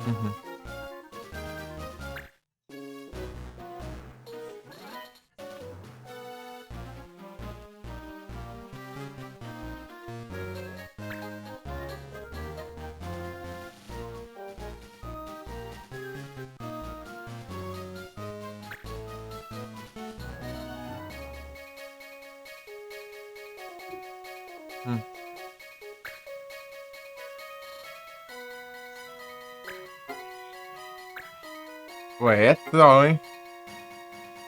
Uhum. Hum. Ué, é troll, hein?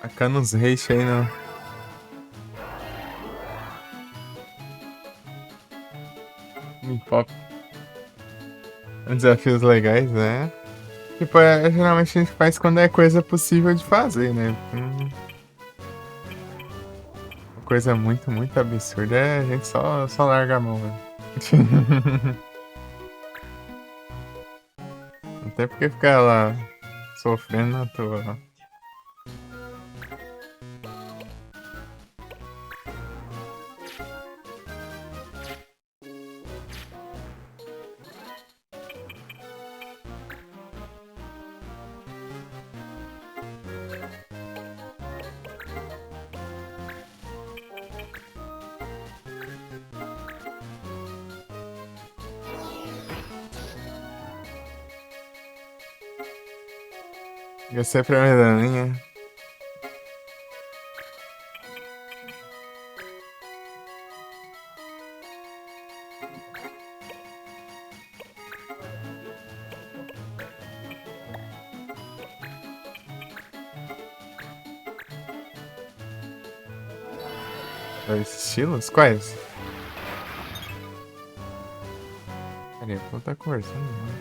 Tacando uns hate aí no pop. Desafios legais, né? Tipo, geralmente a gente faz quando é coisa possível de fazer, né? Uma coisa muito, muito absurda a gente só larga a mão, né? Não tem porque ficar lá sofrendo à toa, não. Eu sempre a medalhinha. Dois estilos? Quais? Peraí, eu vou estar conversando, né?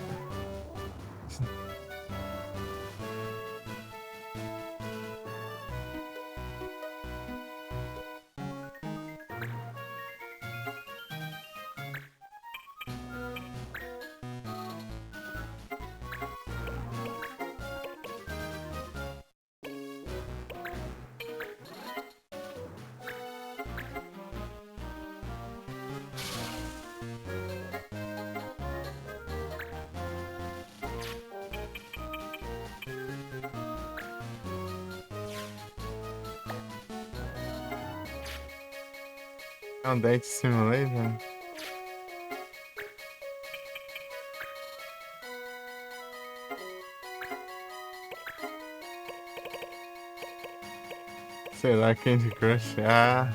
É um Date Simulator? Sei lá, Candy Crush. Ah.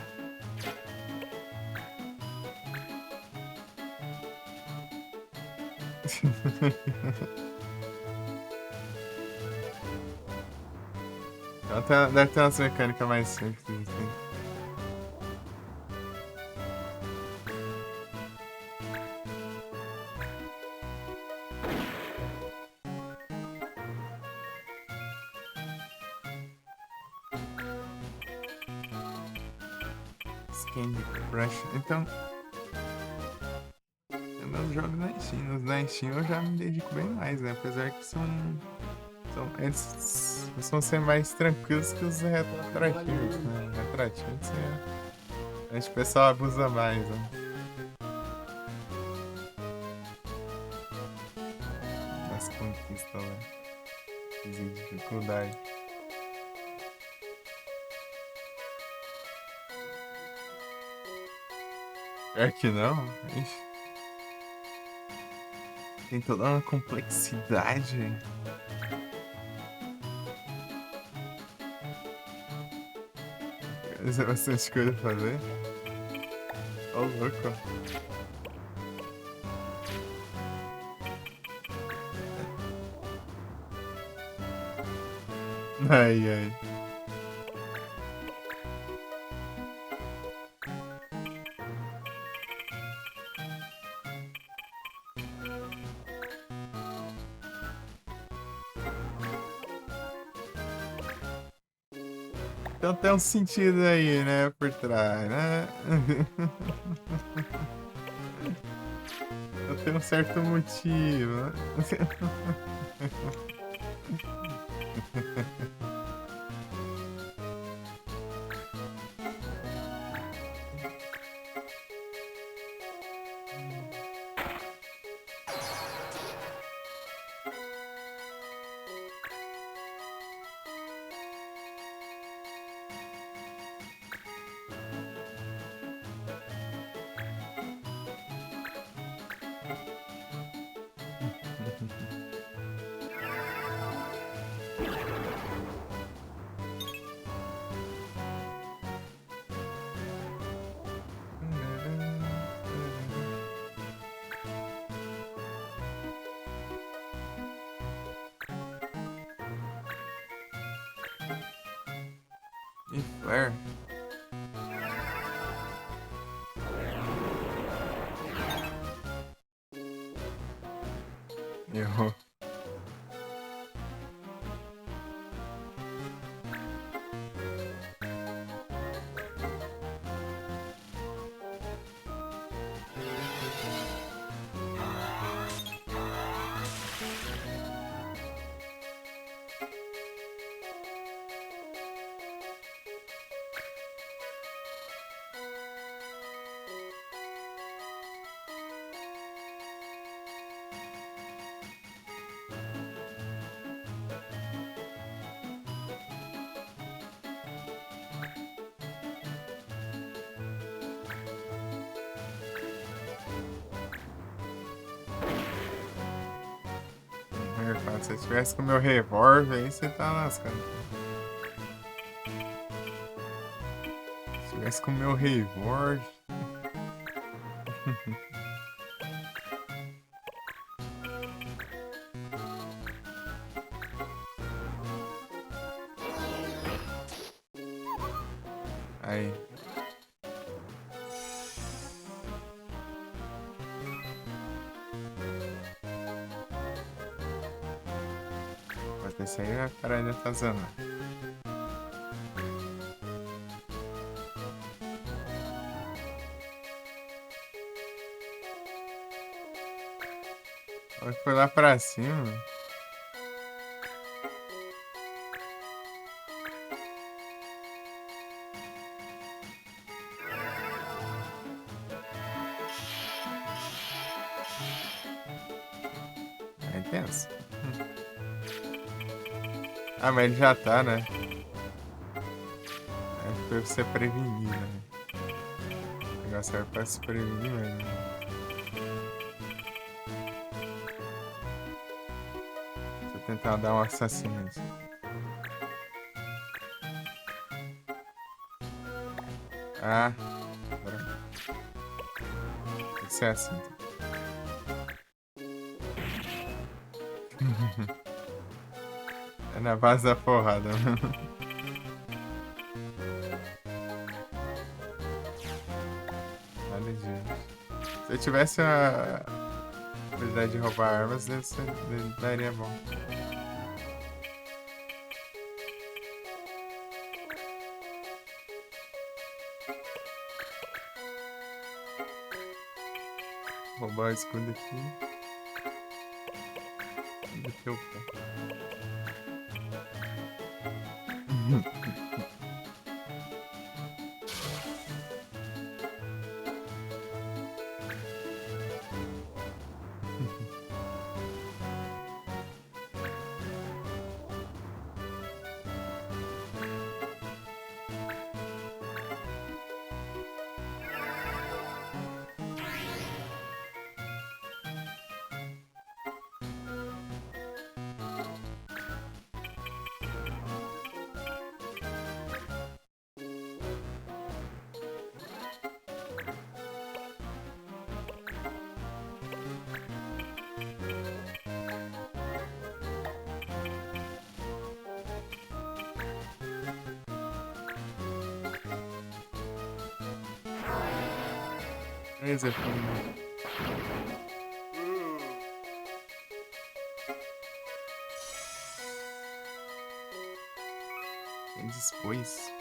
Deve ter umas mecânicas mais simples, assim. Candy Crush. Então, eu não jogo na Steam. Os na Steam eu já me dedico bem mais, né? Apesar que eles vão ser mais tranquilos que os retroativos, né? Retroativos, acho que o pessoal abusa mais, né? Das conquistas lá. De dificuldade. É que não? Ixi, tem toda uma complexidade. Isso é bastante coisa a fazer. Ô, louco. Ai, ai. Então tem um sentido aí, né, por trás, né? Eu tenho um certo motivo, né? E flare? Errou. Quando você tivesse com o meu revólver aí, você tá lascando. Se tivesse com o meu revólver. Aí. Pode ser aí a cara ainda tá usando. Foi lá pra cima. Aí pensa. Ah, mas ele já tá, né? É pra você prevenir, né? O negócio era pra se prevenir mesmo. Deixa eu tentar dar um assassino. Ah, agora. Tem que ser assim. É na base da porrada. Olha, gente. Se eu tivesse a habilidade de roubar armas, daria bom. Roubar o escudo aqui. Do teu pé. Beleza, filho. Quem dispôs?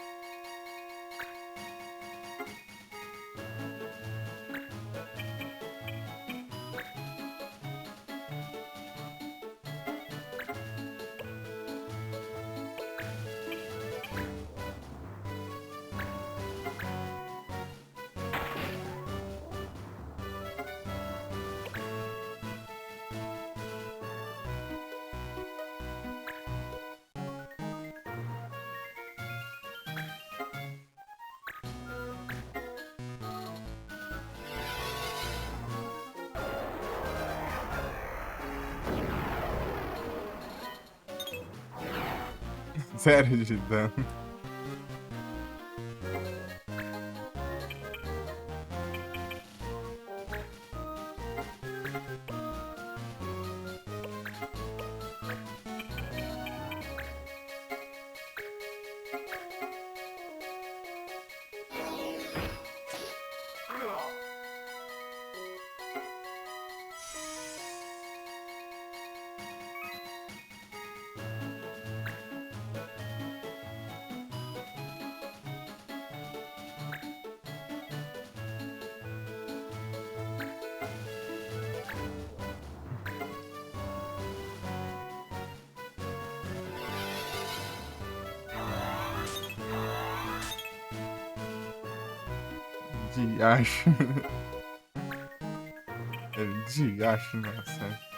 Zero de dano. Diacho. Diacho, nossa.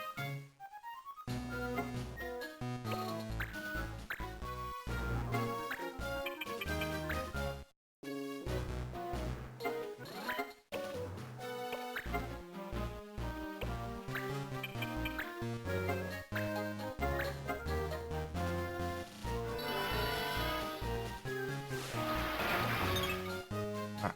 Ah.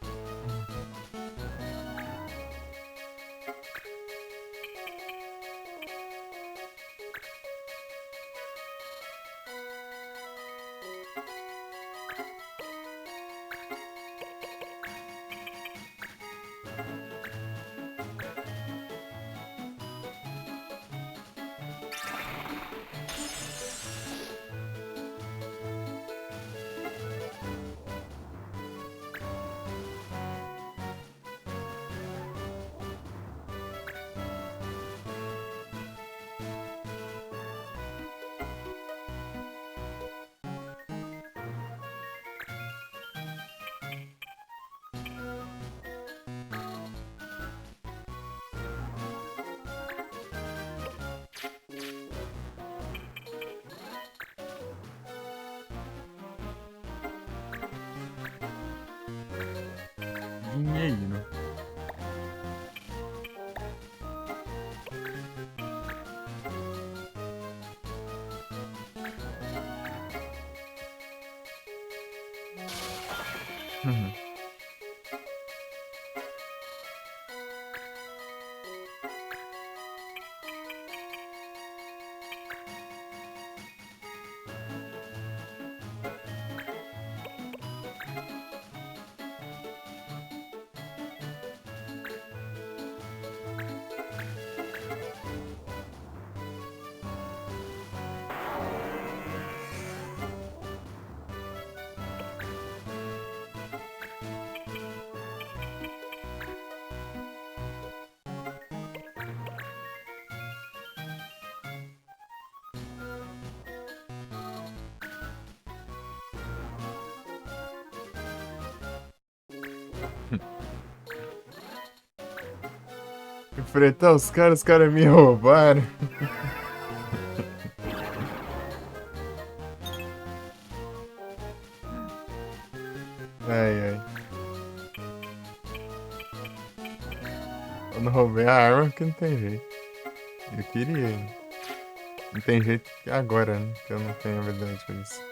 Dinheiro. Uhum. Enfrentar os caras me roubaram. Ai, ai. Eu não roubei a arma que não tem jeito. Eu queria, hein? Não tem jeito agora, né? Que eu não tenho habilidade com isso.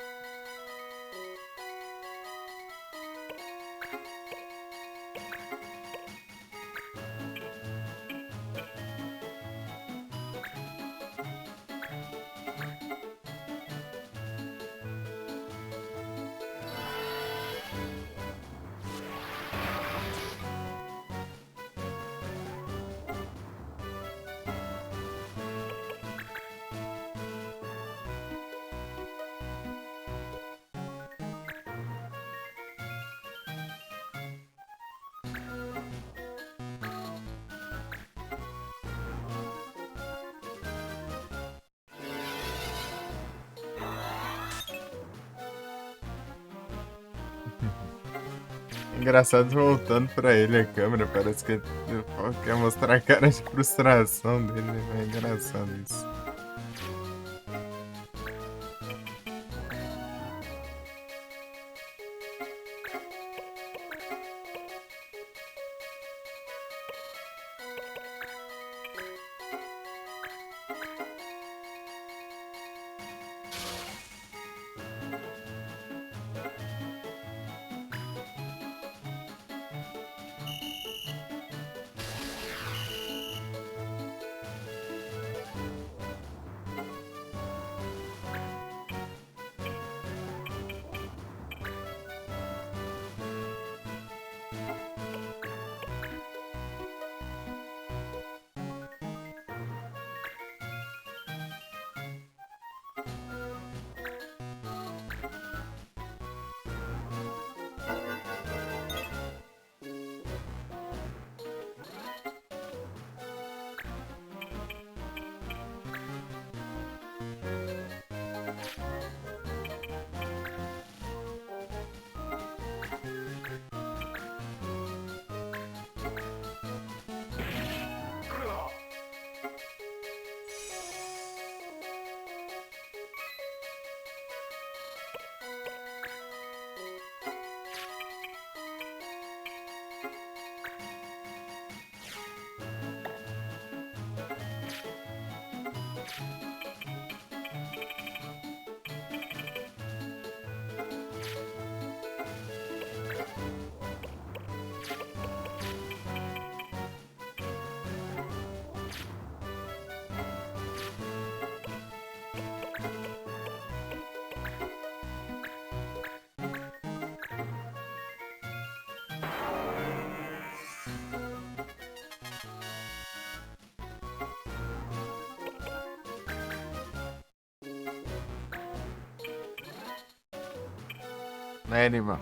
Engraçado voltando pra ele a câmera, parece que ele quer mostrar a cara de frustração dele, né? É engraçado isso. Animal.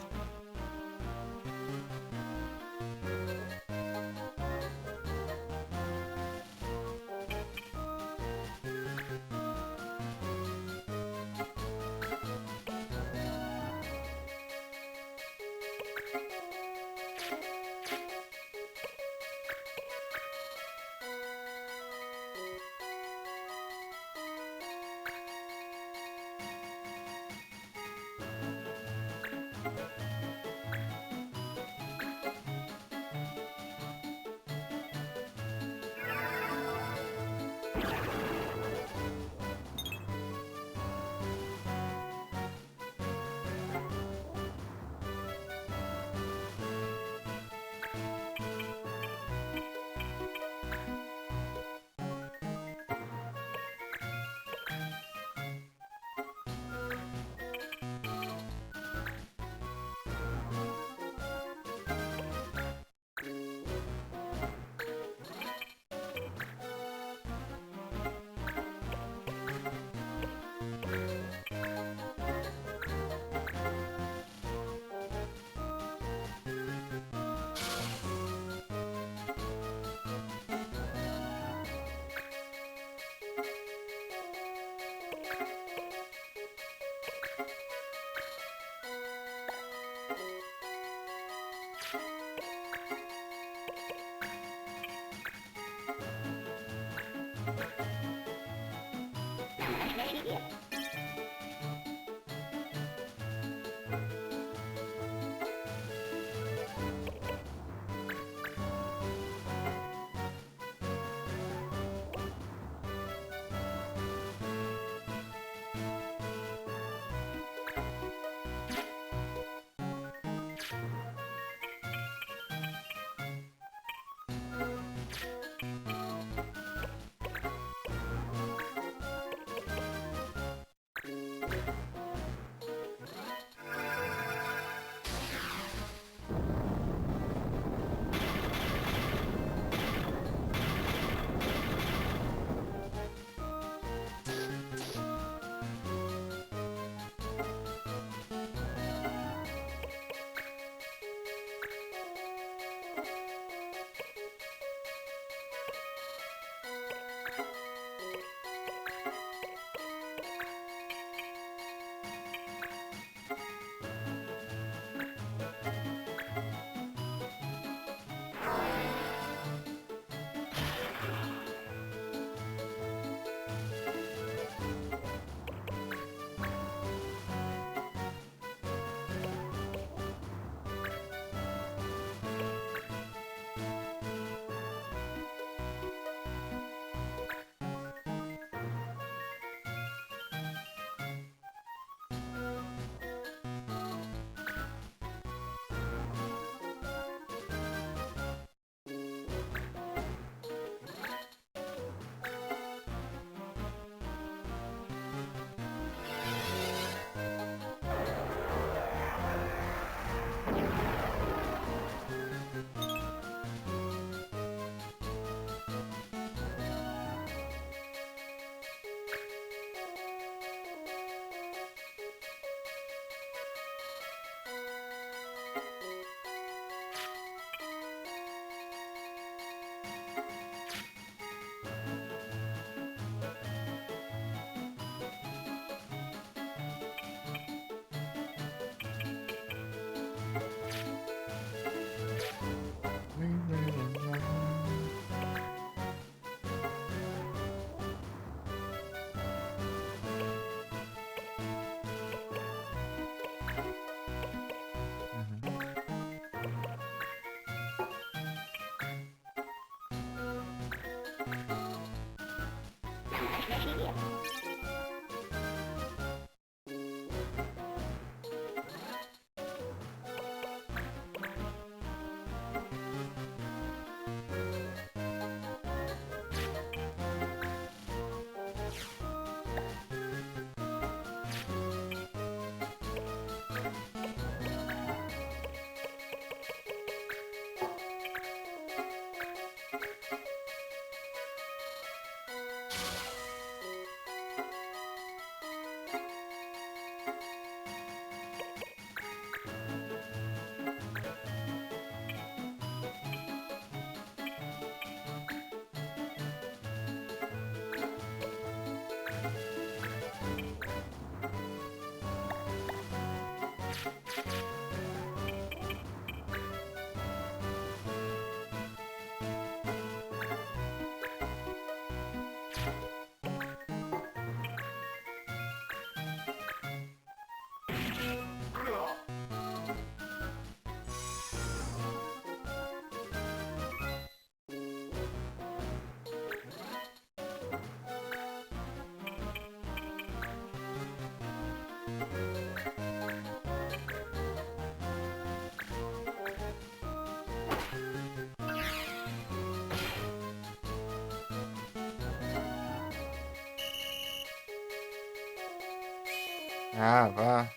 Ah, vá.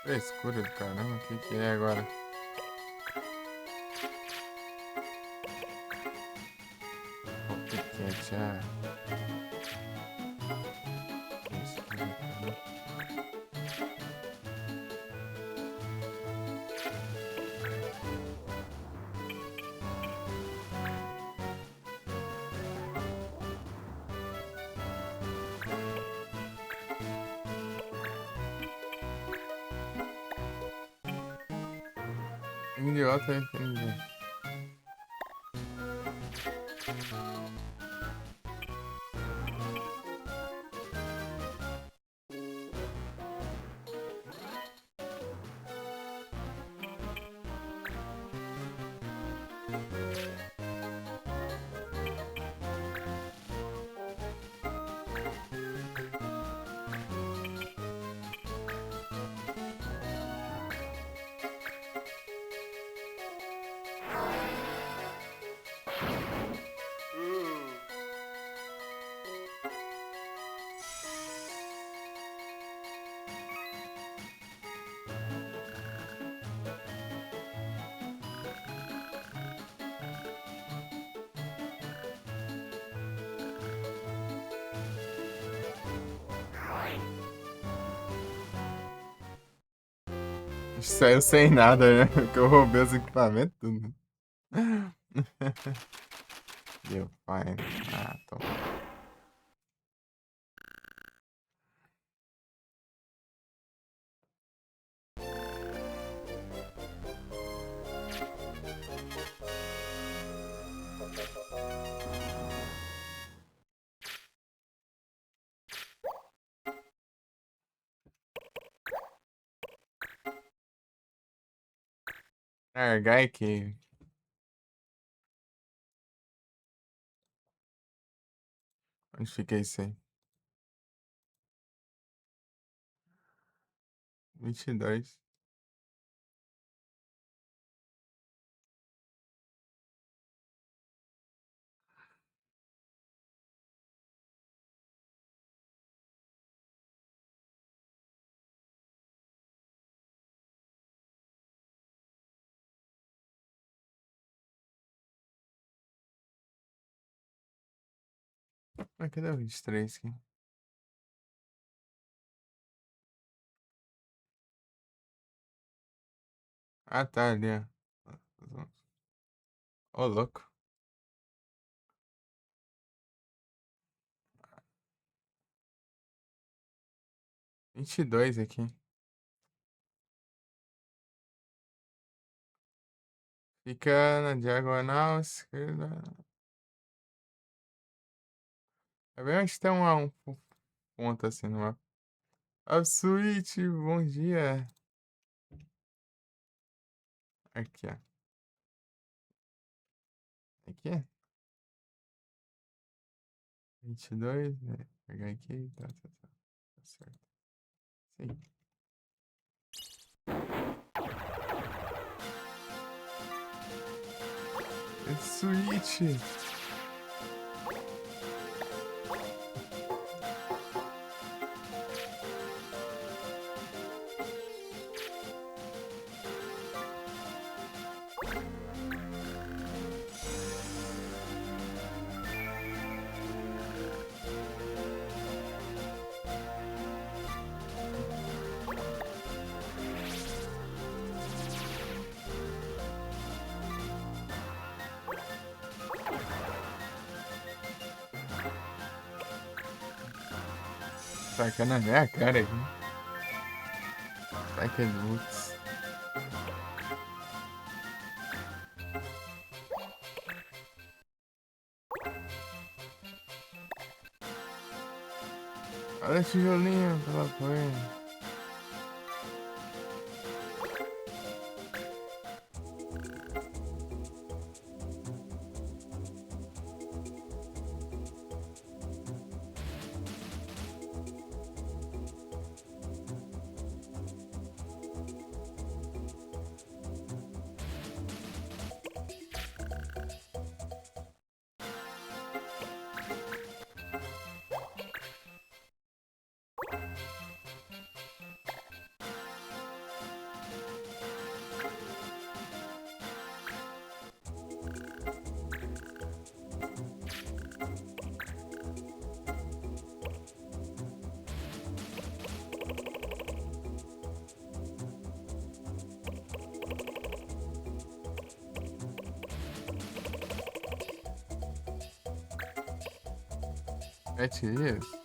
Frescura do caramba, o que que é agora? Copycat, ah. Frescura do caramba. Idiota, entendi. Saiu sem nada, né? Porque eu roubei os equipamentos tudo. Deu fine. Ah, tô. Largar aqui. Onde fica isso aí? 22. Mas cadê o 23 aqui? Ah, tá ali, ó. Ô, louco. 22 aqui. Fica na diagonal esquerda. É bem onde tem um ponto assim no mapa. Ah, Switch, bom dia. Aqui, ó. Aqui? 22, né? Pegar aqui, tá. Tá certo. Sim. É Switch. Taca na minha cara aqui. Taca looks. Olha o tijolinho pela frente. 7 dias?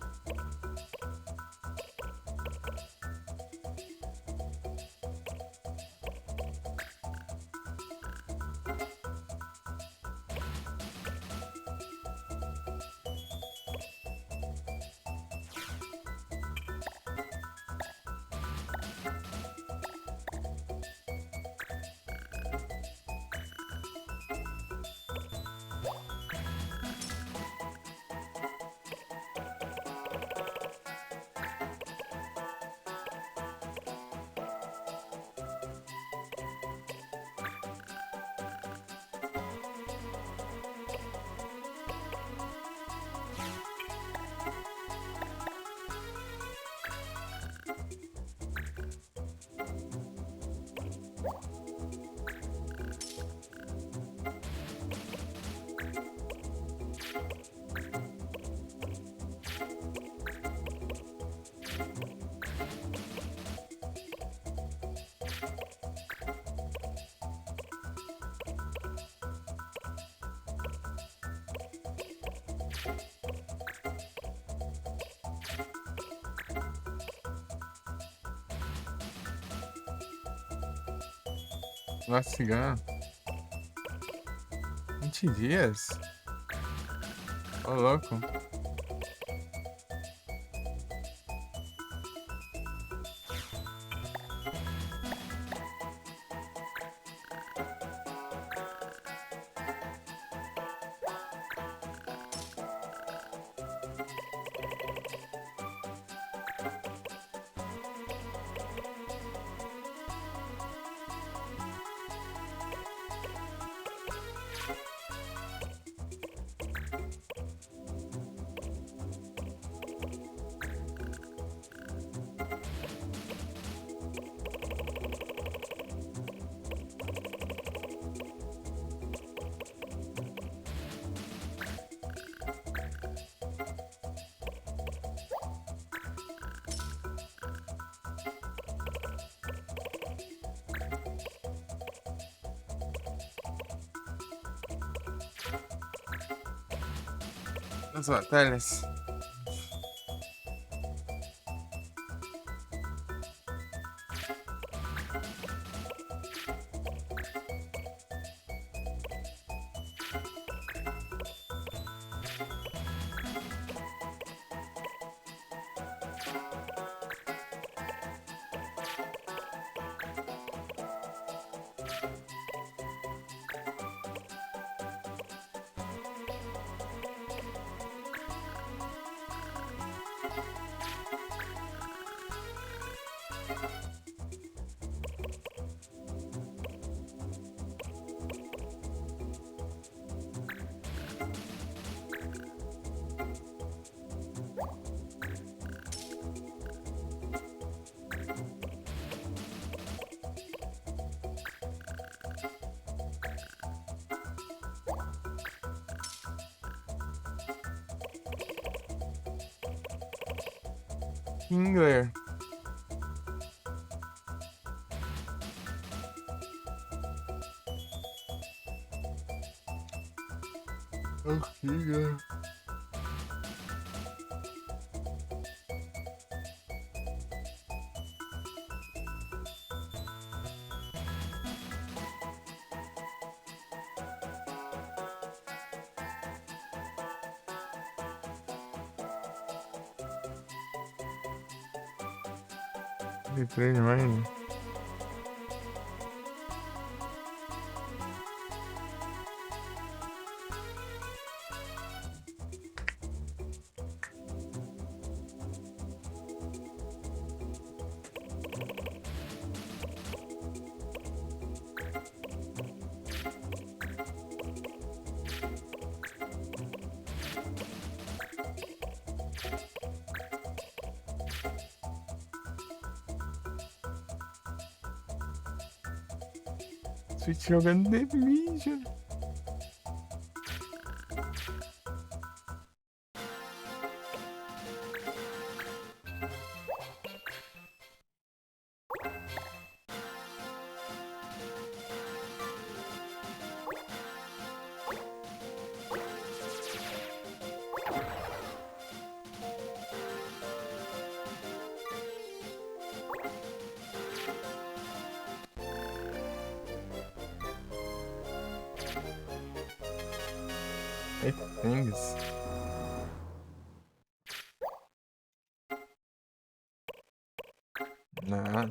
Nossa, cigano. 20 dias? Ô, louco. As batalhas. Kingler. O Kingler. De treino ainda. Switch jogando The Division. Eita, Tengs. Não.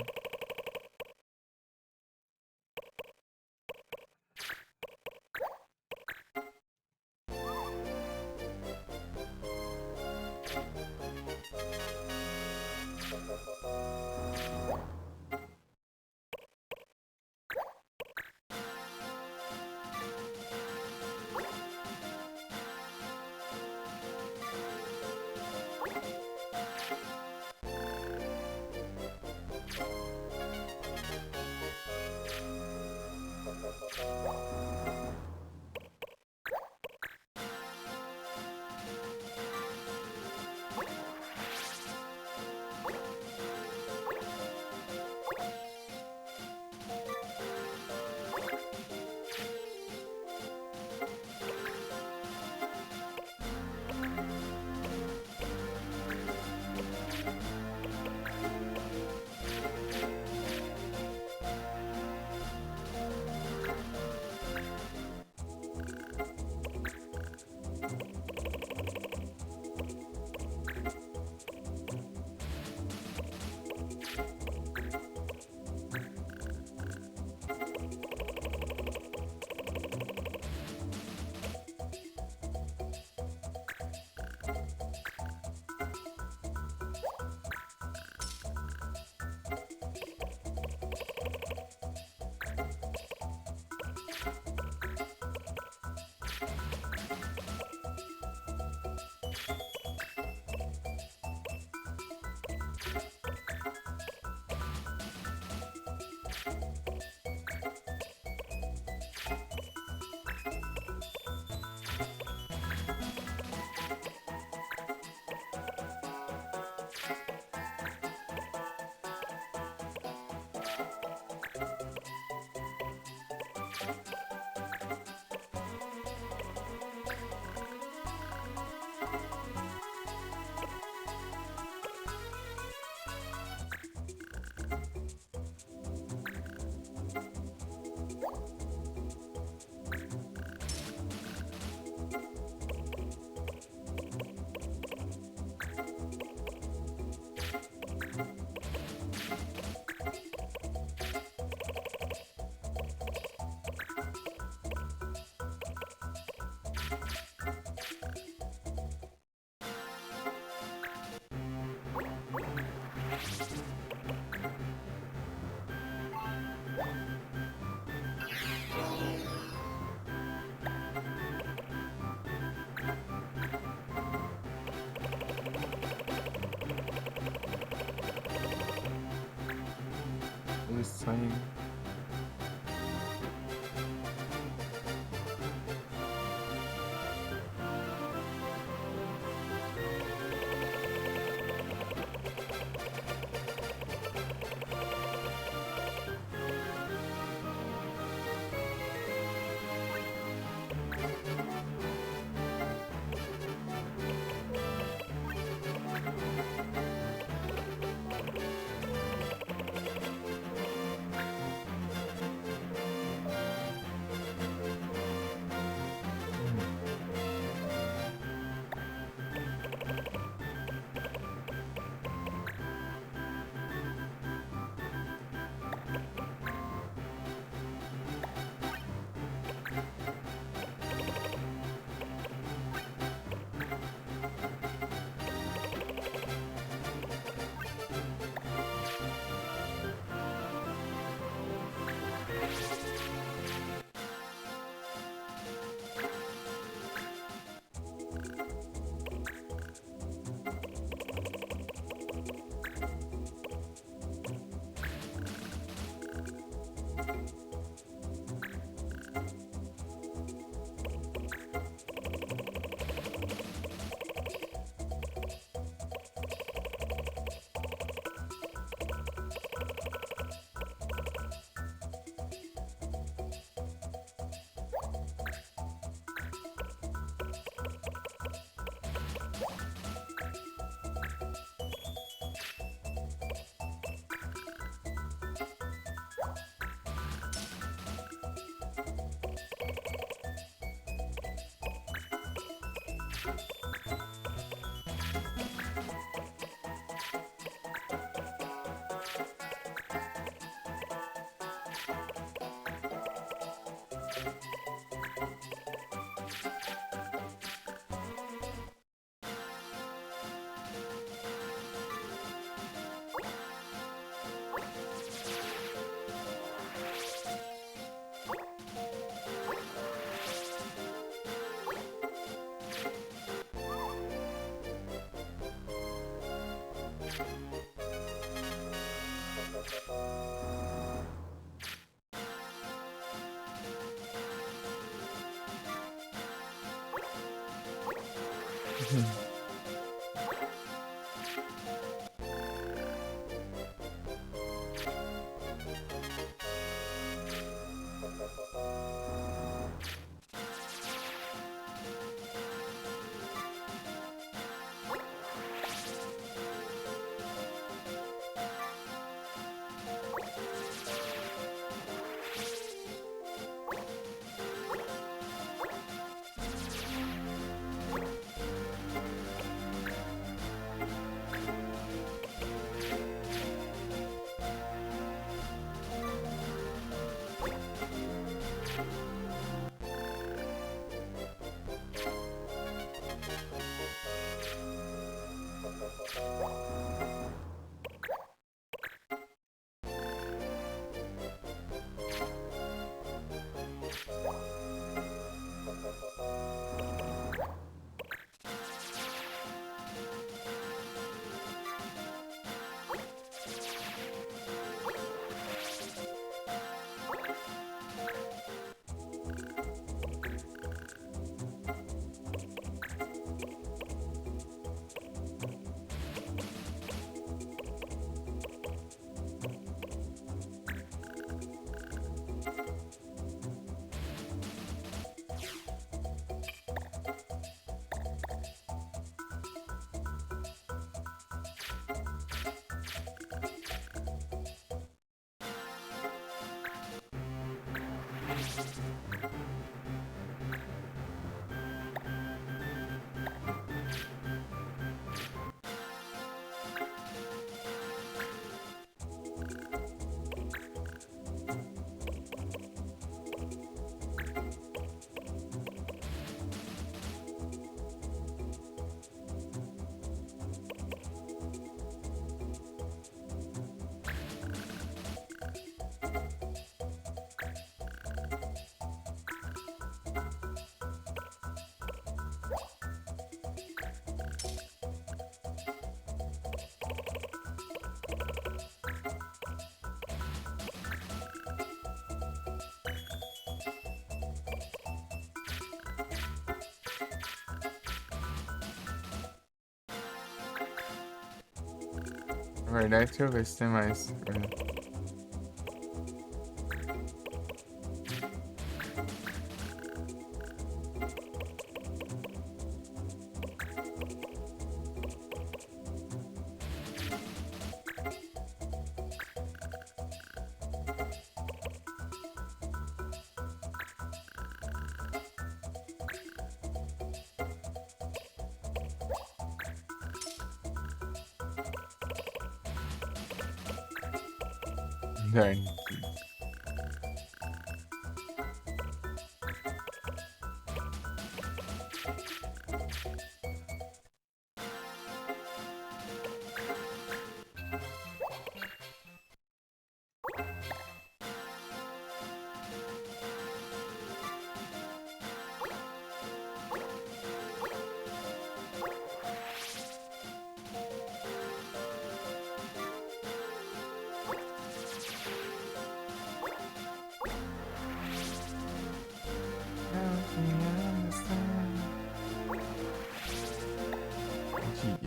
Isso aí. Na verdade, deixa eu ver se tem mais. Dane.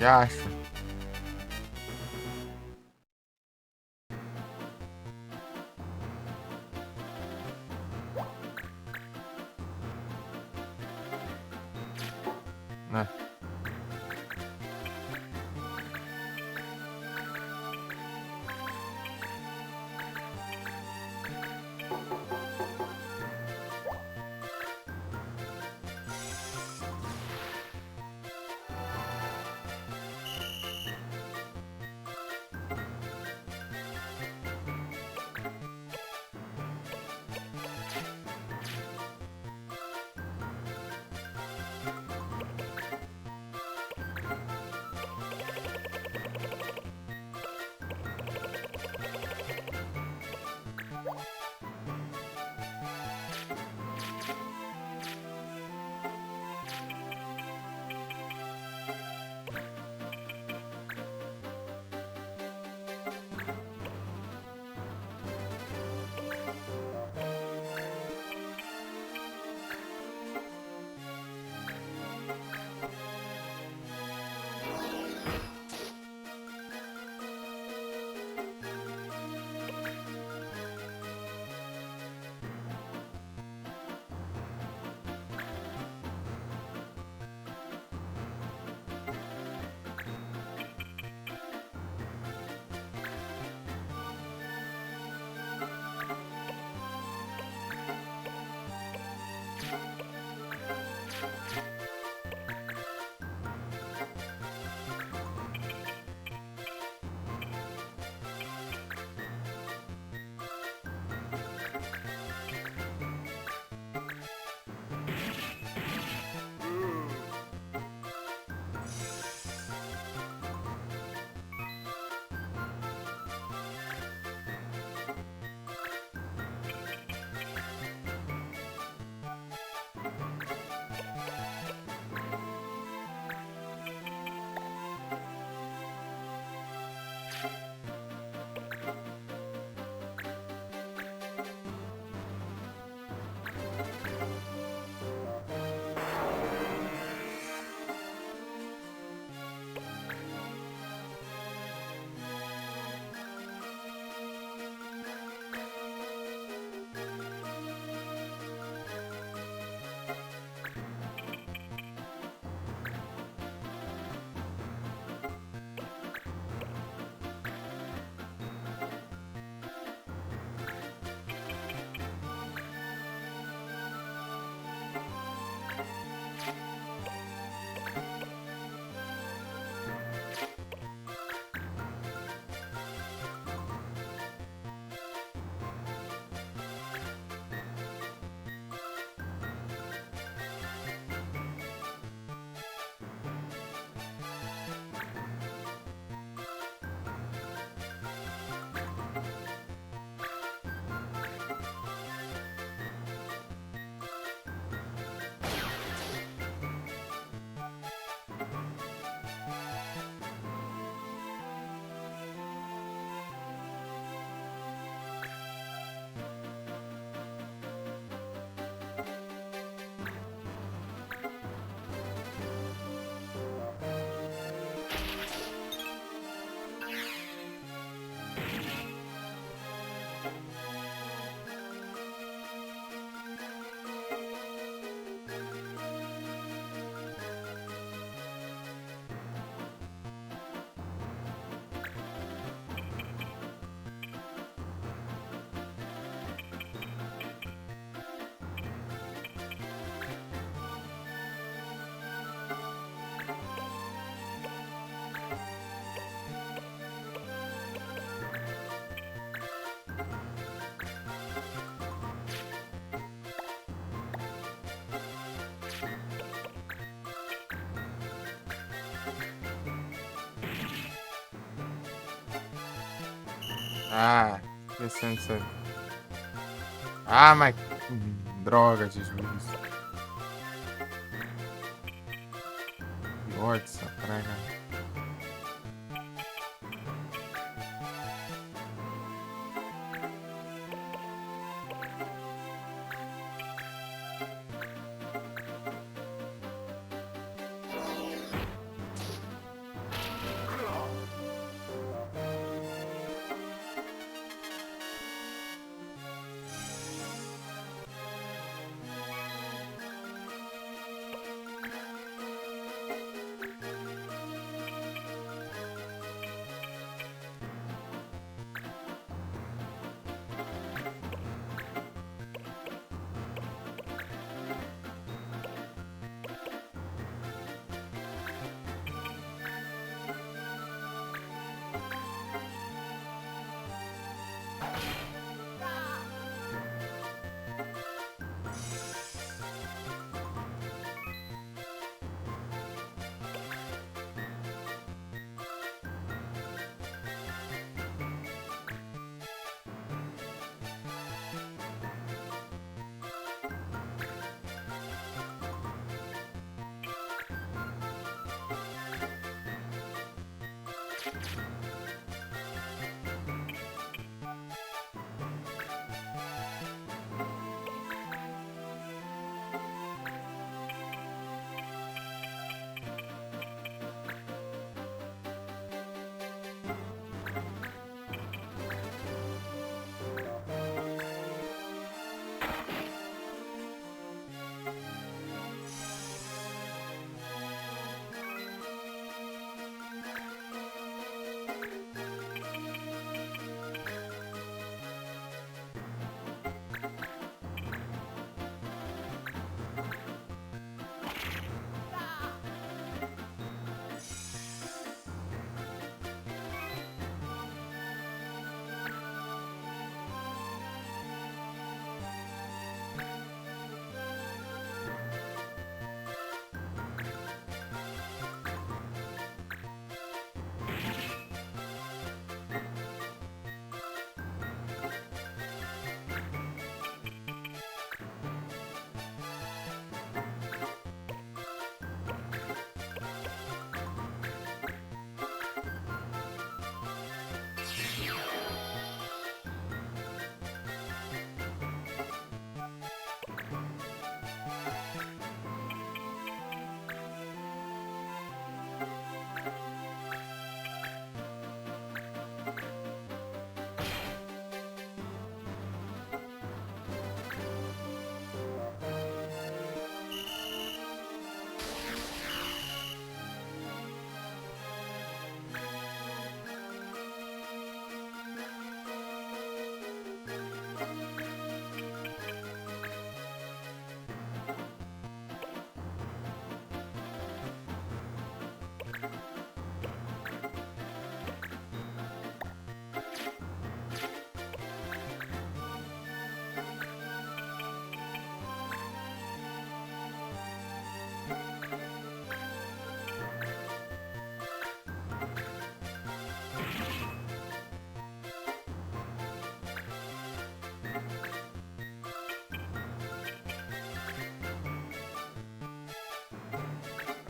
Acho. Né? Ah, esquecendo isso aí. Ah, mas. Droga de juiz. Que ódio essa praga.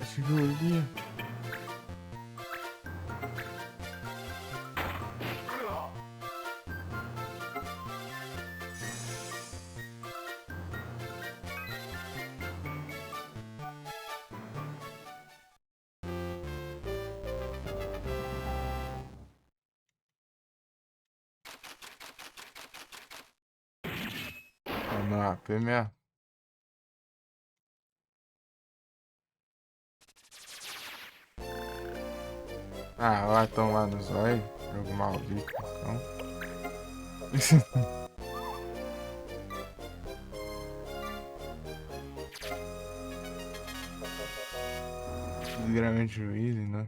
Acho que eu li. No AP mesmo. Ah, lá estão lá no zóio. Jogo maldito. Então. Desgramento de juiz, né?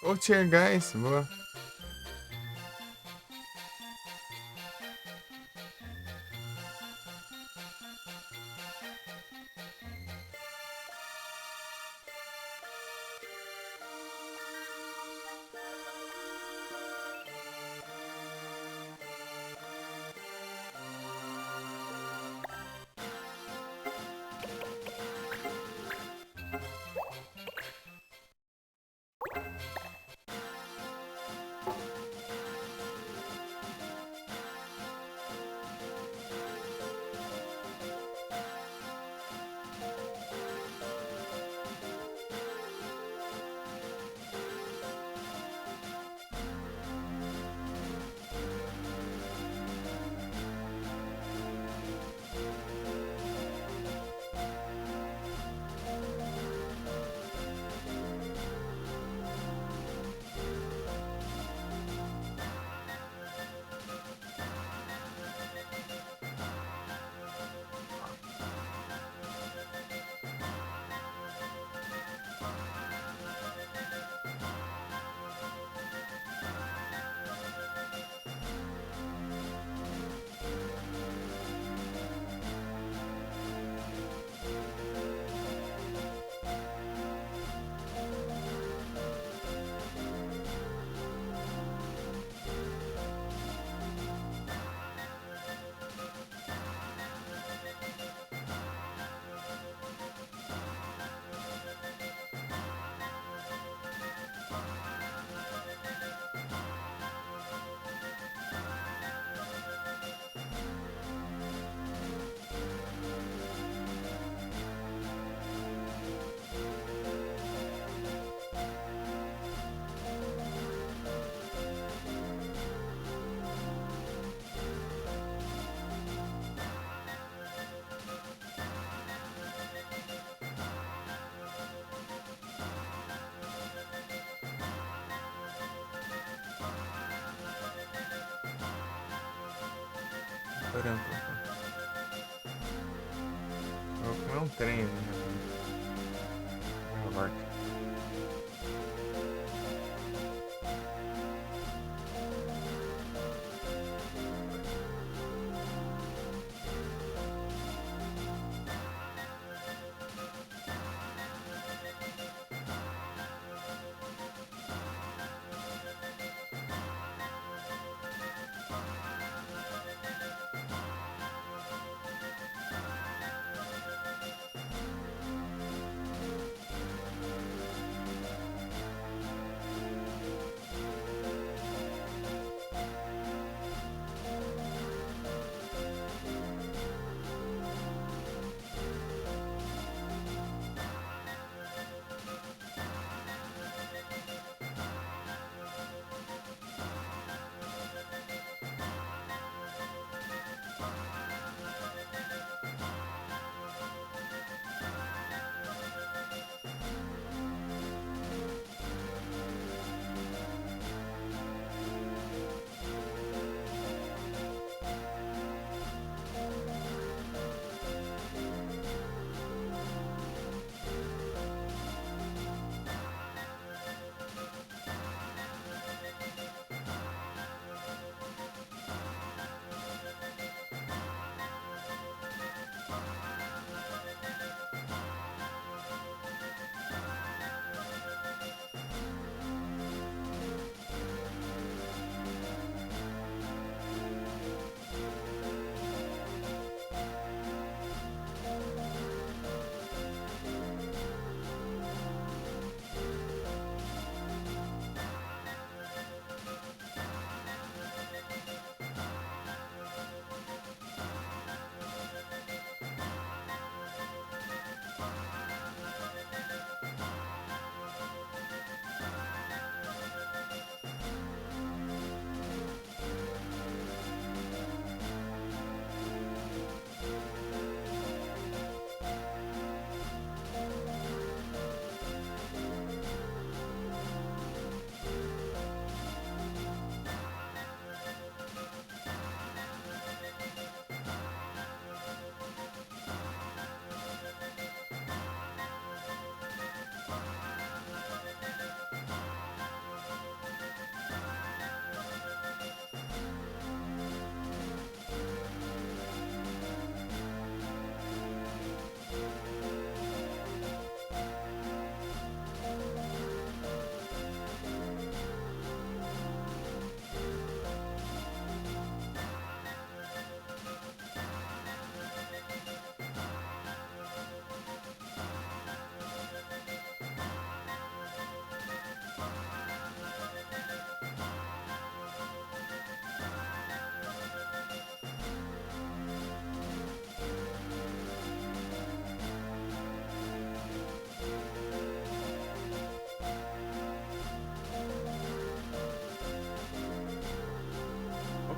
Ou Tear Guys, boa. Caramba. Eu vou comer um trem ali, né? Vai.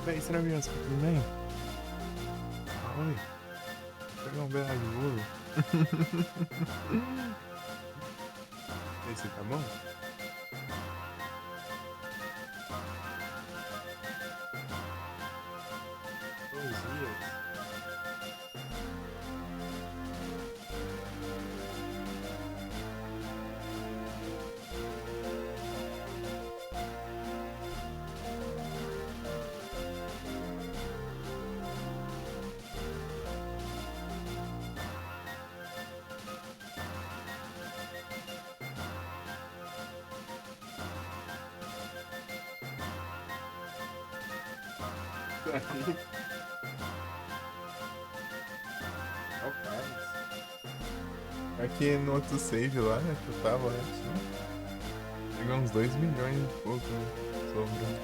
Véi, será que tudo bem? Ah, oi. Vou pegar um pedaço de bolo. Esse tá bom? Bons dias. Ó, o Carlos. Aqui no outro save lá, né, que eu tava antes, né? Chegou uns 2 milhões e pouco, né? Sobrou.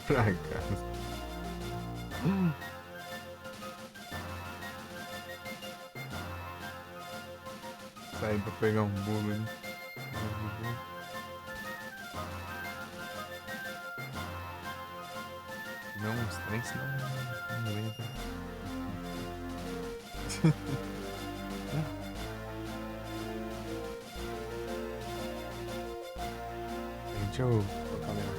Pra casa. Saí pra pegar um bolo ali. Não, uns trens não lembro. Deixa eu colocar minha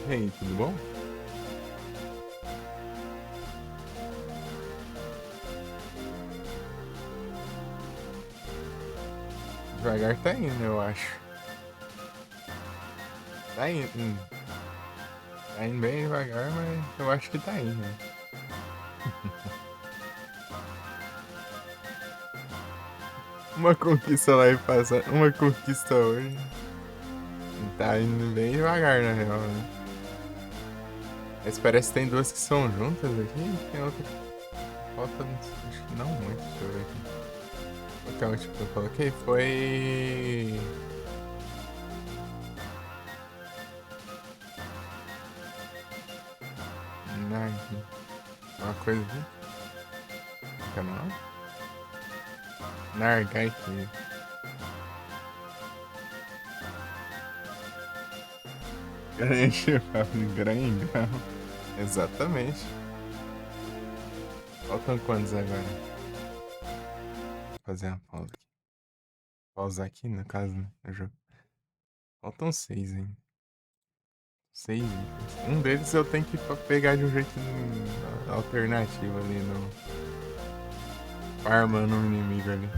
E aí, tudo bom? Devagar tá indo, eu acho. Tá indo. Tá indo bem devagar, mas eu acho que tá indo, né? Uma conquista lá e passa. Uma conquista hoje. Tá indo bem devagar, na real, né? Mas parece que tem duas que são juntas aqui. Tem outra que falta. Acho que não muito. Deixa eu ver aqui. Qual que é a última que eu coloquei? Foi. Aqui. Uma coisa aqui. Canal. Nargai aqui. Grande grande. Exatamente. Faltam quantos agora? Vou fazer uma pausa aqui. Pausar aqui, no caso, né? O jogo. Faltam 6, hein? 6 itens. Um deles eu tenho que pegar de um jeito alternativo ali no. Farmando um inimigo ali.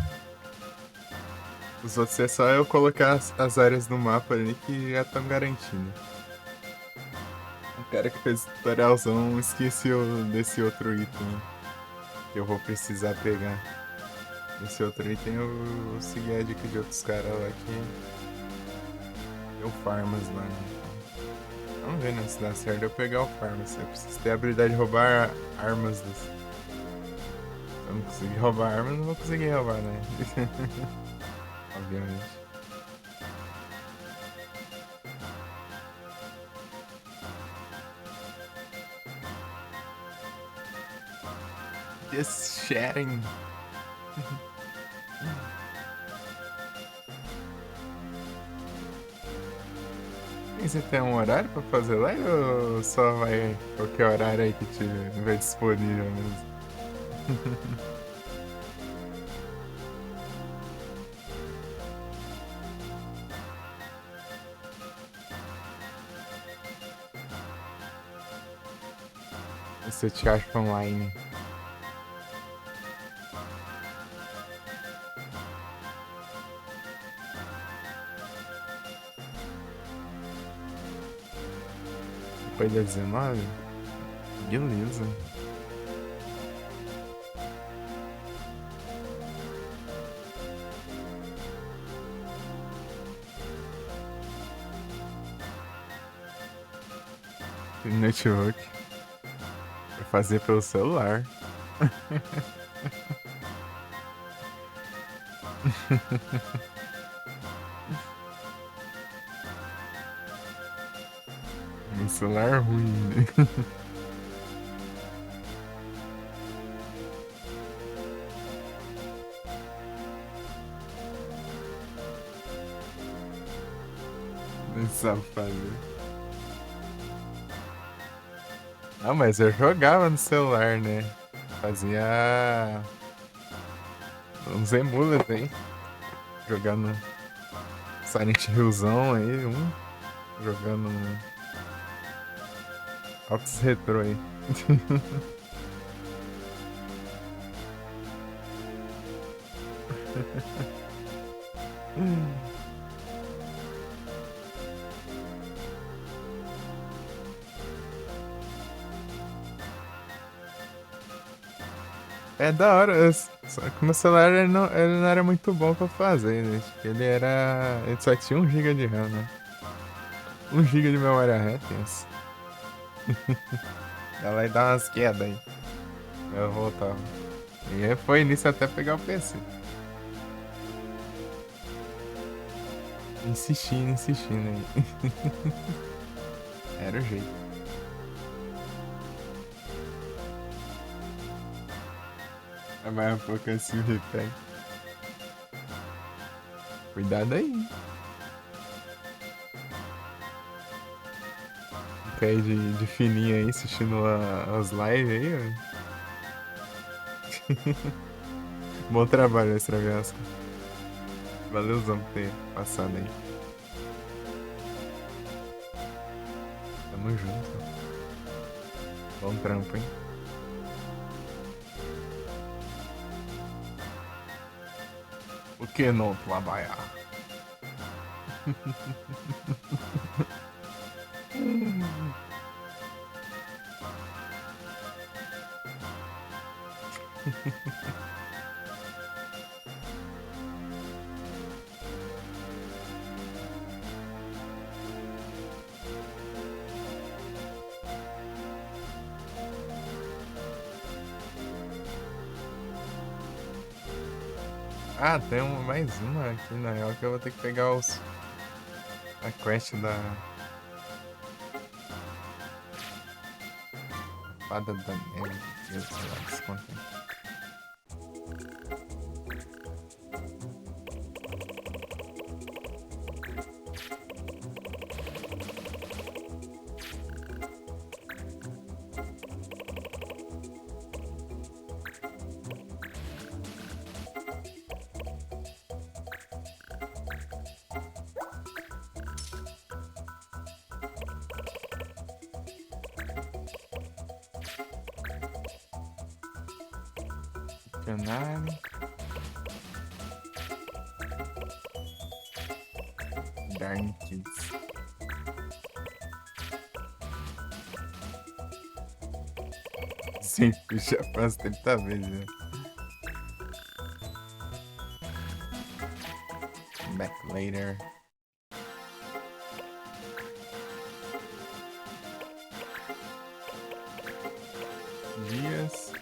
Os outros é só eu colocar as áreas do mapa ali que já estão garantidas. O cara que fez o tutorialzão esqueceu desse outro item que eu vou precisar pegar. Esse outro item eu segui a dica de outros caras lá que eu farmas lá, né? Vamos ver, né, se dá certo eu pegar o farmas. Eu preciso ter a habilidade de roubar armas dos. Se eu não conseguir roubar armas, não vou conseguir roubar, né? Obviamente. Just sharing. E você tem um horário pra fazer live ou só vai qualquer horário aí que tiver disponível mesmo? Você te acha online? Depois das 19? Beleza. Notebook. Pra fazer pelo celular. Um celular ruim. Não sabe fazer. Ah, mas eu jogava no celular, né? Fazia uns emulas aí. Jogando Silent Hillzão aí, jogando Altos Retro aí. É da hora, só que o meu celular ele não era muito bom pra fazer, né? Tipo, ele só tinha 1 GB de RAM, né? 1 GB de memória RAM, tenso. Ela vai dar umas quedas aí. Eu voltava. E aí foi nisso até pegar o PC. Insistindo, insistindo aí. Era o jeito. Mas um pouco assim o repete. Cuidado aí. Fica aí de fininho aí assistindo as lives aí, ó. Bom trabalho, Extraviasco. Valeuzão por ter passado aí. Tamo junto. Bom trampo, hein? Por que não trabalhar? Ah, tem mais uma aqui na real que eu vou ter que pegar a quest da Fada da Neve. Eu sei lá que se contém. Canário. Darn Kids. Sim, já faz 30 vezes, né? Back later. Dias.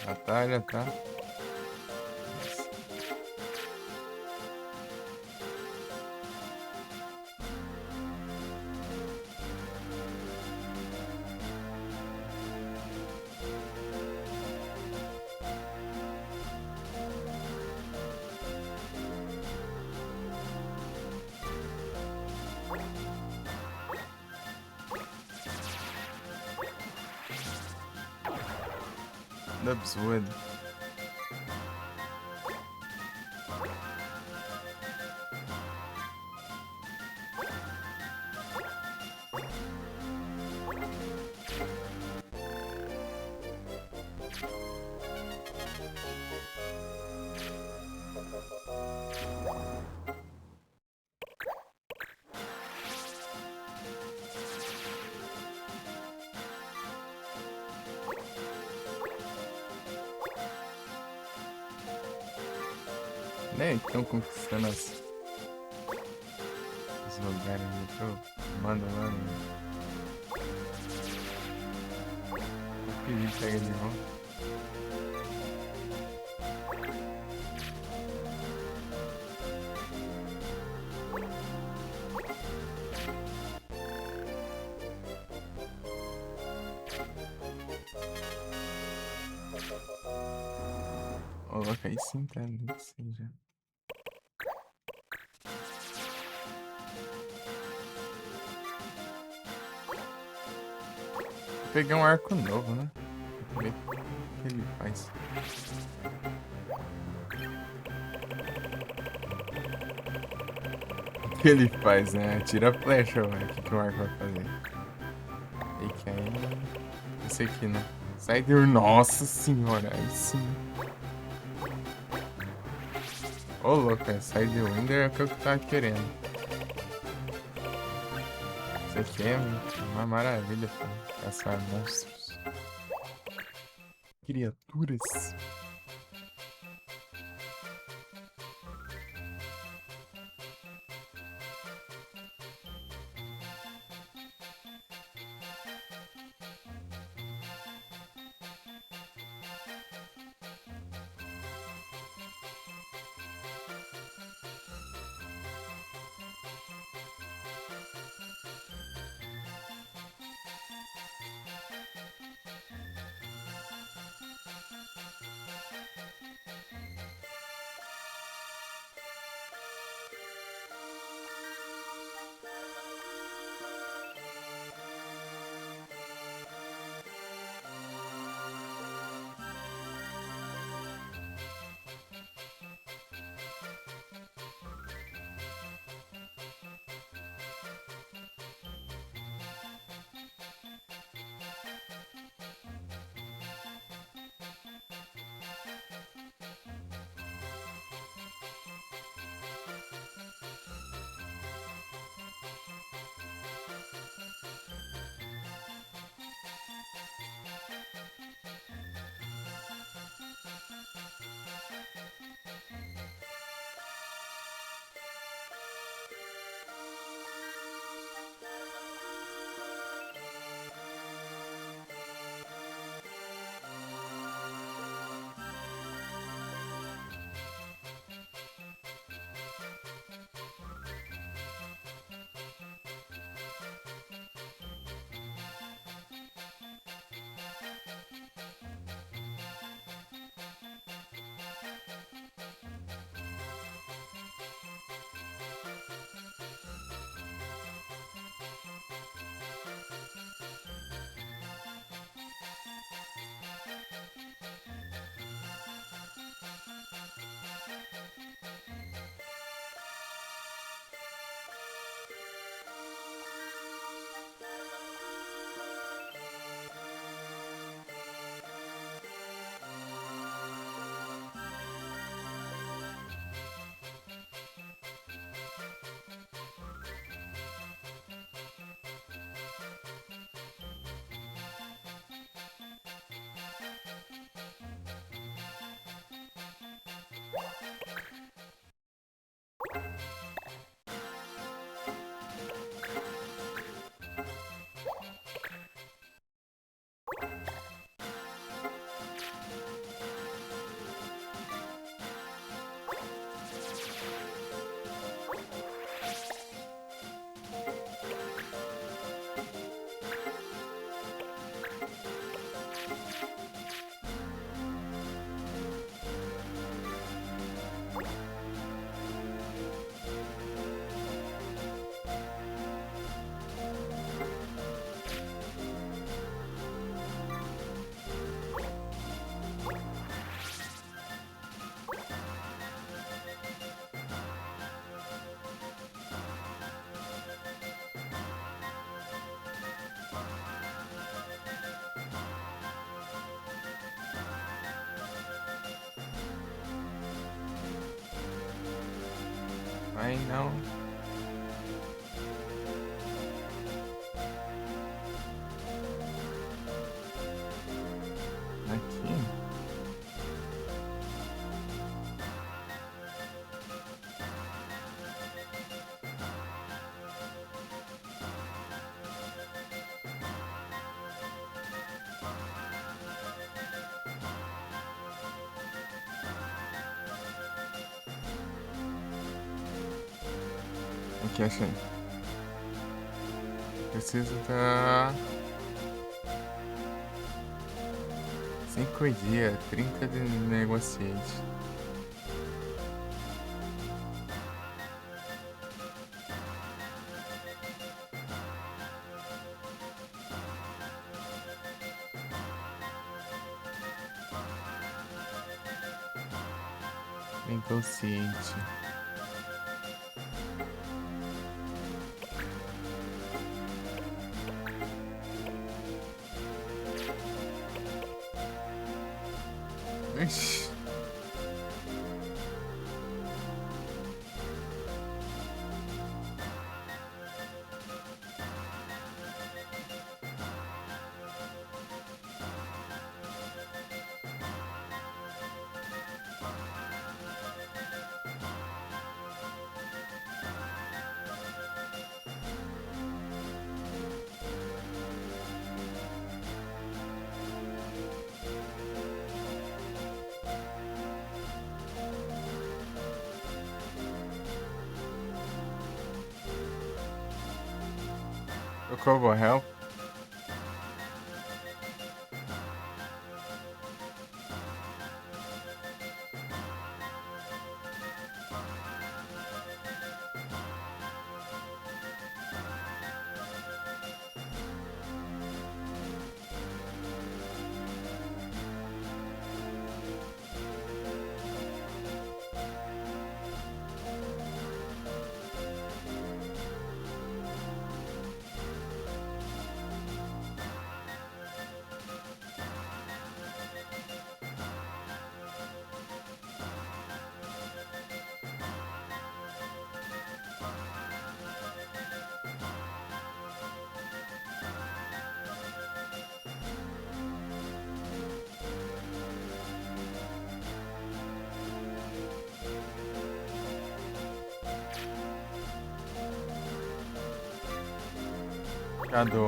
Batalha, tá? Dubswood. Né? Estão conquistando os lugares do jogo. Manda lá. Ele pega de volta. Coloca aí sim, tá? Nem que seja. Vou pegar um arco novo, né? Vou ver o que ele faz. O que ele faz, né? Tira a flecha, ué. O que, que o arco vai fazer? E que aí. Esse aqui, né? Sai de. Nossa senhora, aí sim. Ô, louco, sai de Winder é o que eu tava querendo. Isso aqui é uma maravilha, pô. Caçar monstros. Criaturas. Ai, não. Aqui. Aqui, achei. Preciso da... 5 dias, 30 de negociante. Negociante. Ixi. Kobo help. Cadê?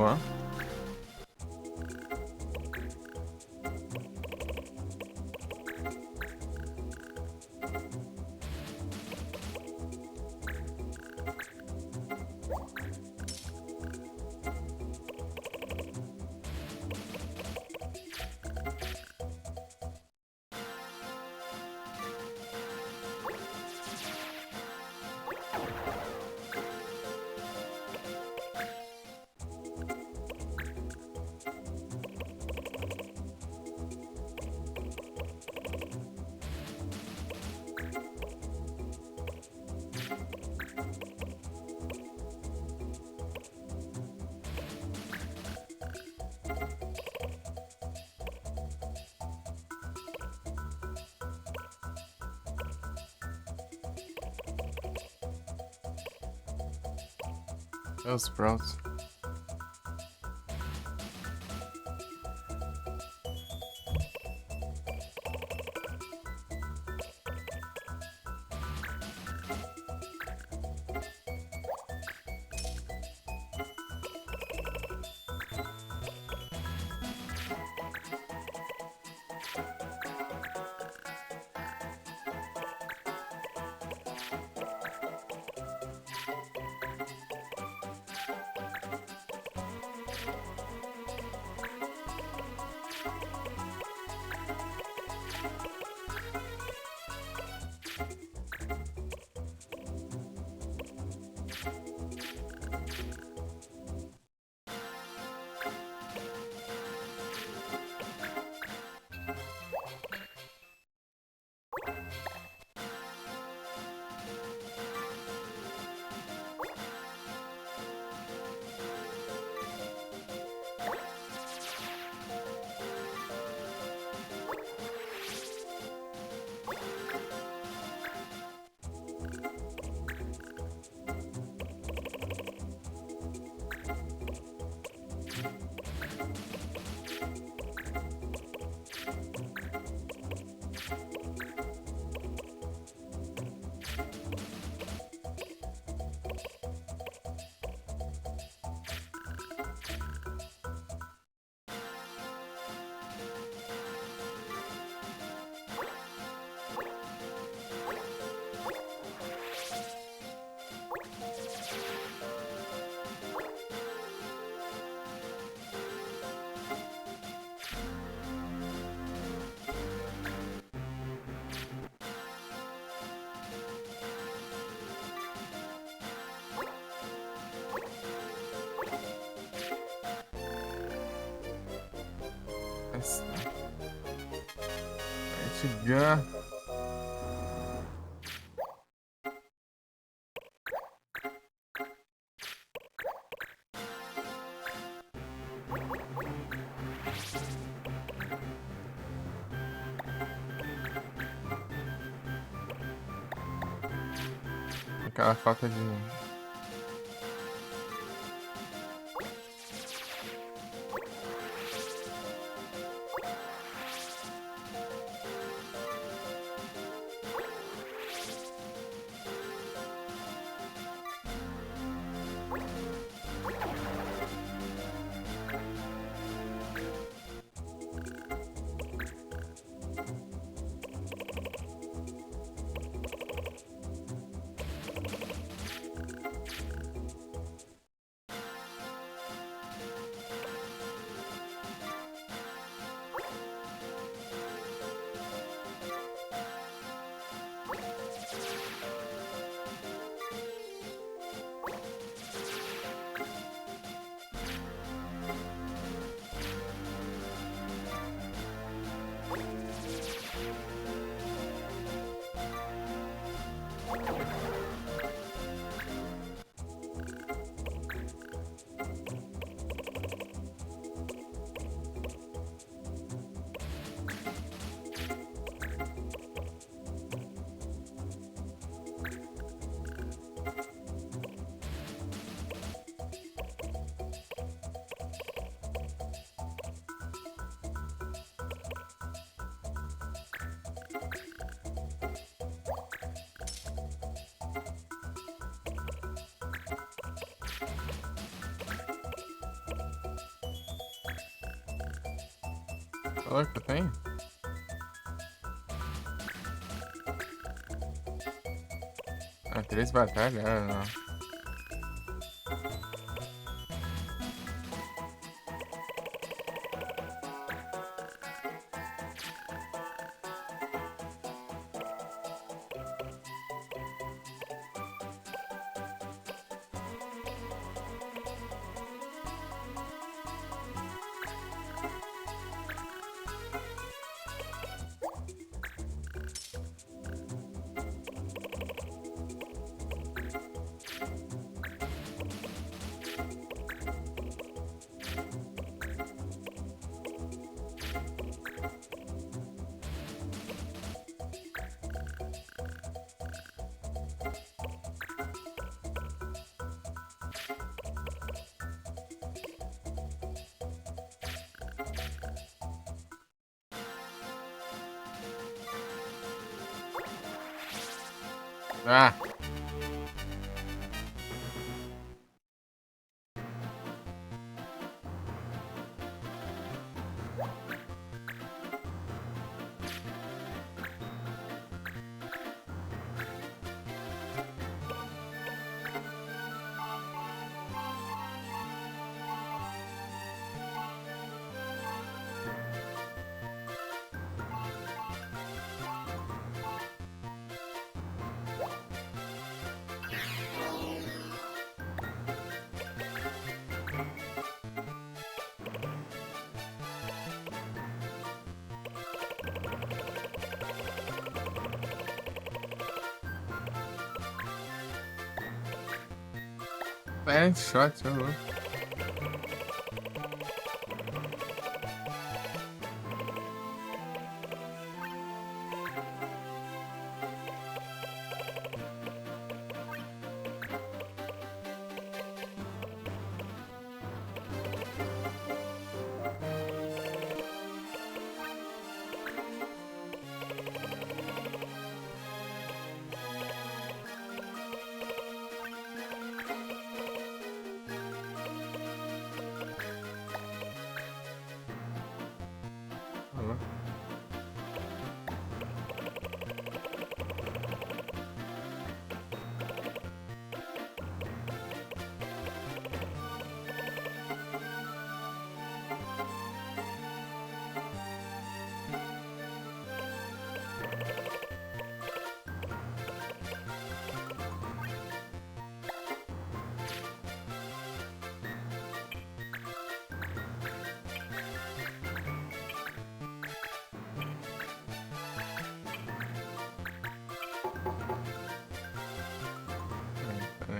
Os Sprouts. mais. Edgar. Aquela falta de... Olha que eu tenho. Ah, 3 batalhas, não. Ah! Silent shot, ô louco.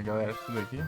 A galera tudo aqui.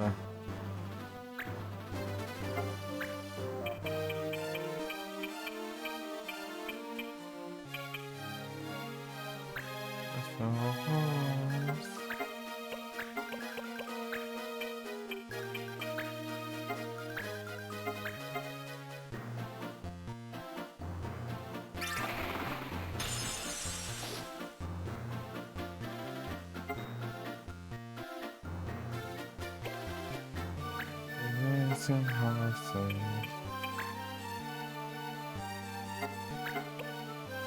Ah. Racing horses.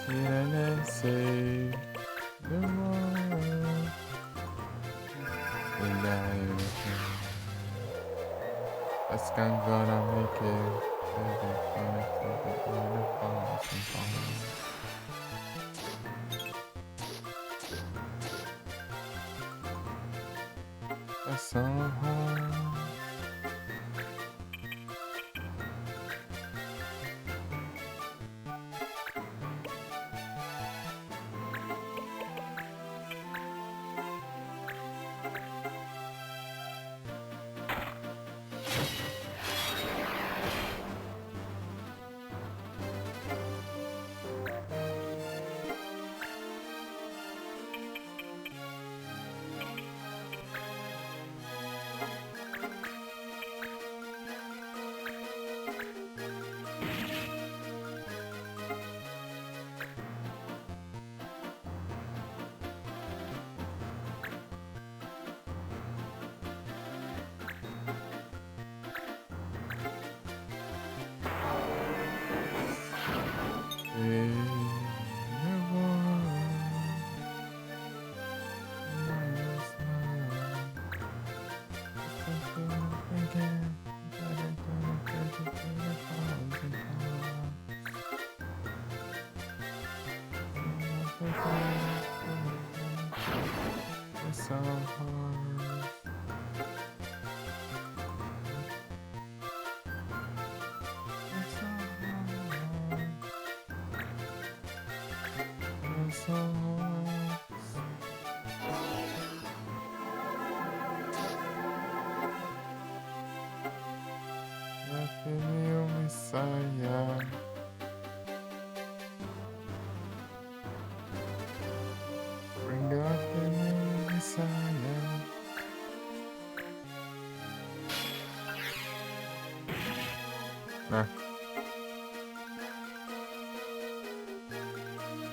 Didn't say the word. And I think I'm gonna make it. Baby, gonna take it on the balls and balls. That's so hard. So hard. So hard. Meu Messiah. Bring up the new Messiah. Ah.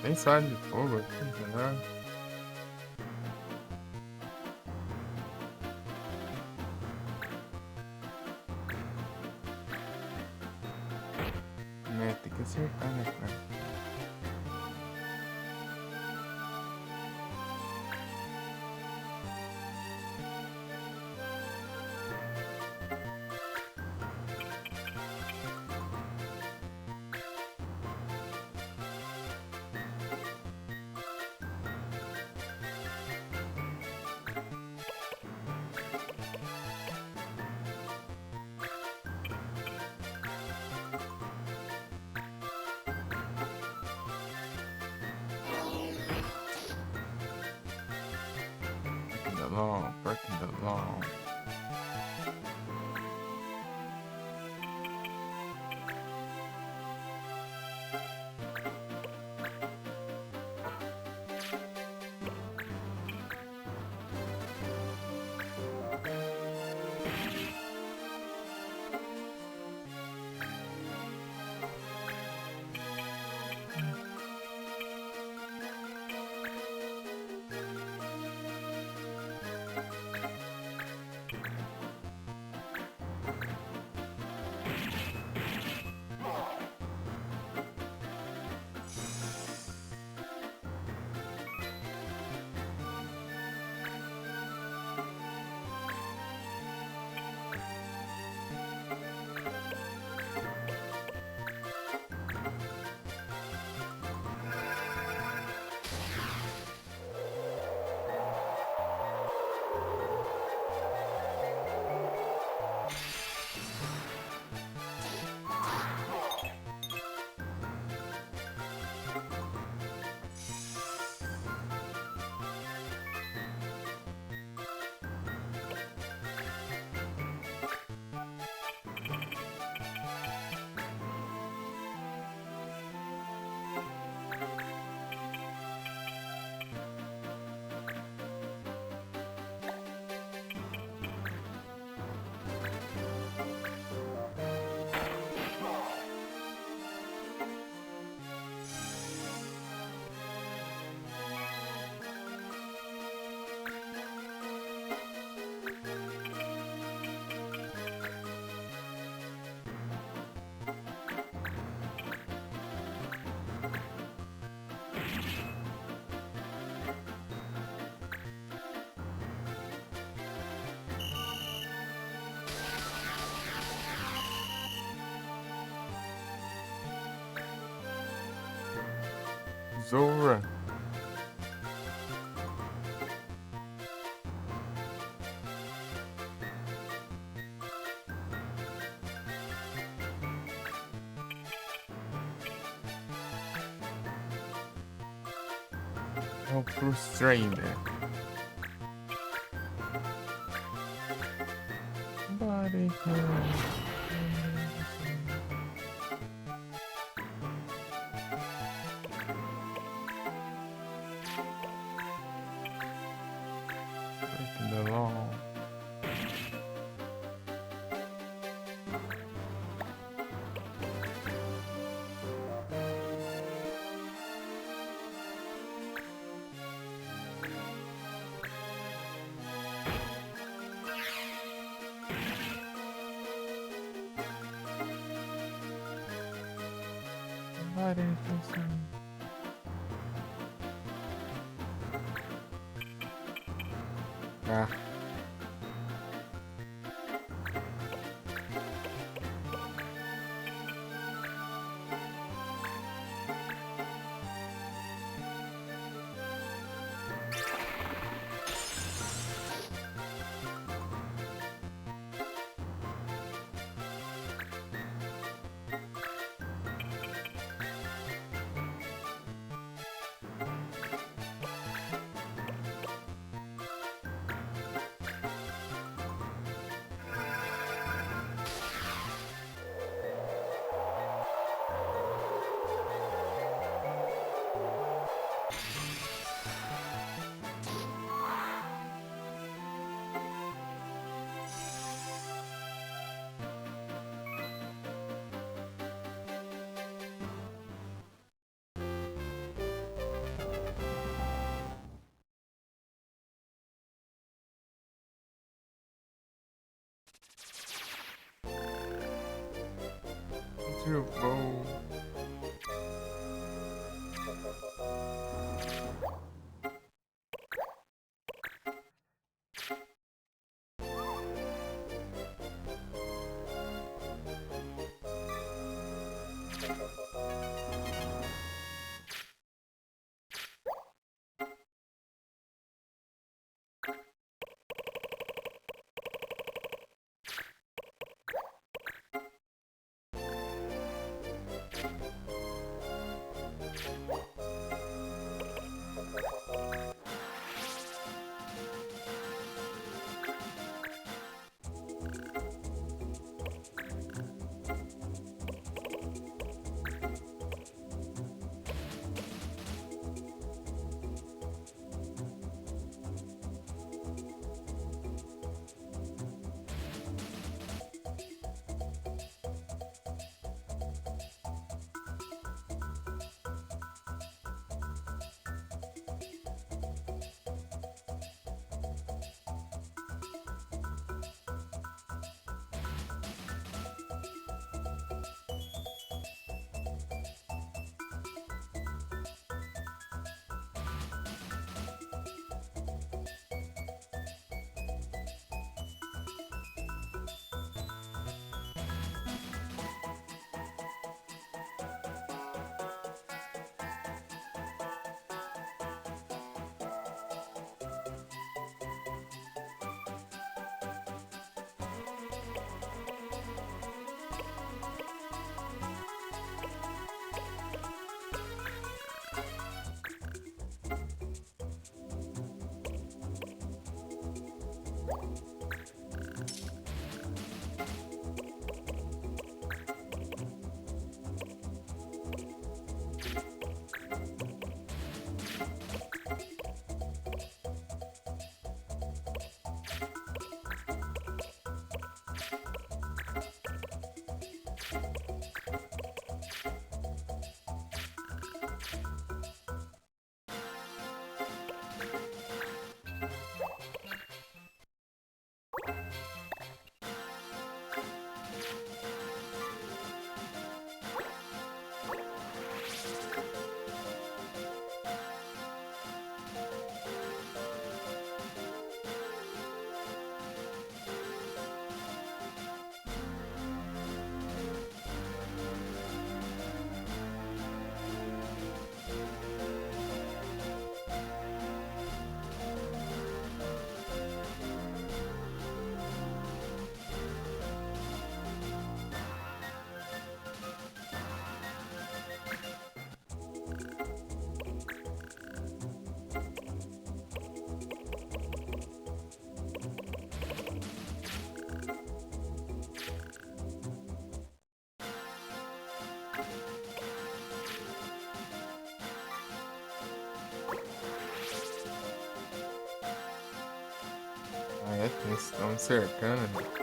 Tem sala de fogo aqui, né? Tem que acertar, né, cara? law, breaking the law. Zora. How frustrating. Body breaking the law. Body frustrating. Ah. Turbo. Ah, é tenso, estão cercando.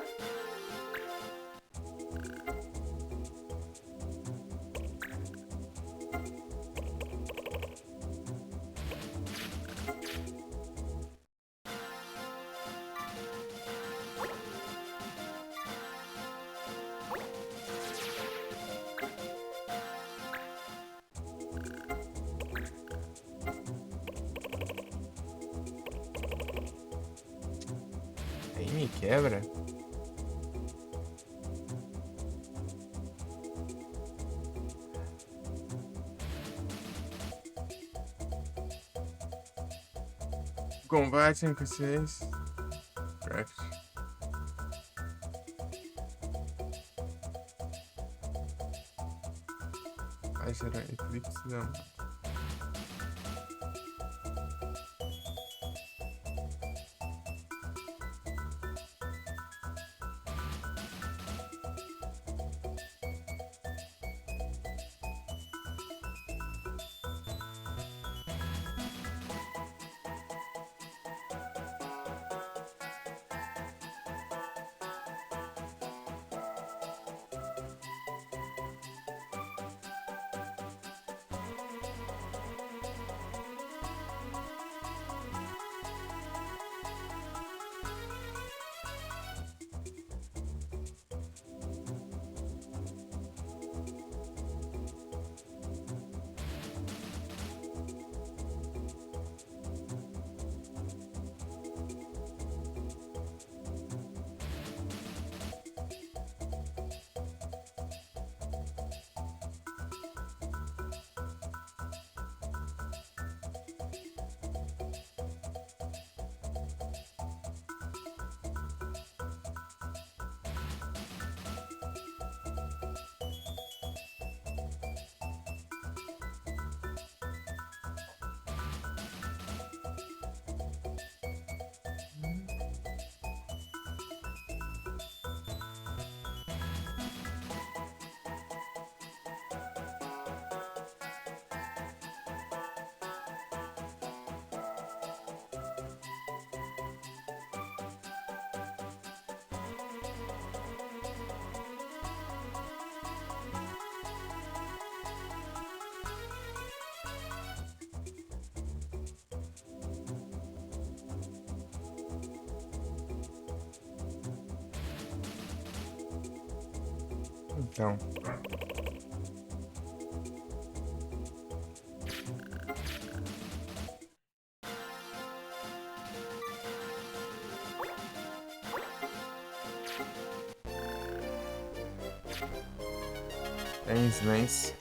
Aí me quebra. Combate em consciência. Craft. Vai gerar eclipse não. Então. Tem Slance.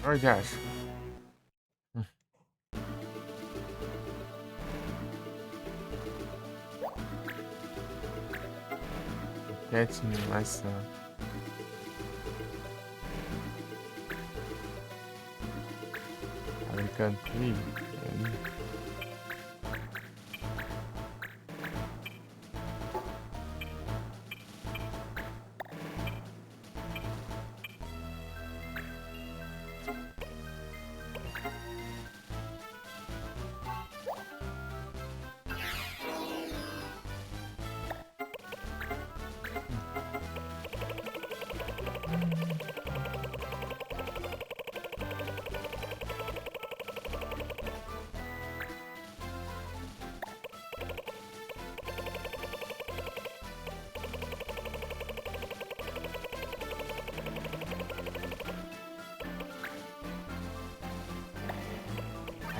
Onde acha? Cat animação. Alicantei.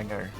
Hanger.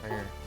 É.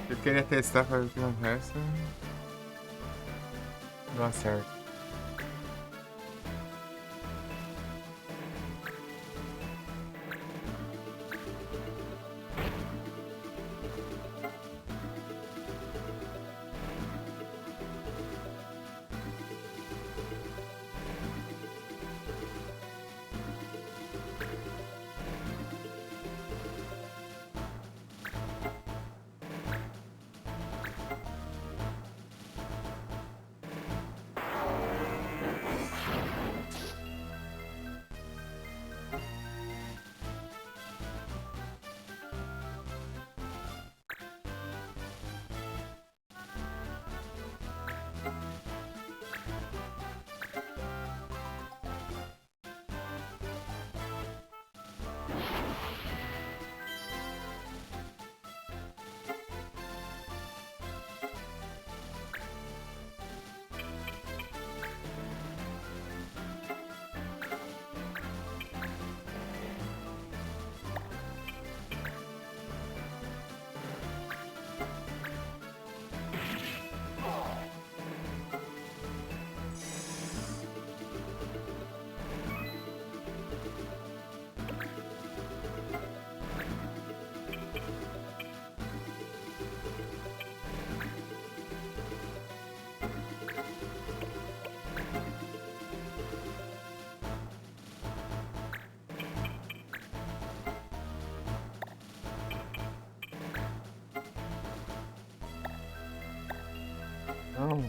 Eu queria testar pra ver o que acontece. Não acerta. Não.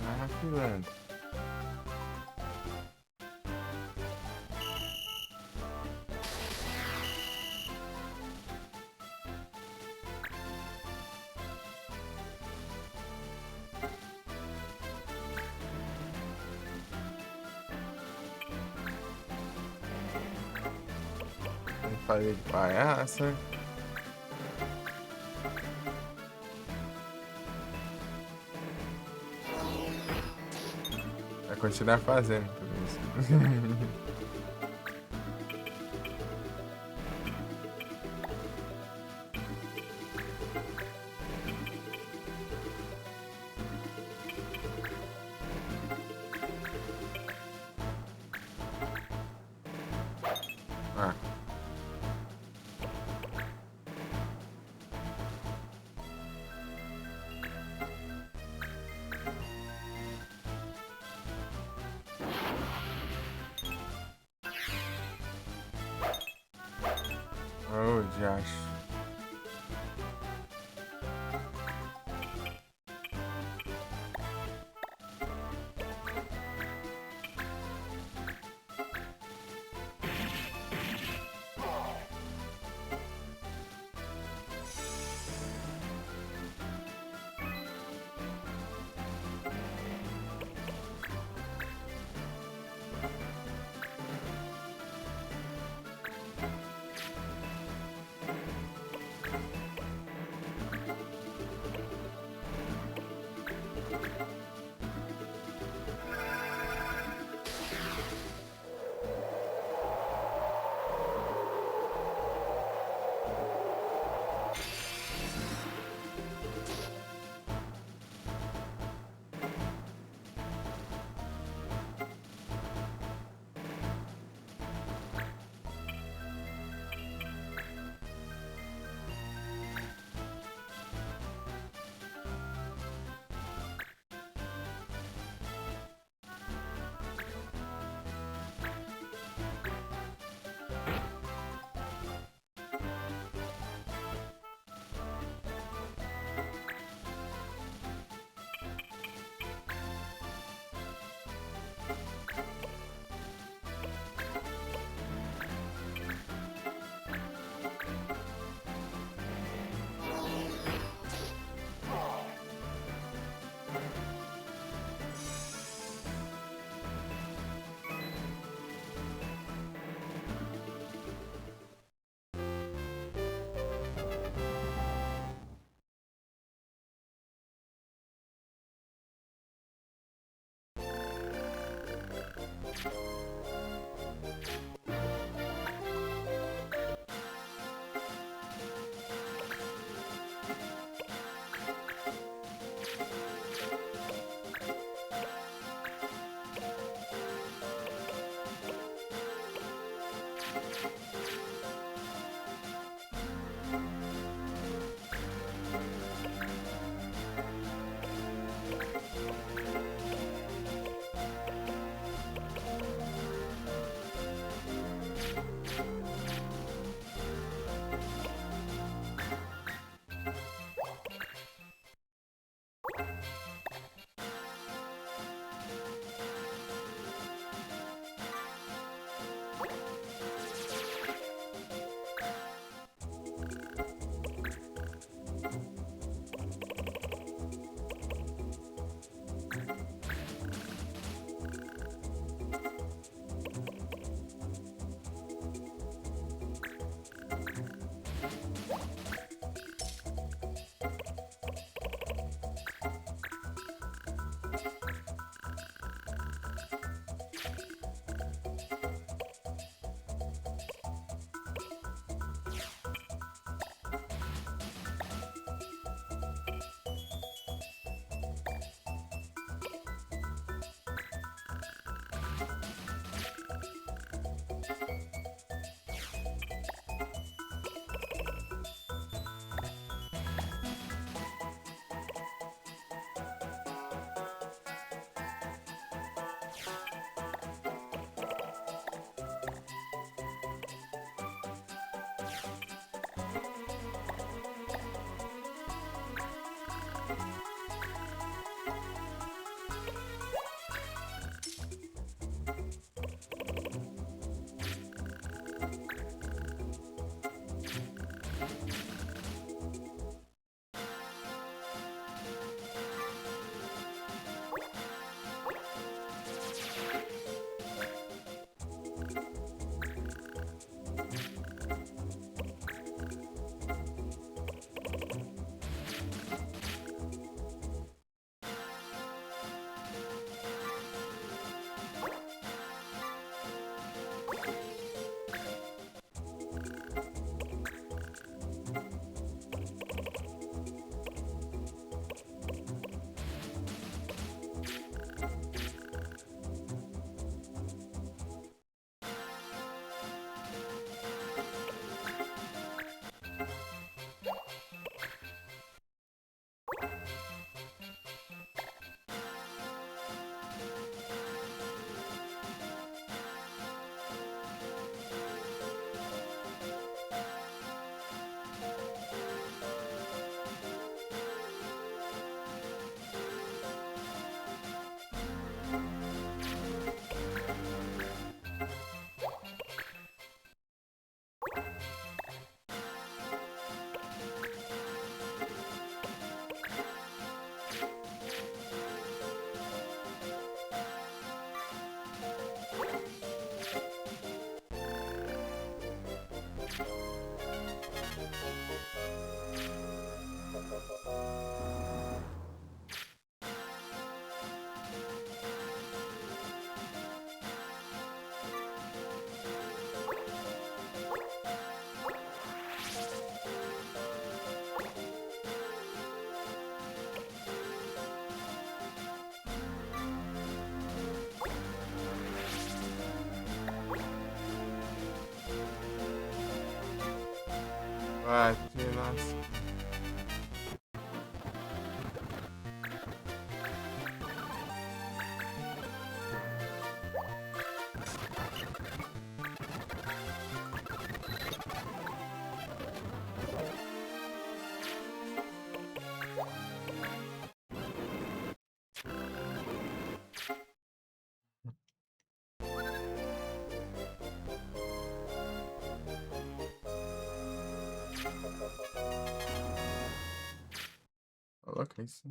Ah, pilantra. Não falei de palhaça. Vai continuar fazendo tudo isso. Ah, oh, diacho. Ah, que massa. Coloca isso.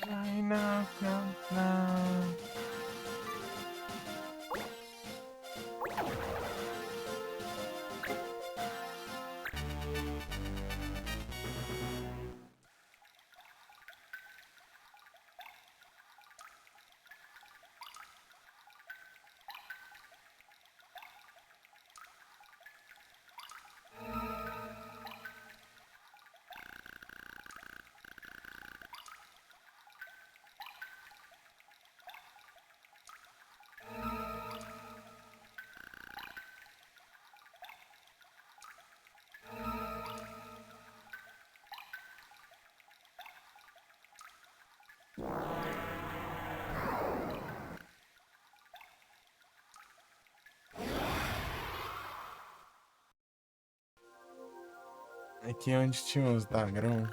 Ai, não, não, não. Aqui onde tinha os dagrão.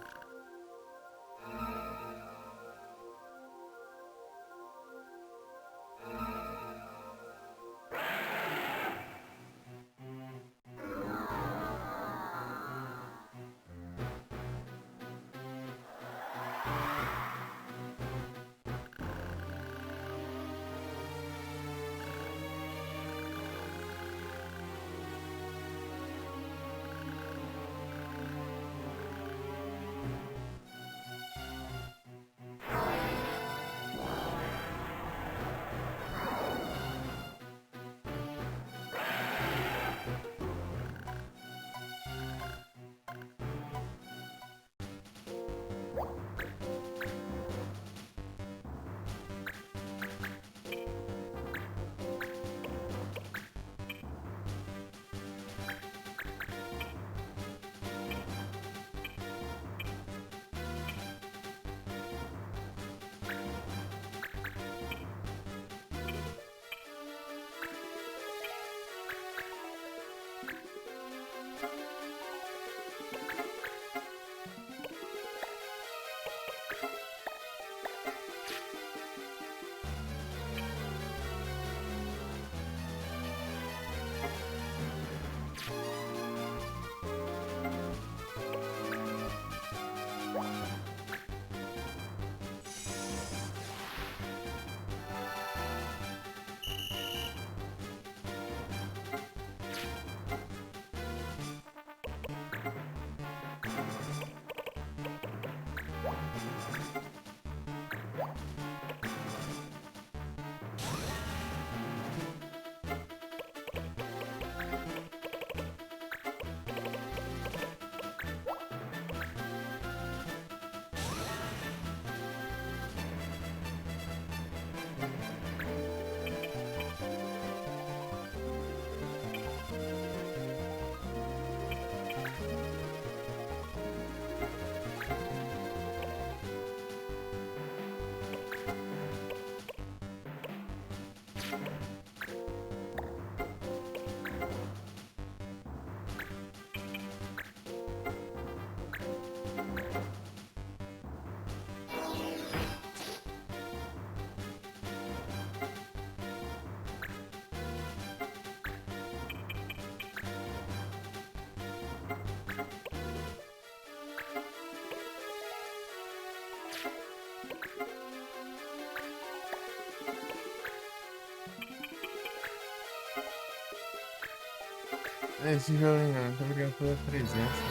Esse jogo, muito obrigado pela presença.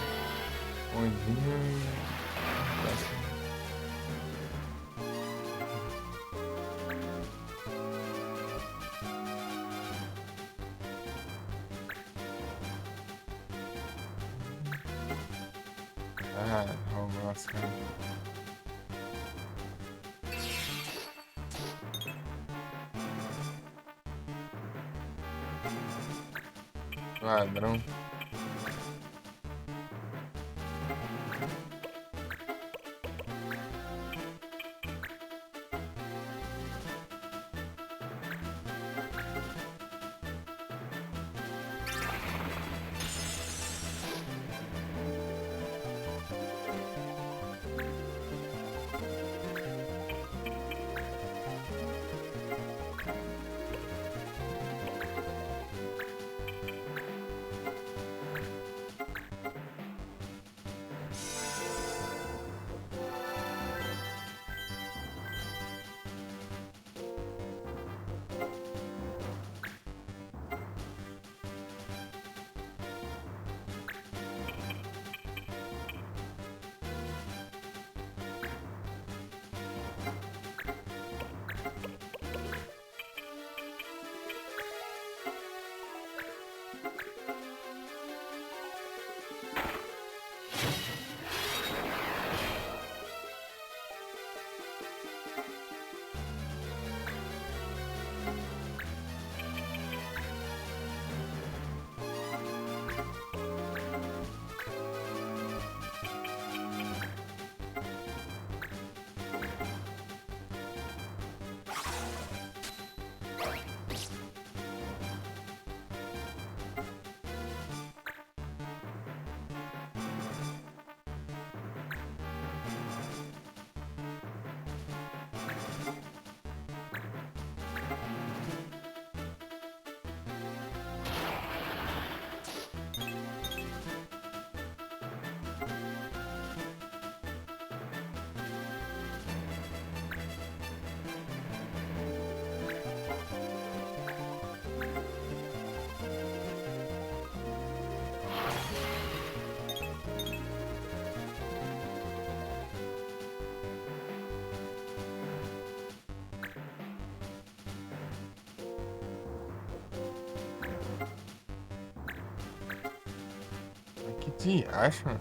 Bom dia e próximo. Ah, Roblox, cara. Ladrão. Que te acha?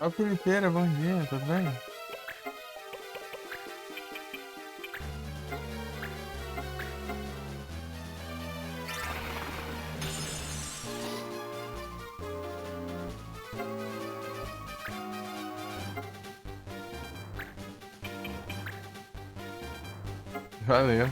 Ó, Felipeira, bom dia, tudo bem? Valeu.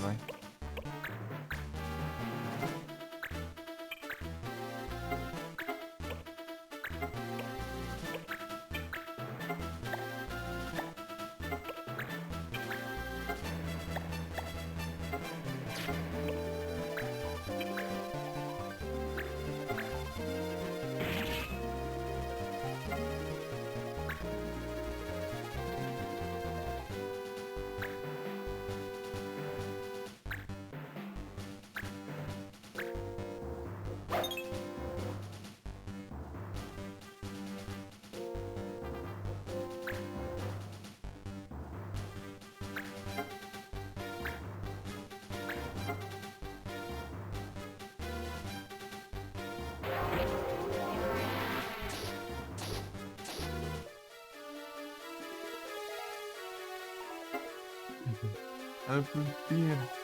Vai. A vampira.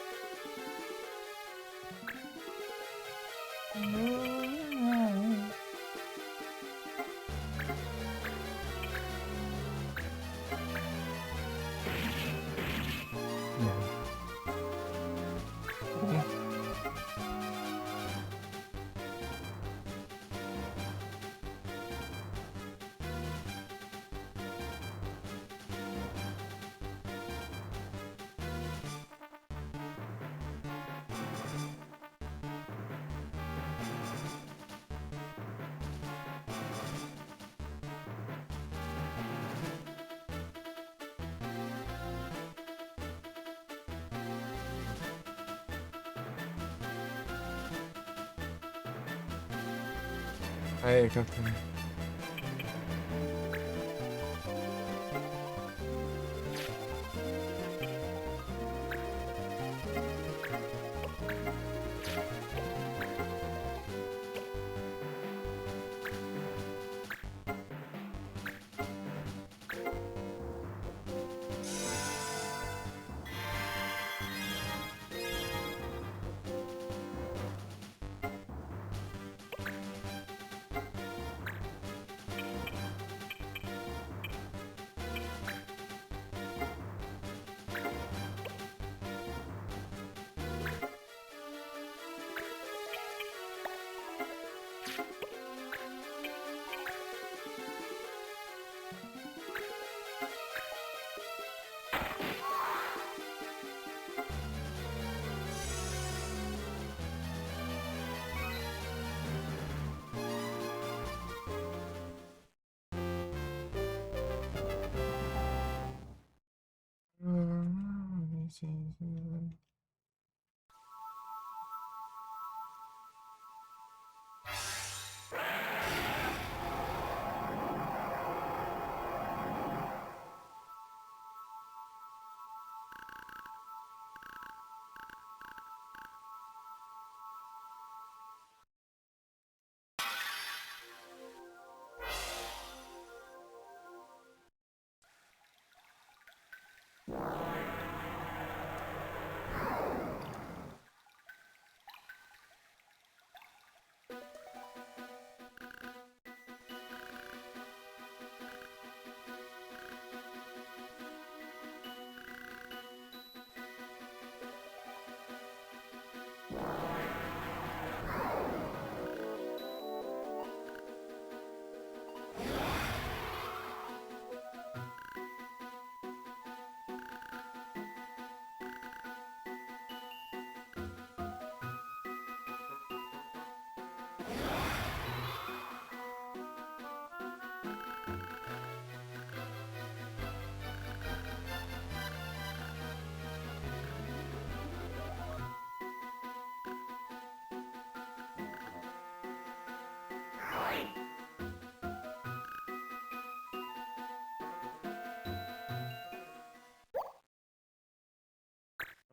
Aí, Capitão.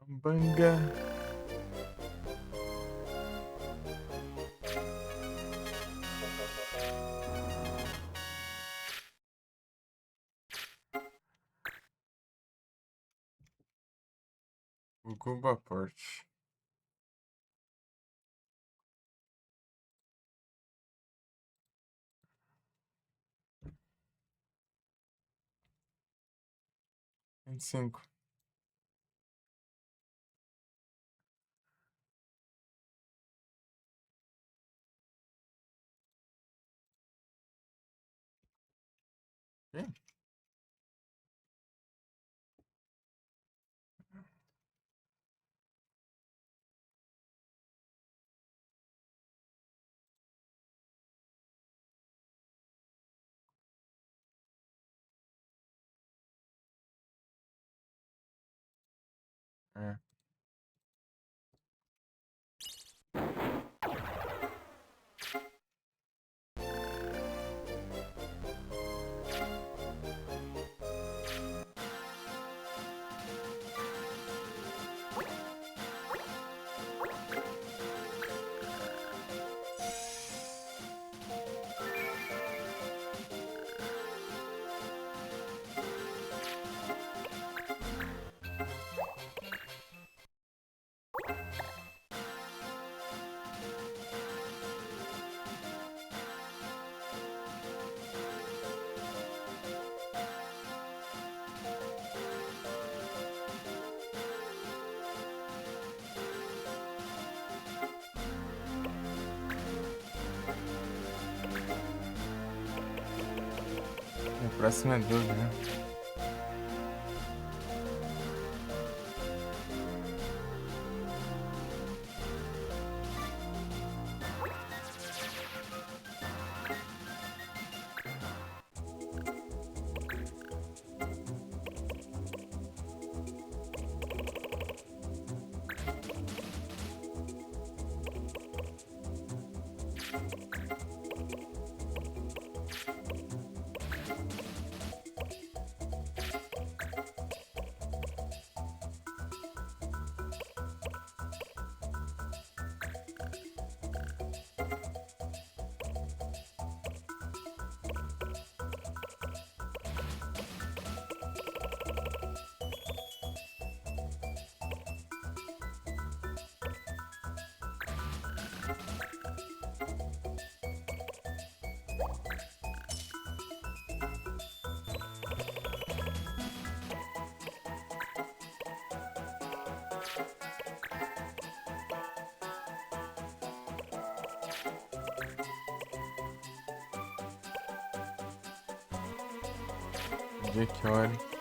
Banga. O Gubaporte. Vinte e cinco. Sim. É. A próxima é 12, né? Dia que olha.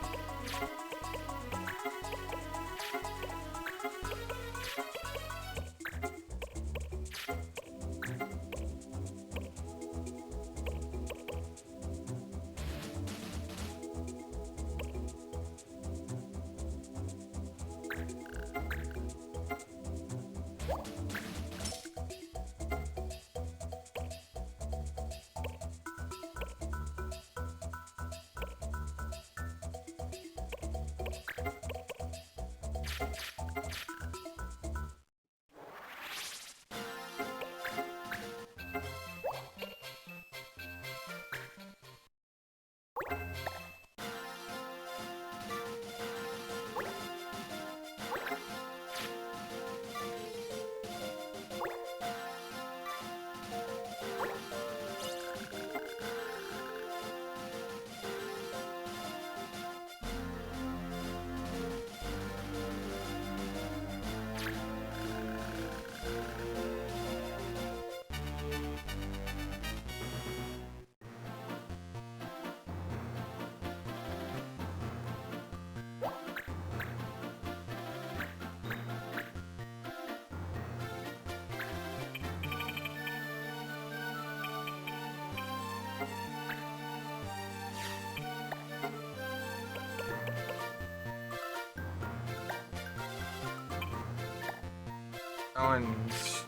Aonde?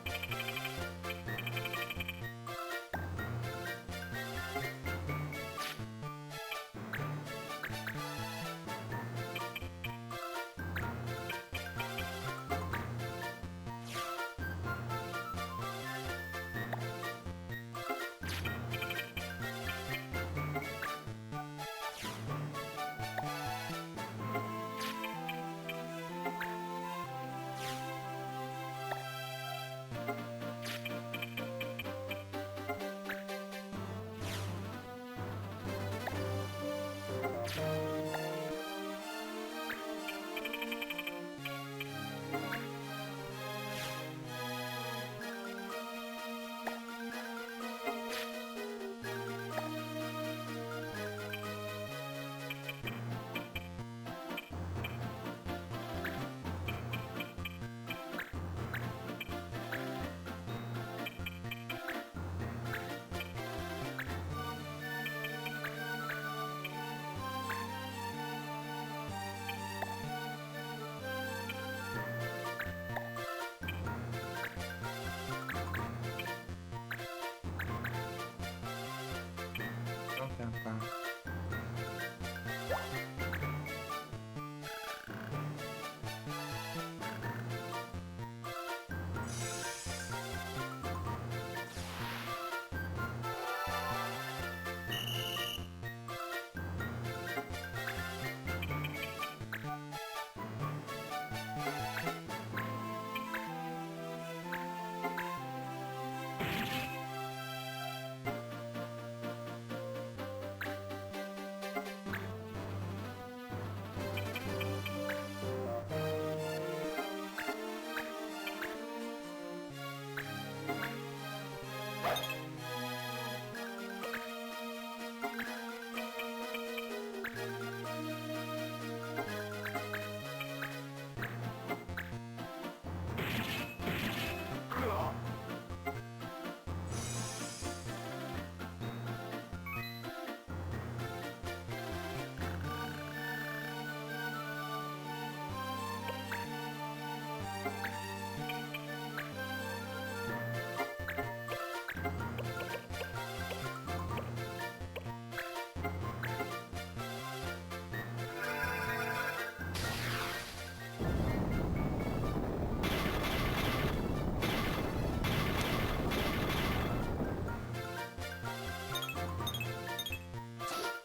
Tá.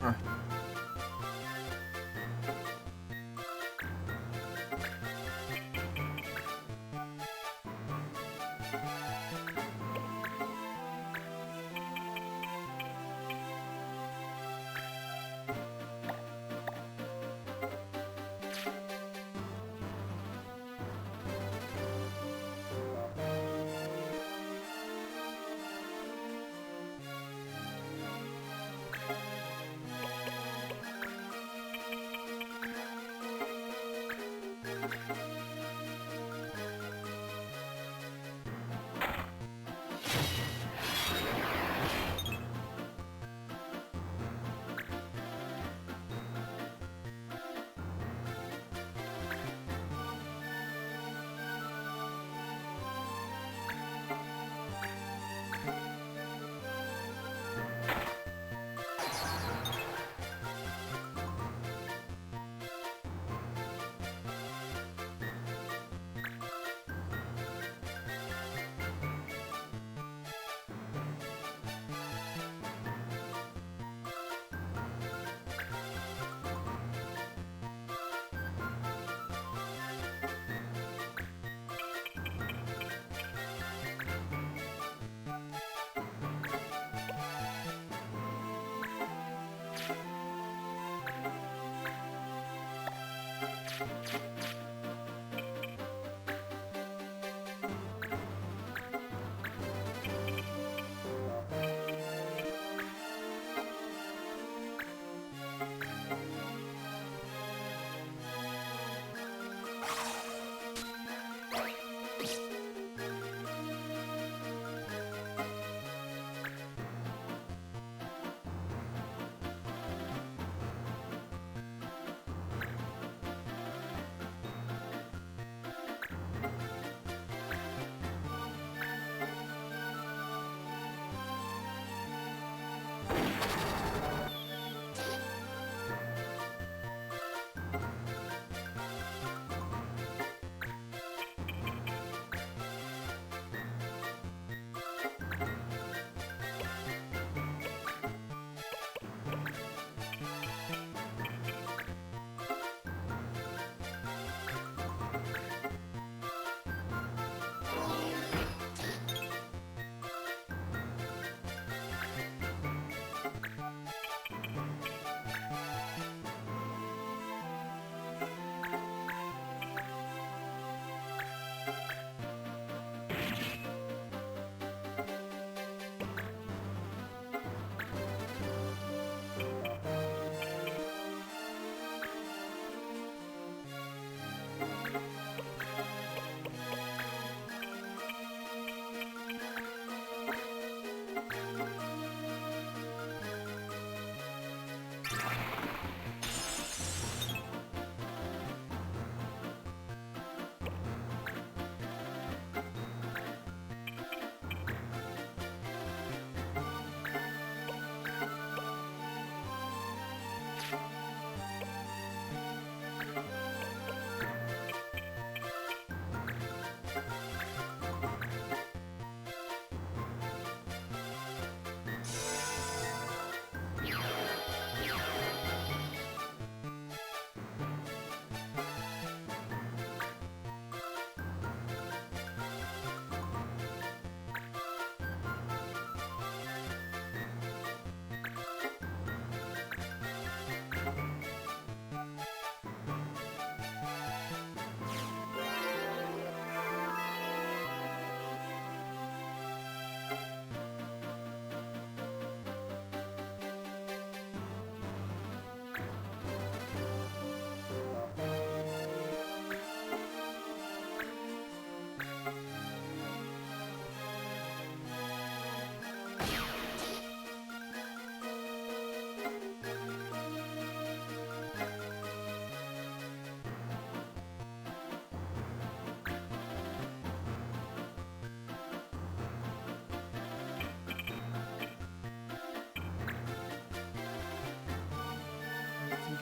Ah.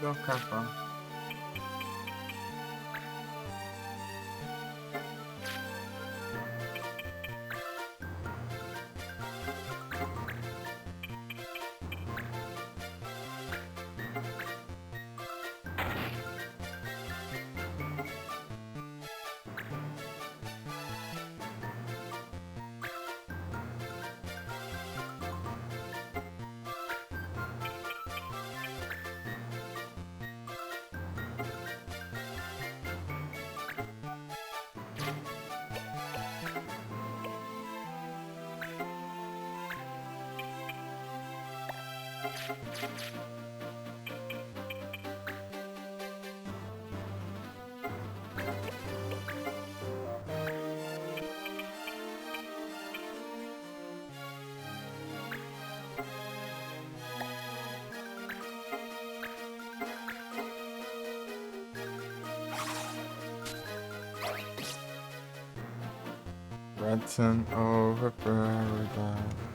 Dá um cavalo. Redson over paradise.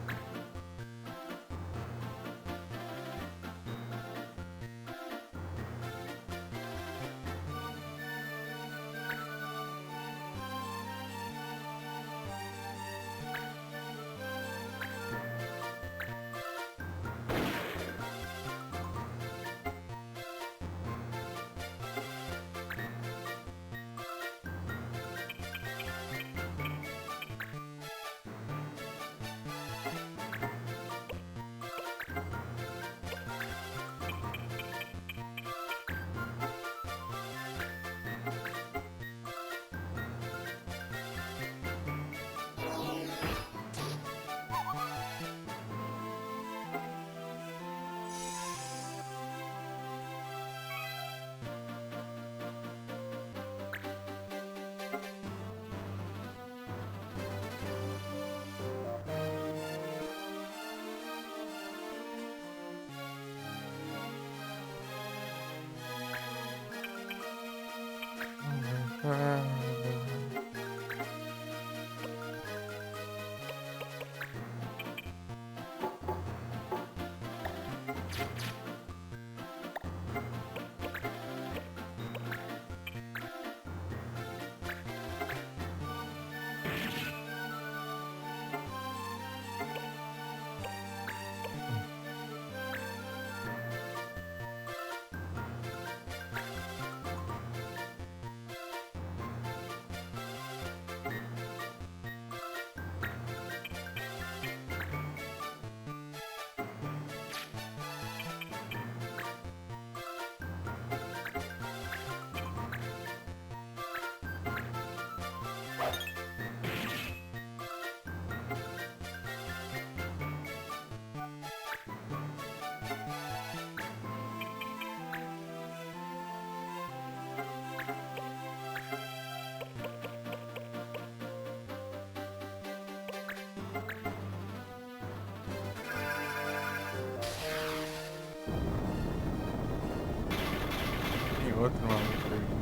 Tem outro maluco aí.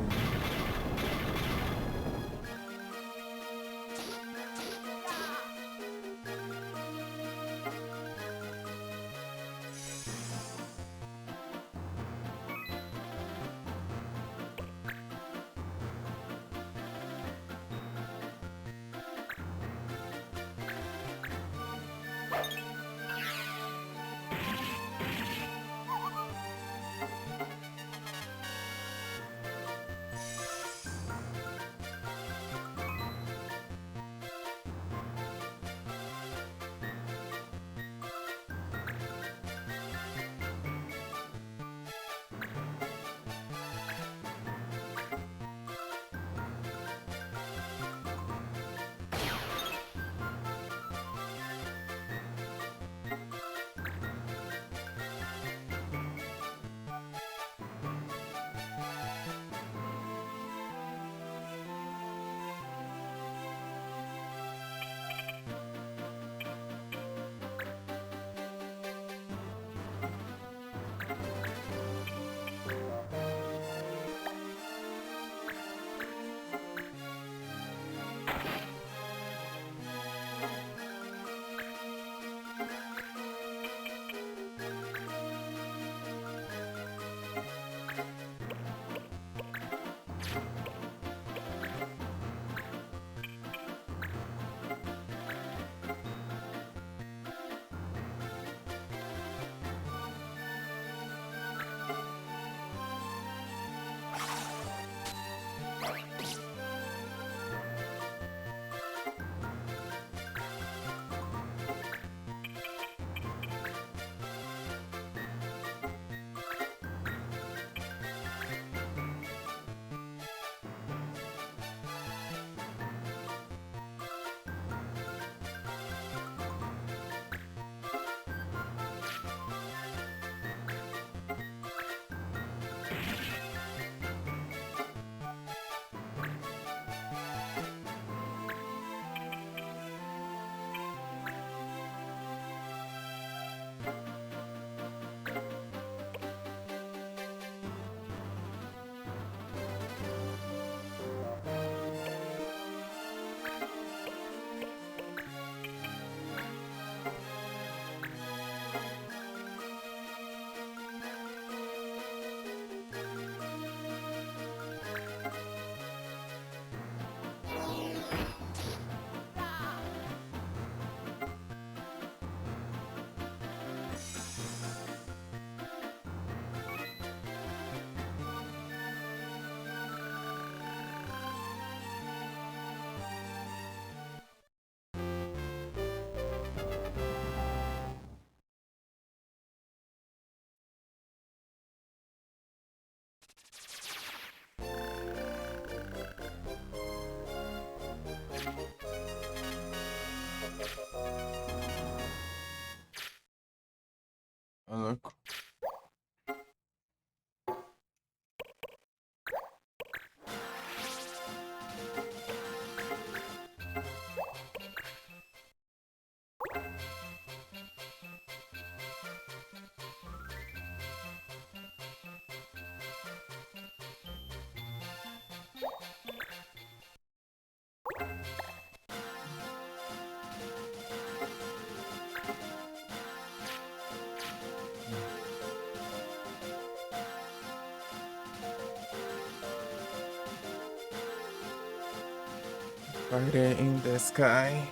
Fire in the sky.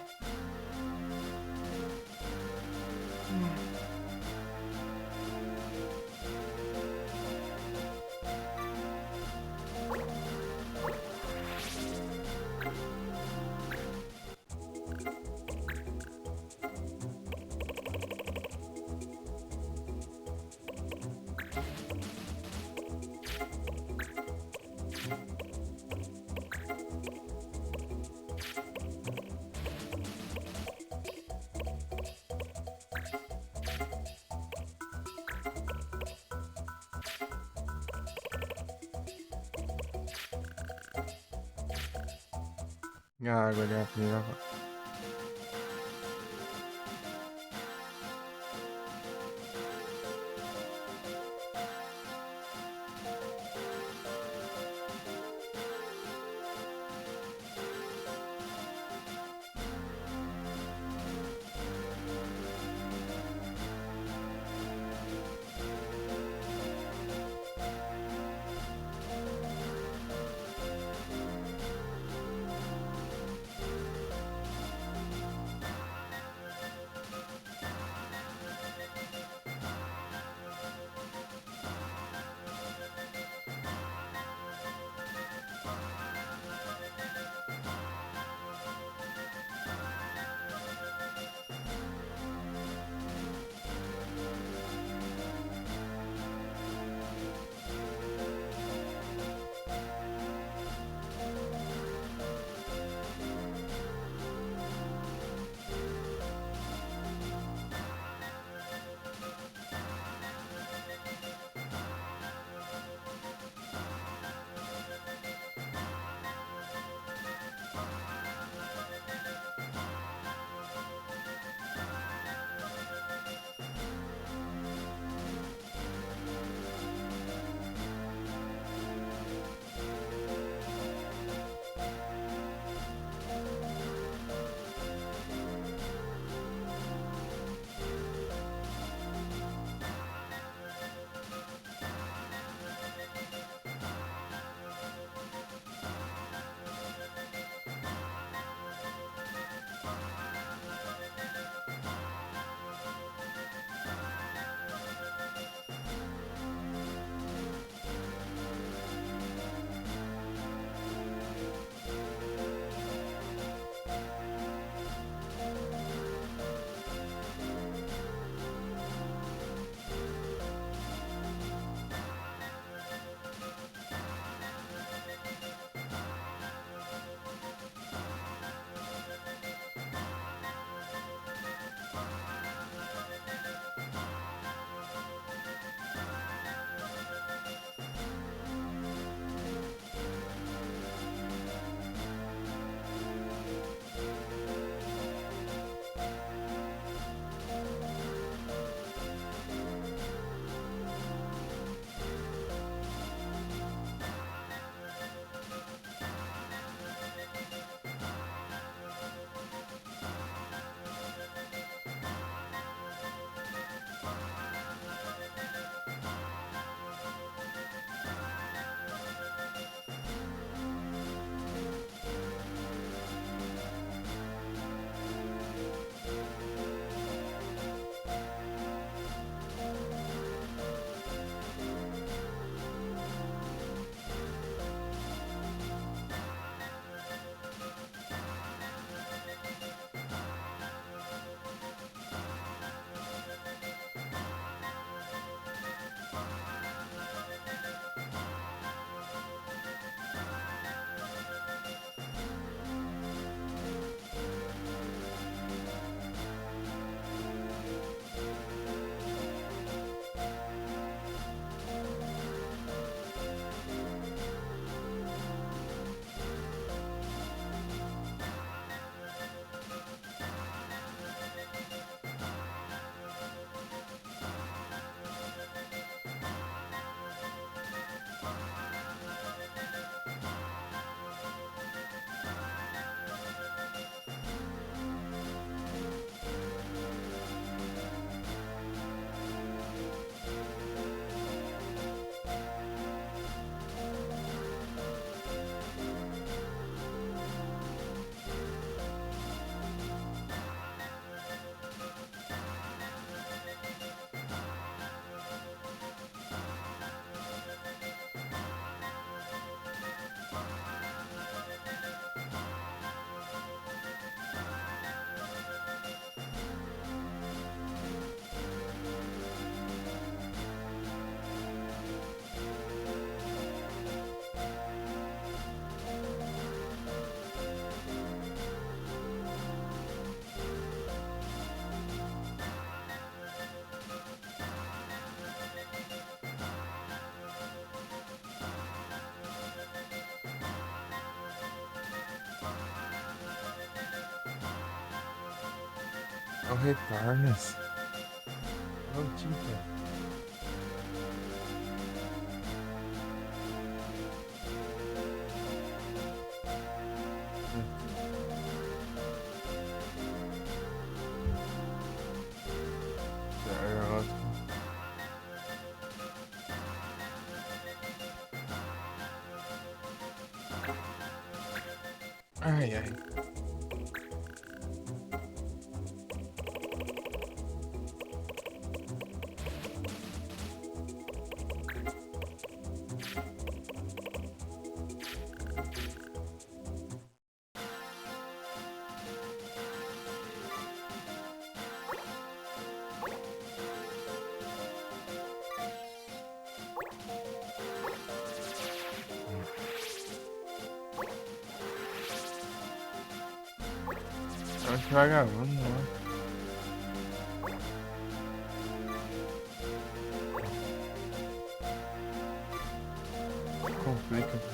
A água de aprira. Não retornas. Não, tinta. Ai, ai. É um vagabundo, não. Complica.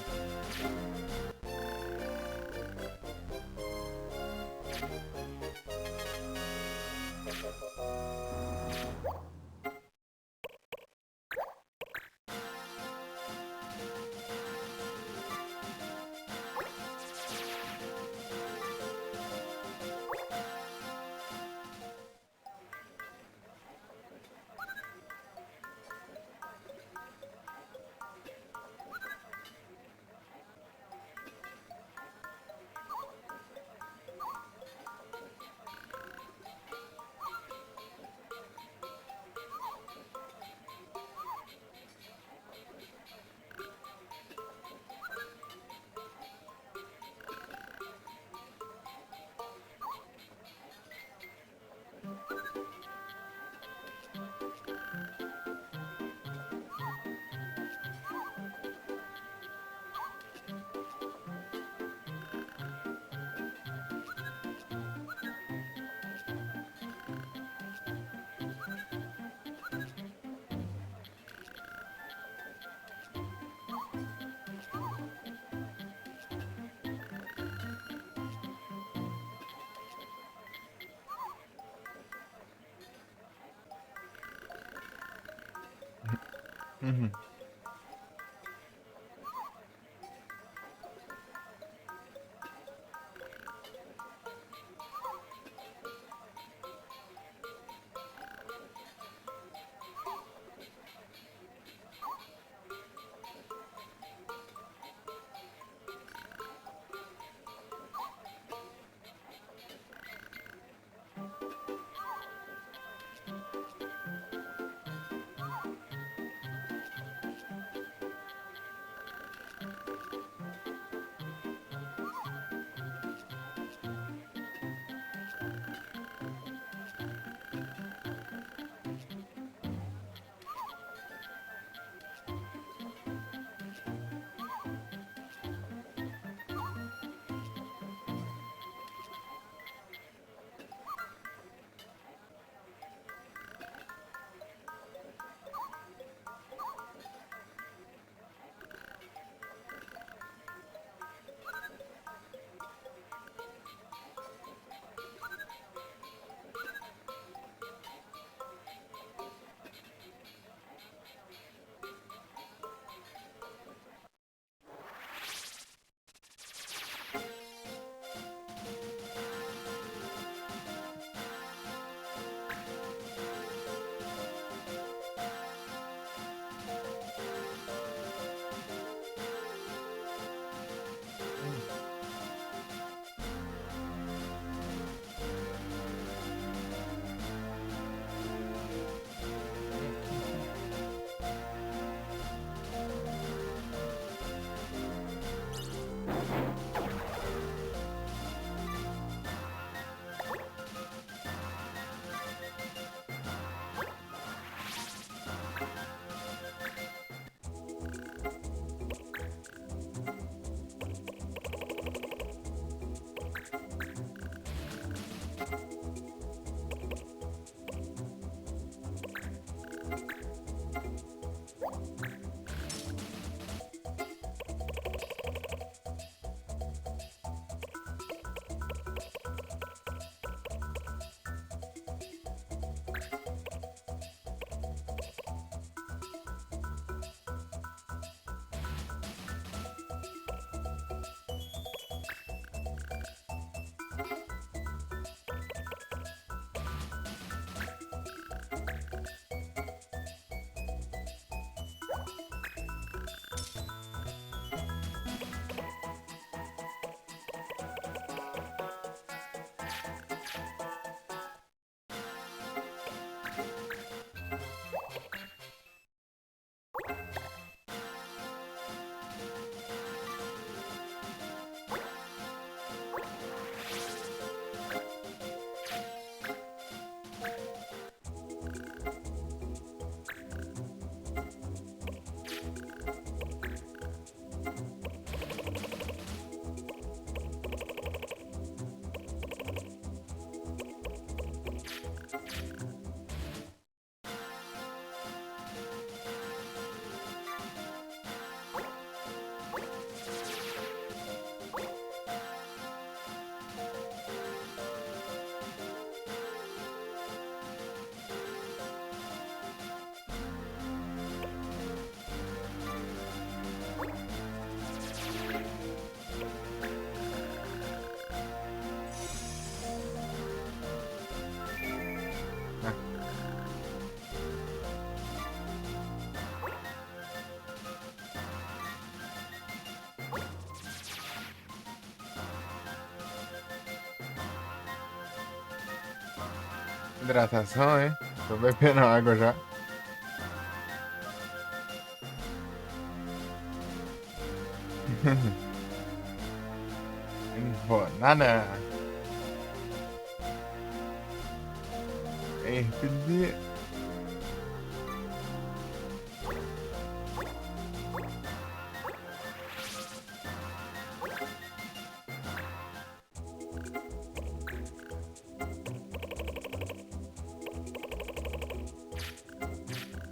Uhum. Hidratação, hein? Tô bebendo água já. Não vou nada. Pedir.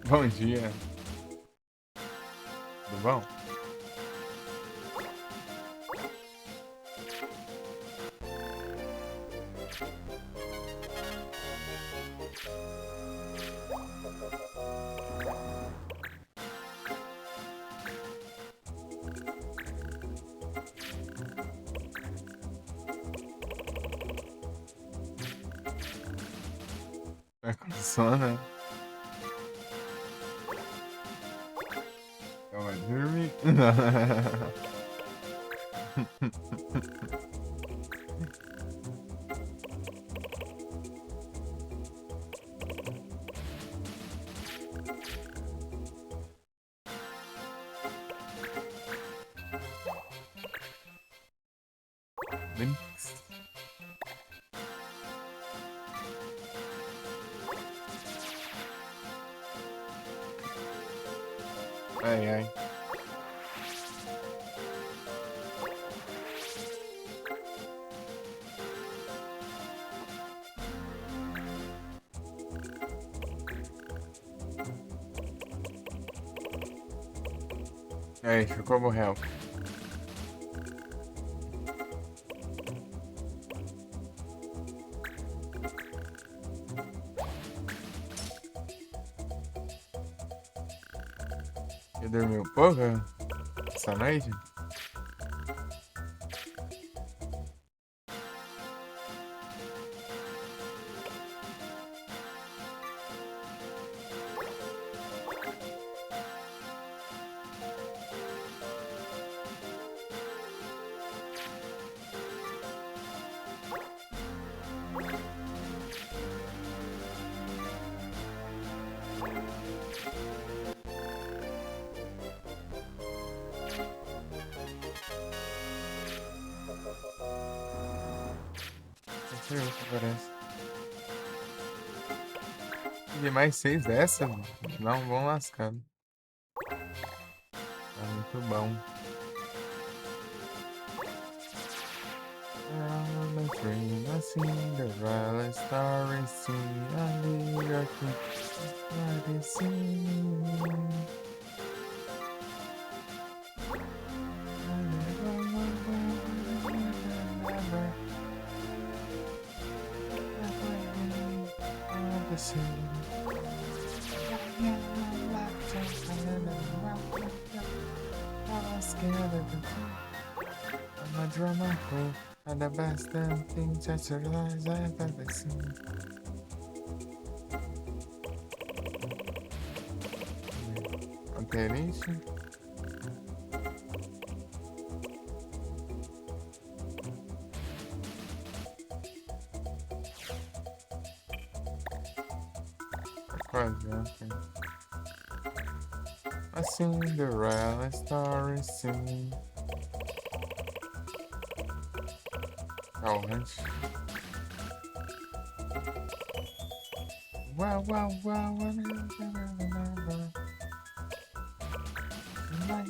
Bom dia. Tudo bom? Tá com sono? Eu vou dormir. Links. Ai, ai. Aí, ficou morrendo. Eu dormi um pouco essa noite? Deixa eu ver o que parece. E mais 6 dessa? Não, bom lascado. Tá muito bom. I'm a dream, a Cinderella story, sing a lyric, what is sing? I'm a drama queen, and the best damn thing that your lies I've ever seen. Alteration. Quase, ok. A Cinderella story sing. Aonde? Wow, wow, wow,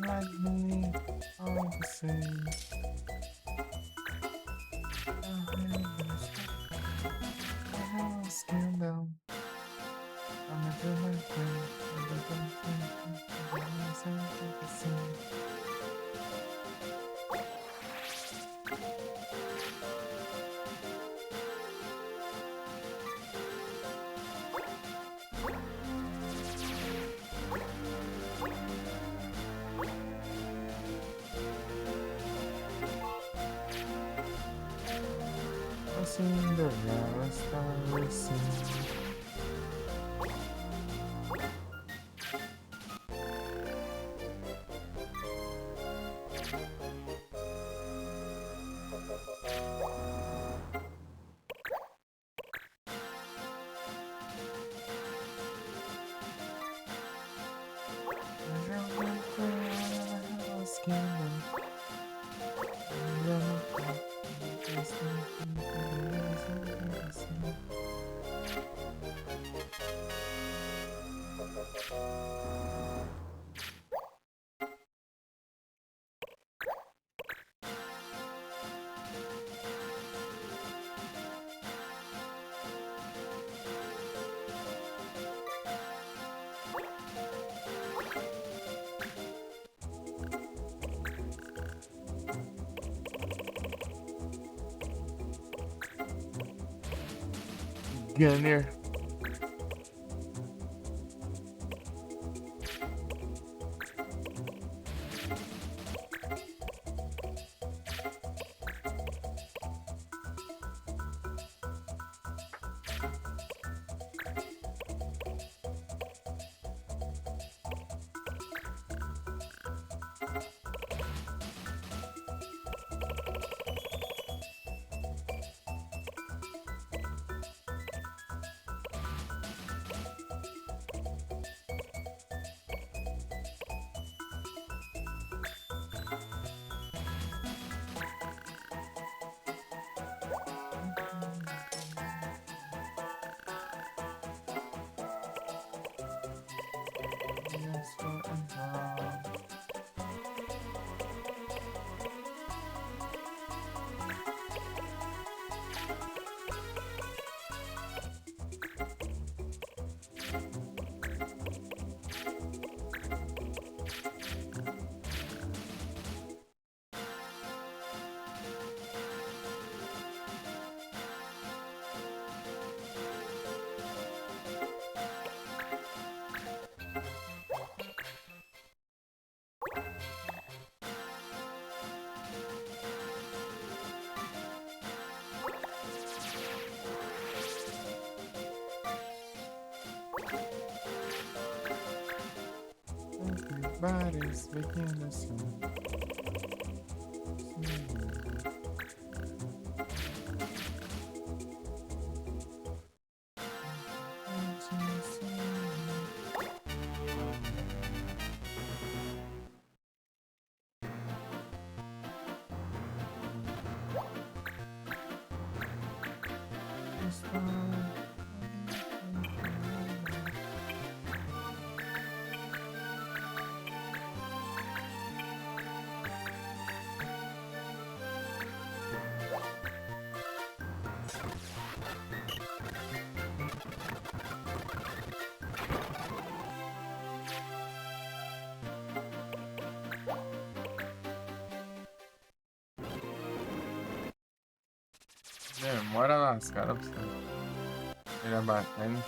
like me, all the same. I have a skin down. I'm a do my thing. A Cinderella story sing. Gunner. Everybody's making a song. Demora lascada pra você. Ele é bacana.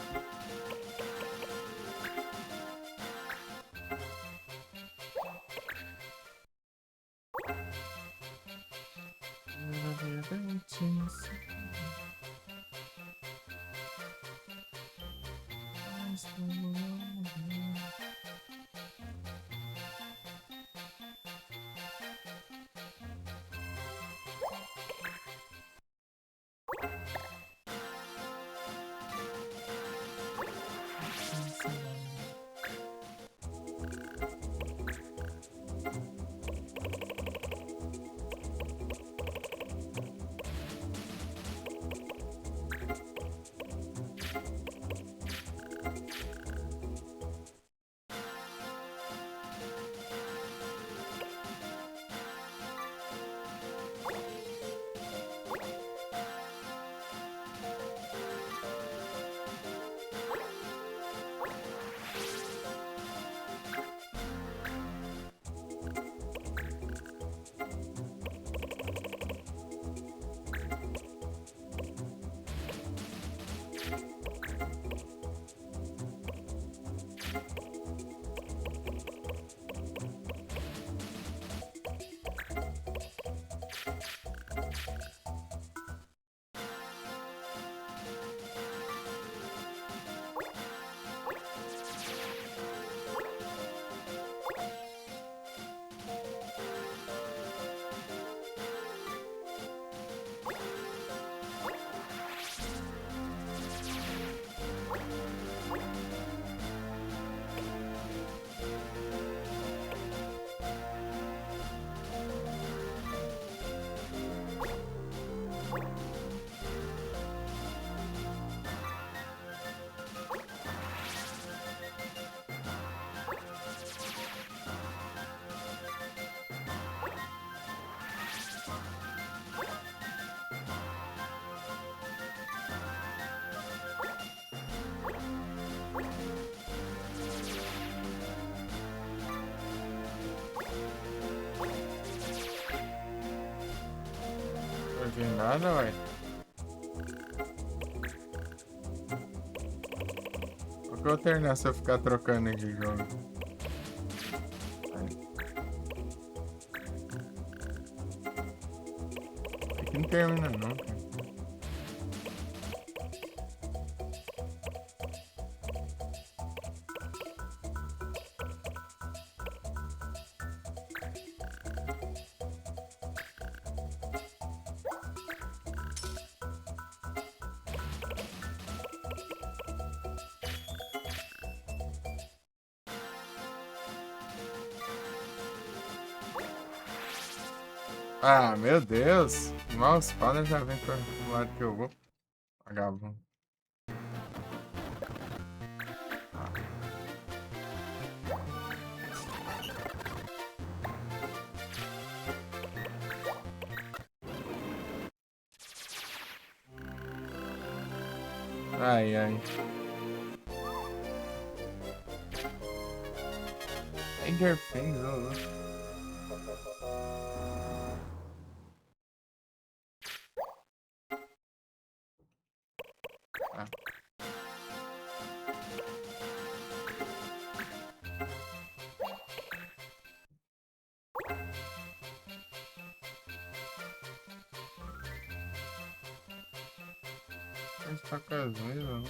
De nada, ué. Qual que eu vou terminar se eu ficar trocando aqui de jogo? Aqui não termina não, cara. Ah, meu Deus. Mal os spawner já vem pro lado que eu vou. Vagabundo. Ai, ai. Anger Things, ô. Ah. As facas mesmo.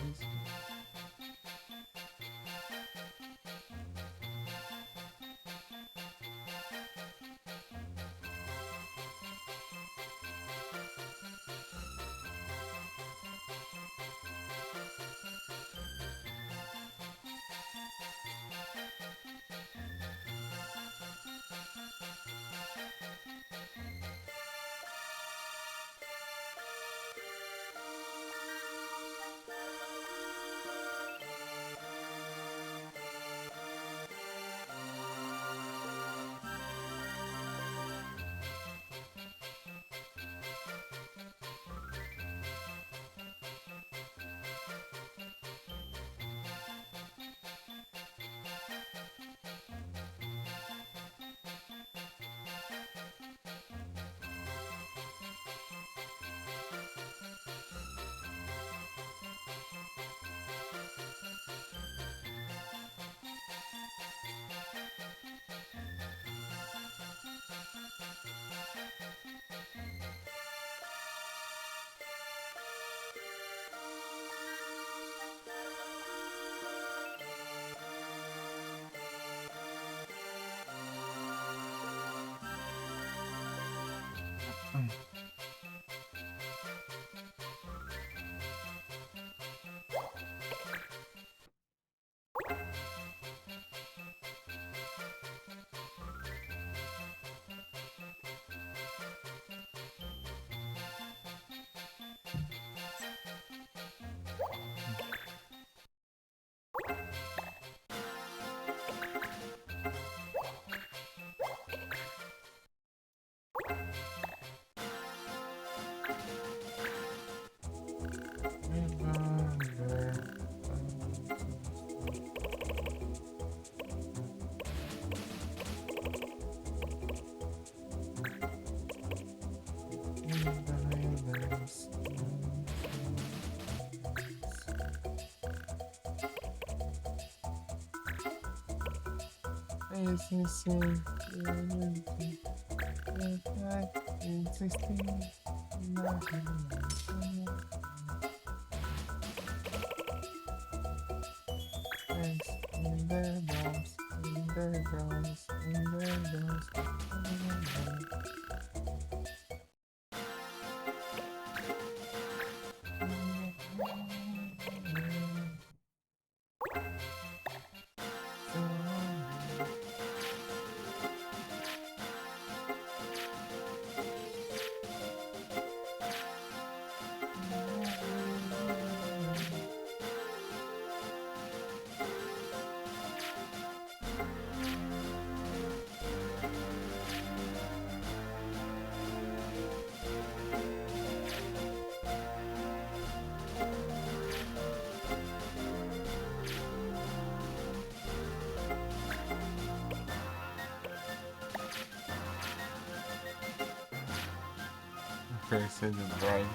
Cursed Drive.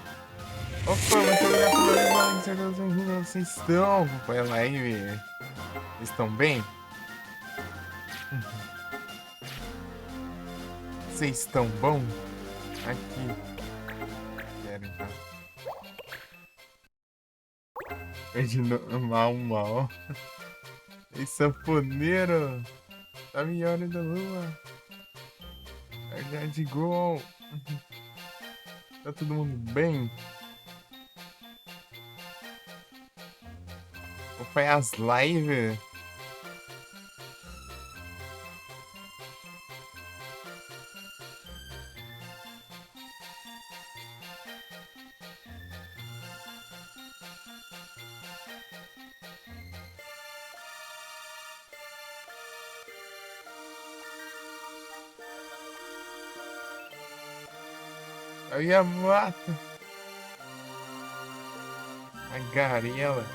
Opa, muito obrigado pela visão, vocês estão? Foi a live. Estão bem? Vocês estão bom? Aqui. Quero então. De mal. Ei, sanfoneiro. Tá melhor da lua. Já de gol. Tá todo mundo bem? Foi as lives? Eu ia matar a Garela.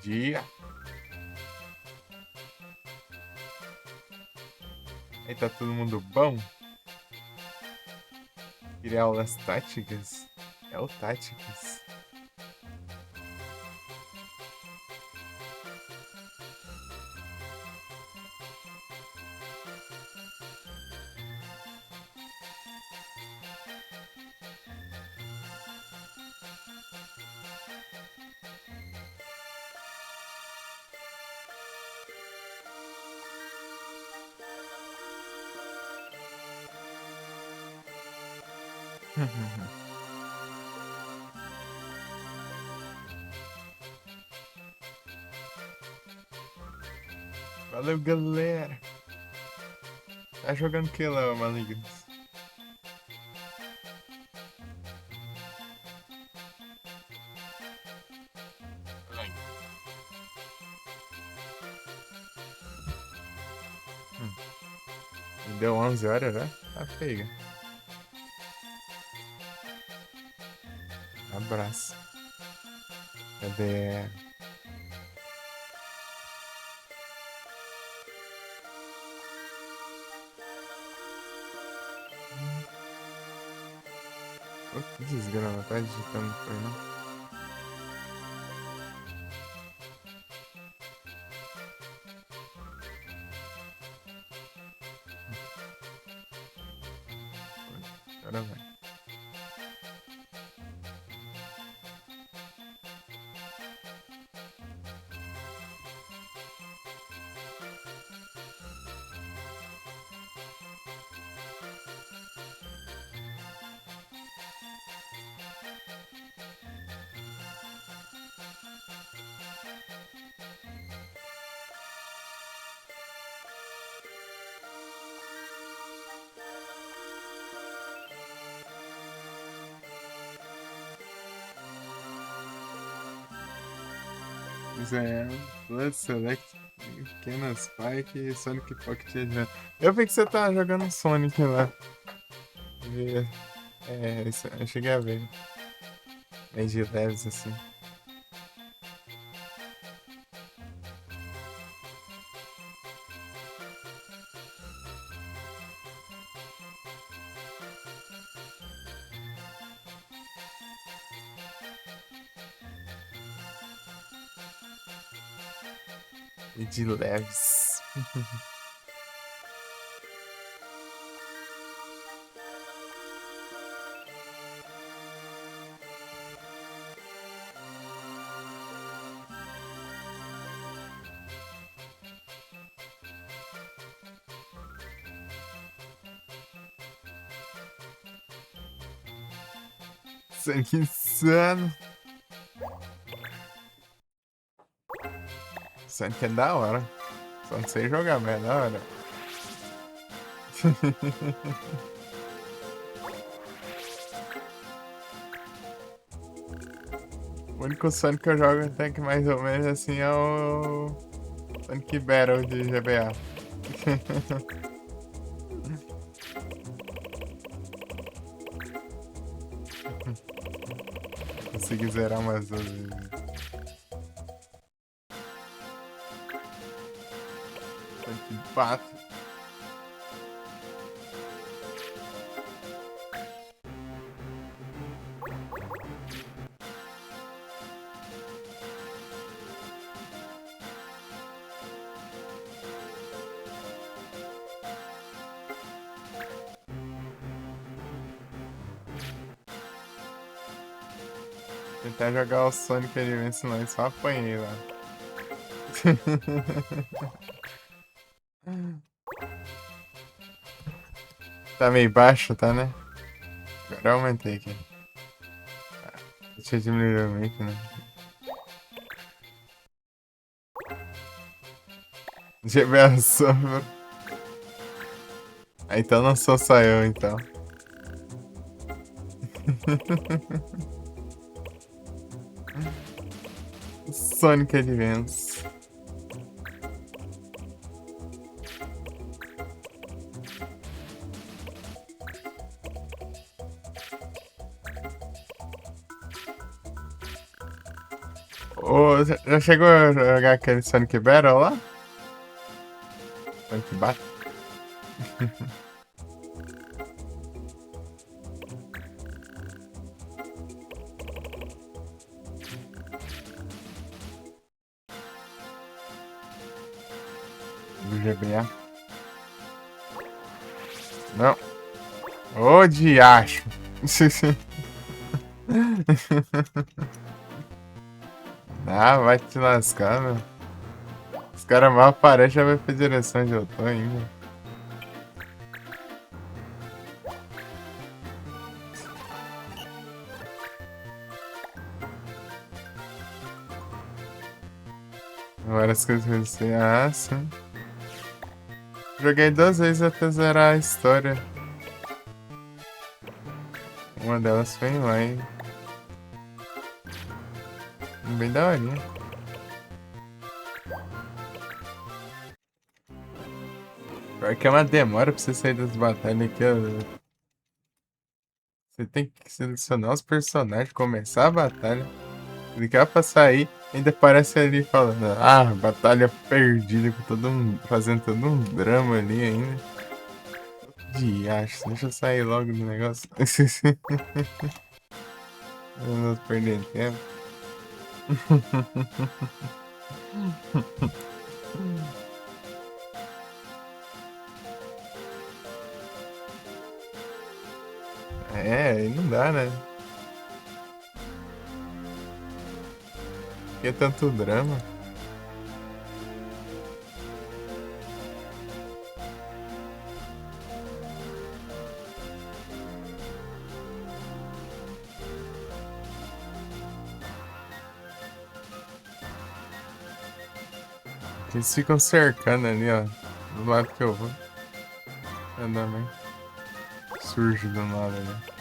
Dia. Aí tá todo mundo bom? Queria aulas táticas? É o táticas. Valeu, galera. Tá jogando o que lá, Malignos? Deu 11 horas já? Tá feio. Abraço. Cadê? Oh, que desgrama, tá digitando, foi não? Agora vai. É, Blood Select, Kenan Spike e Sonic Pocket Advance. Eu vi que você tá jogando Sonic lá. Isso, eu cheguei a ver. Meio de leves assim. E de leves. Sangue insano. Sonic é da hora. Só não sei jogar, mas é da hora. O único Sonic que eu jogo até que mais ou menos assim é o Sonic Battle de GBA. Consegui zerar umas duas vezes. Sonic 4. Tentar jogar o Sonic Advance lá, eu só apanhei lá. Tá meio baixo, tá, né? Agora eu aumentei aqui. Deixa eu diminuir o mic, né? GBA Server. Ah, então não sou só eu, então. Sonic Advance. Ô, já chegou a jogar aquele Sonic Battle lá? Sonic Battle? Do GBA? Não. Ô, diacho. Ah, vai te lascar, meu. Os caras mal aparecem já vai pra direção onde eu tô ainda. Várias coisas assim. Ah, sim. Joguei 2 vezes até zerar a história. Uma delas foi em Line. Bem daorinha. Pior que é uma demora pra você sair das batalhas aqui, ó. Você tem que selecionar os personagens, começar a batalha, clicar pra sair, ainda aparece ali falando, ah, batalha perdida, com fazendo todo um drama ali ainda. Diacho, deixa eu sair logo do negócio. Eu não tô perdendo tempo. É, aí não dá, né? Que é tanto drama. Eles ficam cercando ali, ó. Do lado que eu vou. Também. Surge do nada ali.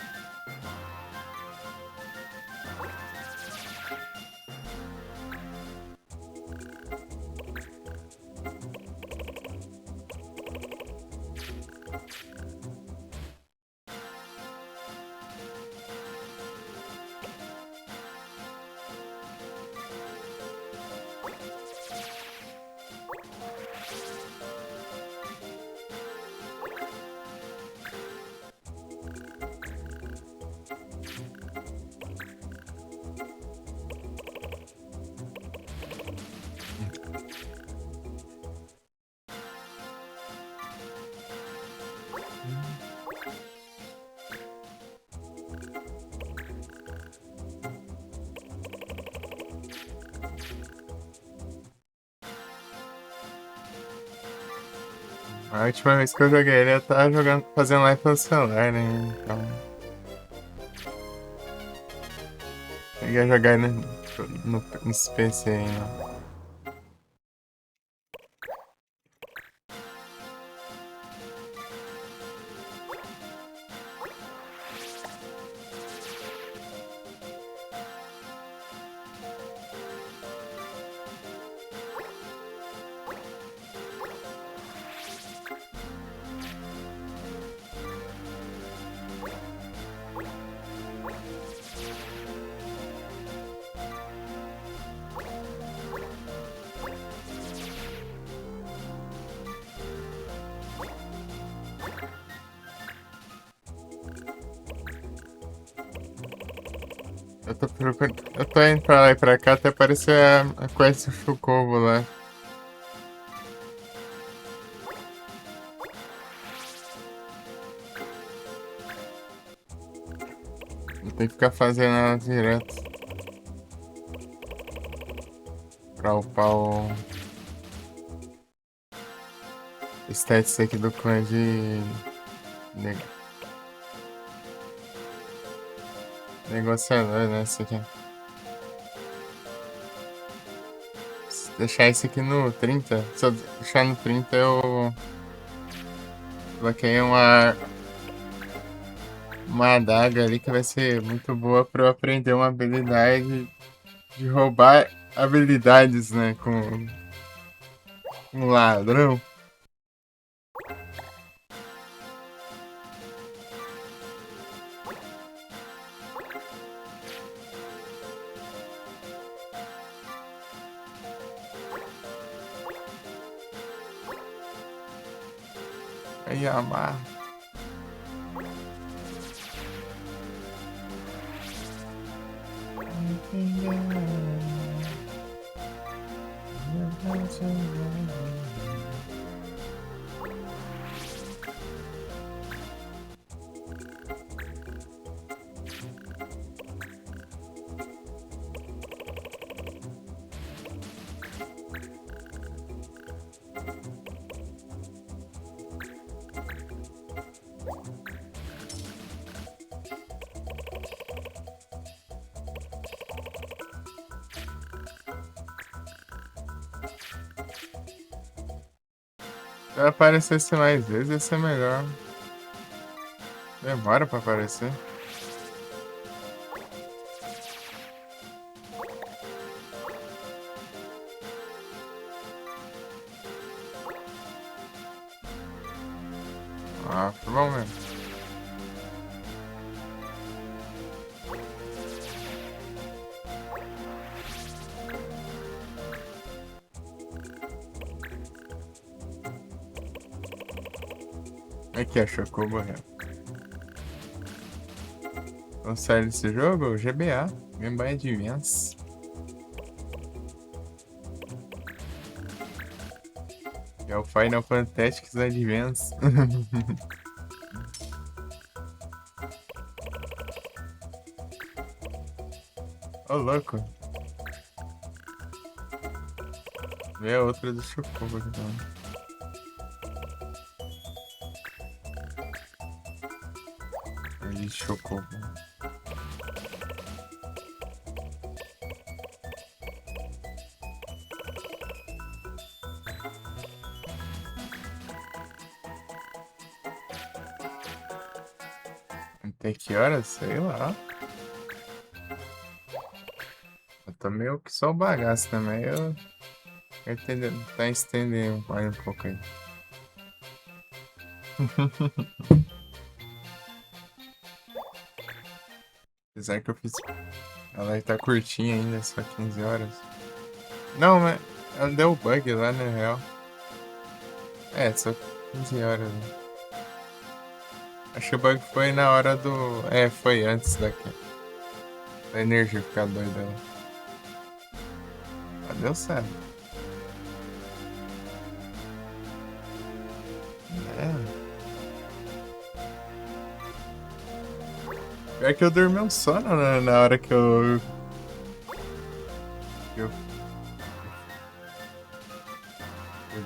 A última vez que eu joguei ele, eu tava jogando, fazendo live pelo celular, né? Então. Cheguei a jogar ele nos PC ainda. Eu tô indo pra lá e pra cá até aparecer a Quest Chocobo lá. Eu tenho que ficar fazendo ela direto. pra upar o stats aqui do clã de negociador, né? Esse aqui. Se deixar esse aqui no 30, se eu deixar no 30 eu bloqueei uma adaga ali que vai ser muito boa pra eu aprender uma habilidade de roubar habilidades, né? Com um ladrão. Aí, amarra. Se aparecesse mais vezes, ia ser melhor. Demora pra aparecer. Ah, foi bom mesmo. Aqui, achou que eu morreu. Qual série desse jogo? O GBA, Game Boy Advance. É o Final Fantasy Advance. Ô, louco. Vê a outra do Chocobo aqui também. Ele chocou. Até que horas? Sei lá. Eu tô meio que só o bagaço também. Eu entendendo, tá estendendo mais um pouco aí. Apesar que eu fiz. Ela tá curtinha ainda, só 15 horas. Não, mas ela deu bug lá na real. É, só 15 horas. Né? Acho que o bug foi na hora do. É, foi antes daqui. Da energia ficar doida lá. Mas deu certo. É. Pior que eu dormi um sono na hora que eu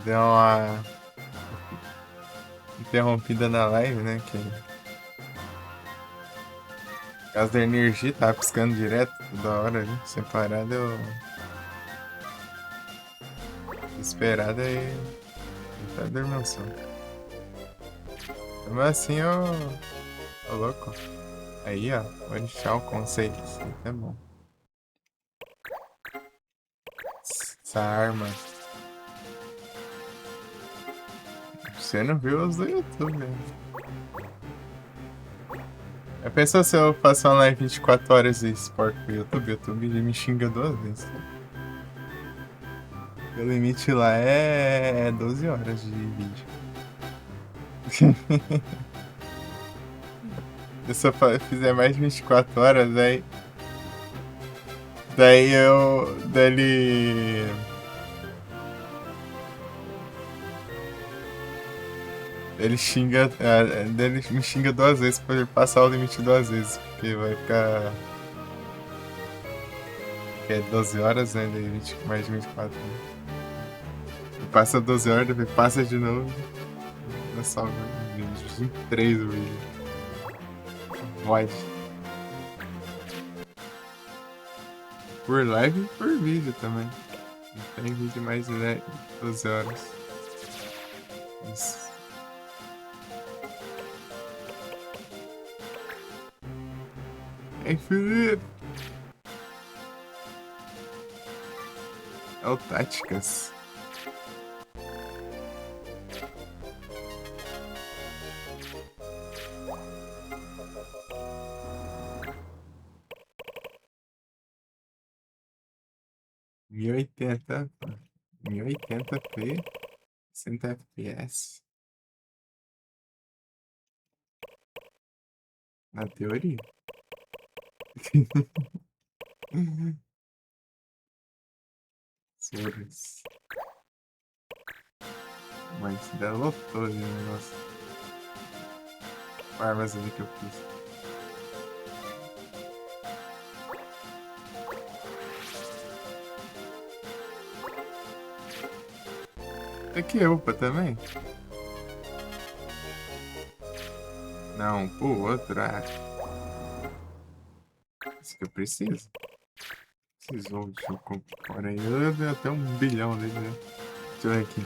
dei uma interrompida na live, né? Que por causa da energia tava piscando direto toda hora ali, sem parar, deu esperada e tá dormindo um sono. Mas assim eu. Ô louco. Aí ó, vou deixar o conceito assim, tá bom. Essa arma. Você não viu os do YouTube, né? Eu penso se eu faço uma live 24 horas e exporto pro YouTube, o YouTube ele me xinga 2 vezes. O limite lá é 12 horas de vídeo. Se eu fizer mais de 24 horas, aí. Daí eu. Daí ele xinga. Ele me xinga 2 vezes pra ele passar o limite 2 vezes. Porque vai ficar que é 12 horas, né? Daí 20, mais de 24. Né? Passa 12 horas, depois passa de novo. É só 23 o vídeo. Pode. Por live e por vídeo também. Não tem vídeo mais de 12 horas. Isso. Ei, Felipe! É o Táticas. Mil e oitenta, 1080p, 60 FPS. Na teoria. Senhores. Mas ainda lotou ali o negócio. Armas ali que eu fiz. Aqui, opa, também? Não, pô, outra. Isso que eu preciso. Precisou, deixa eu comprar aí. Eu dei até 1 bilhão dele, né? Deixa eu ver aqui.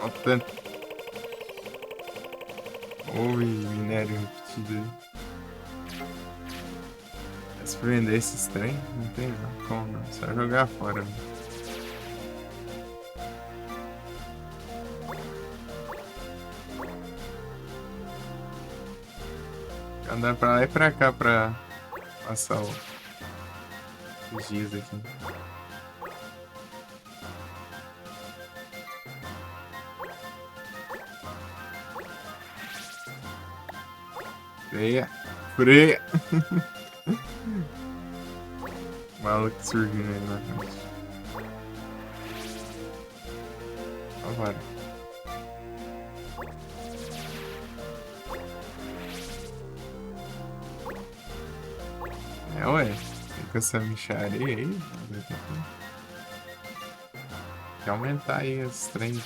Olha o tanto. Oi, minério repetido aí. Se vender esses trem, não tem como não. Só jogar fora. Né? Andar pra lá e pra cá pra passar os dias aqui. Freia. Freia. Maluco surgindo aí na frente. Agora. É, ué. Tem com essa micharia aí. Tem que aumentar aí os trens.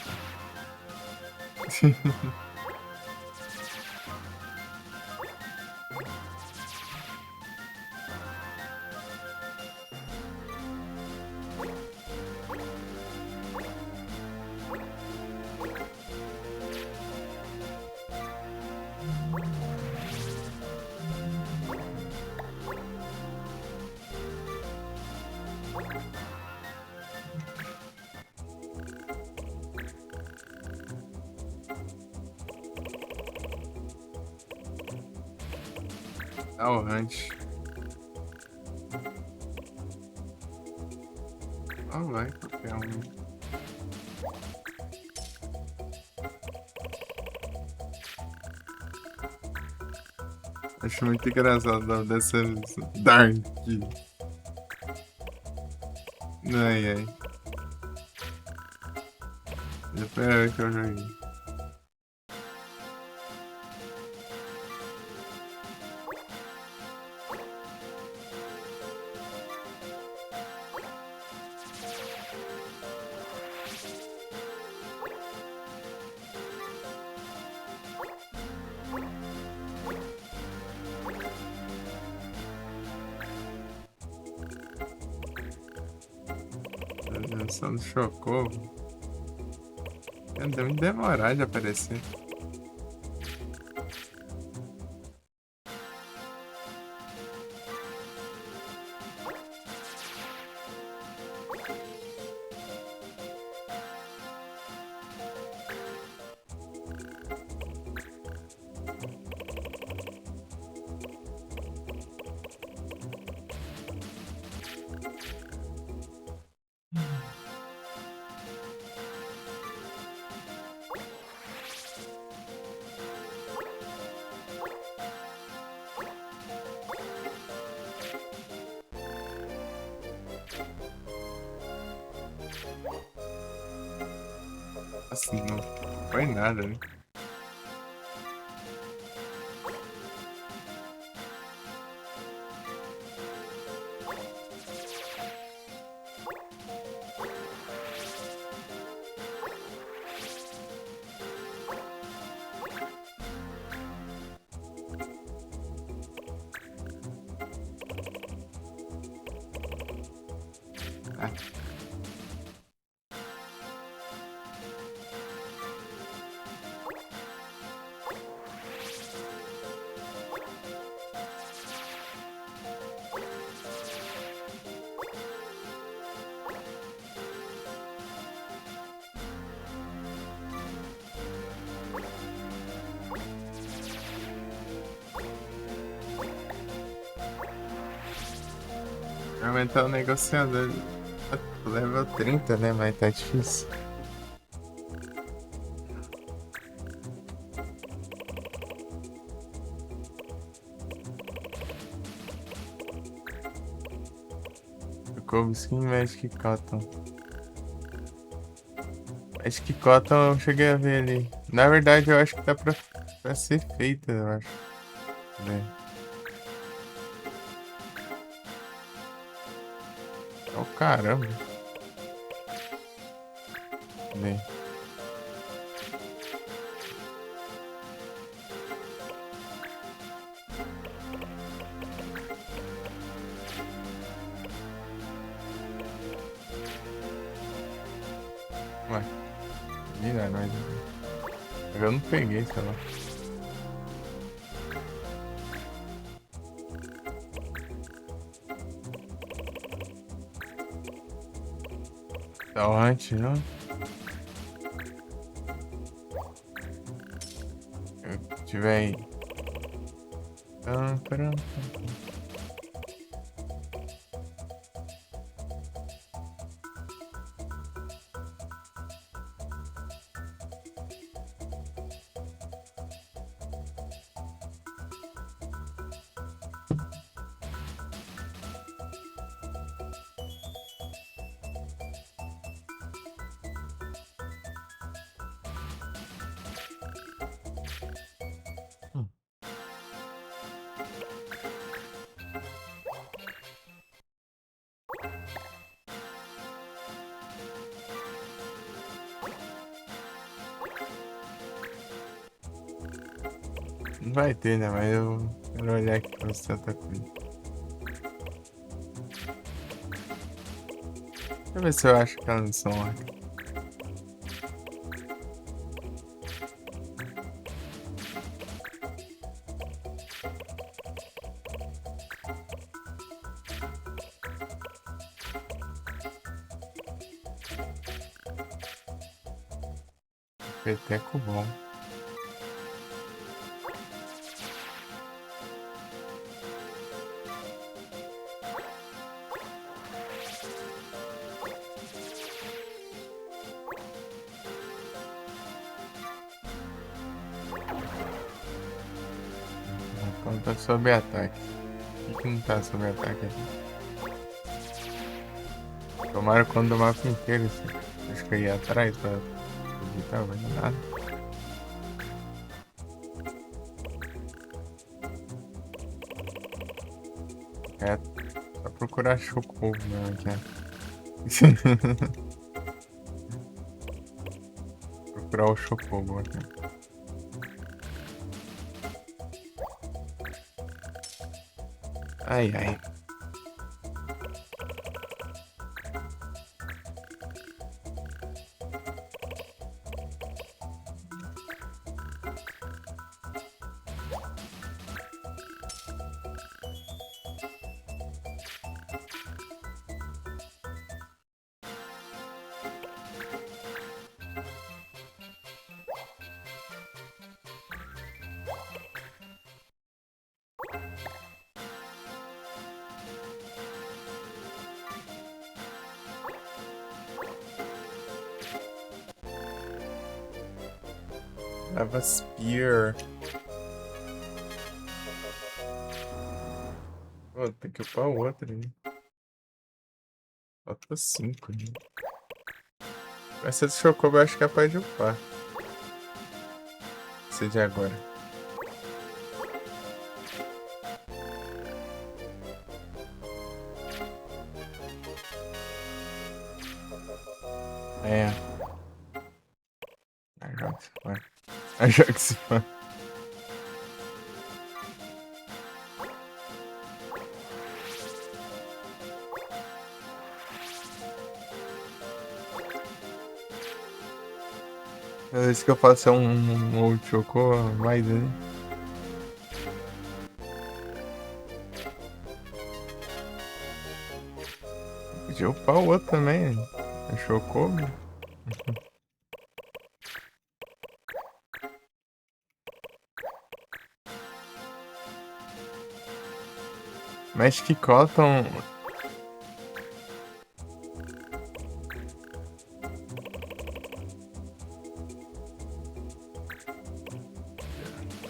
Tá o ranch. Ah, vai, qualquer um. Acho muito engraçado o nome dessas Dark. Ai, ai. Espera que eu joguei. Só não chocou. Deve demorar de aparecer. Assim, não foi nada, né? Aumentar o negociador. Level 30, né? Mas tá difícil. Ficou Skin Magic Cotton. Magic Cotton eu cheguei a ver ali. Na verdade, eu acho que dá pra ser feita, eu acho. Né? Oh, caramba. Né? Ué, vira nós. Eu não peguei, sei lá. Tá onde, não? Eu tiver aí. Pronto. Não vai ter, né? Mas eu quero olhar aqui pra você outra coisa. Deixa eu ver se eu acho aquela missão lá. Peteco bom. Então tá sob ataque. O que não tá sob ataque aqui? Tomaram quando o mapa inteiro, assim. Acho que eu ia atrás pra evitar, mas nada. É só procurar Chocobo mesmo aqui, né? Procurar o Chocobo aqui. Ai, ai. Lava Spear. Pô, tem que upar o outro ali. Falta 5, né? Essa do Chocobo eu acho capaz de upar. Esse de agora. É. Ajax vai. Ajax vai. Cada vez que eu faço um old chocô, mais ele. Podia upar o outro também. É Chocobo. Magic Cotton.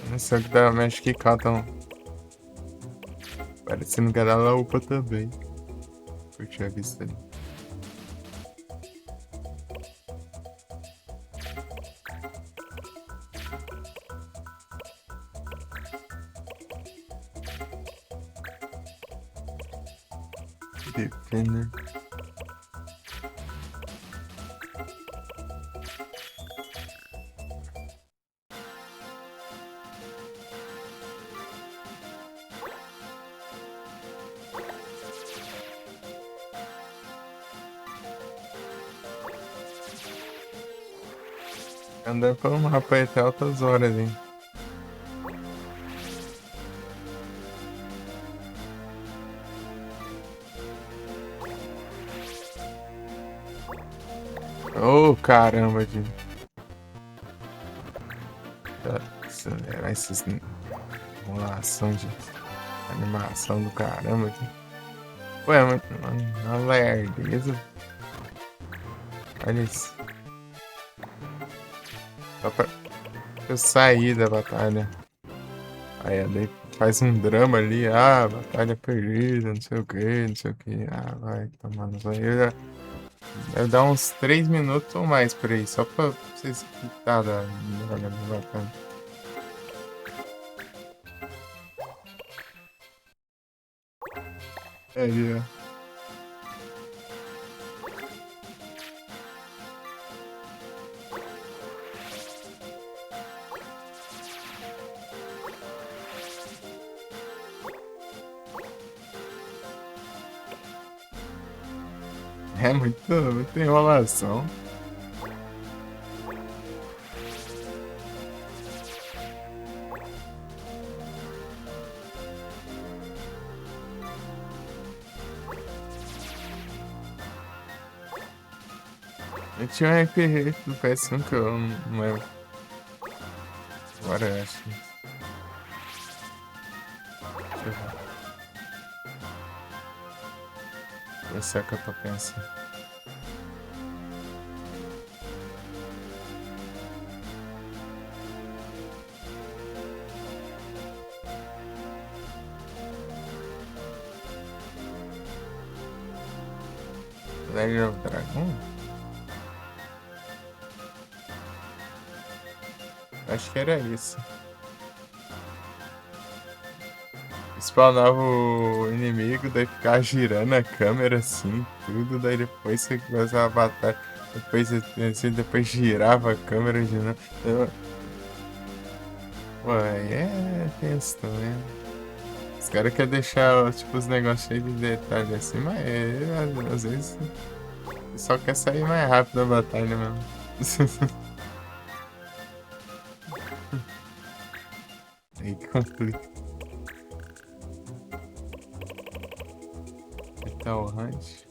Não sei o que da Magic Cotton. Parecendo que era da UPA também. Eu tinha visto ali. Defender. Andando pelo mapa aí até altas horas, hein? Ô, caramba, de acelerar esses simulação de animação do caramba, de... Ué, mas uma lerdeza. Olha isso. Só pra eu sair da batalha. Aí daí faz um drama ali, batalha perdida, não sei o que, não sei o que. Ah, vai tomar no banho. Deve dar uns 3 minutos ou mais por aí, só pra vocês quitar da batalha. Aí, ó. É muita enrolação. Eu tinha um RPG do PS1 que eu não lembro. Agora eu acho. Deixa eu ver. Esse é o que eu tô pensando. Legend of Dragon? Acho que era isso. Spawnava o inimigo, daí ficava girando a câmera assim, tudo, daí depois você começava a batalha. Depois você depois girava a câmera de novo. Ué, é tenso também. Os caras querem deixar tipo, os negócios cheios de detalhe assim, mas às vezes só quer sair mais rápido da batalha mesmo. Aí complica. Metal Hunt.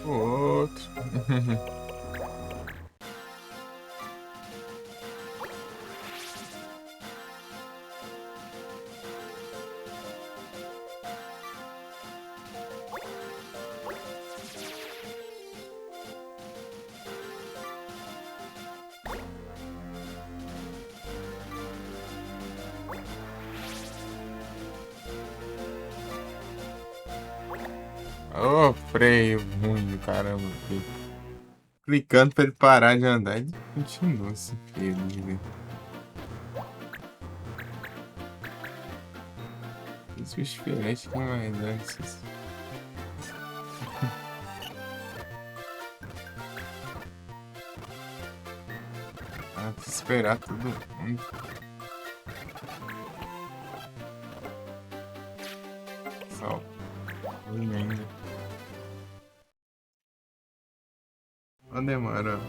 O outro. Ô, freio ruim do caramba. Clicando pra ele parar de andar, ele continua esse feio de ver. Isso é diferente que não é antes. Ah, tem que esperar todo mundo. Só. Ruim ainda. Não demora.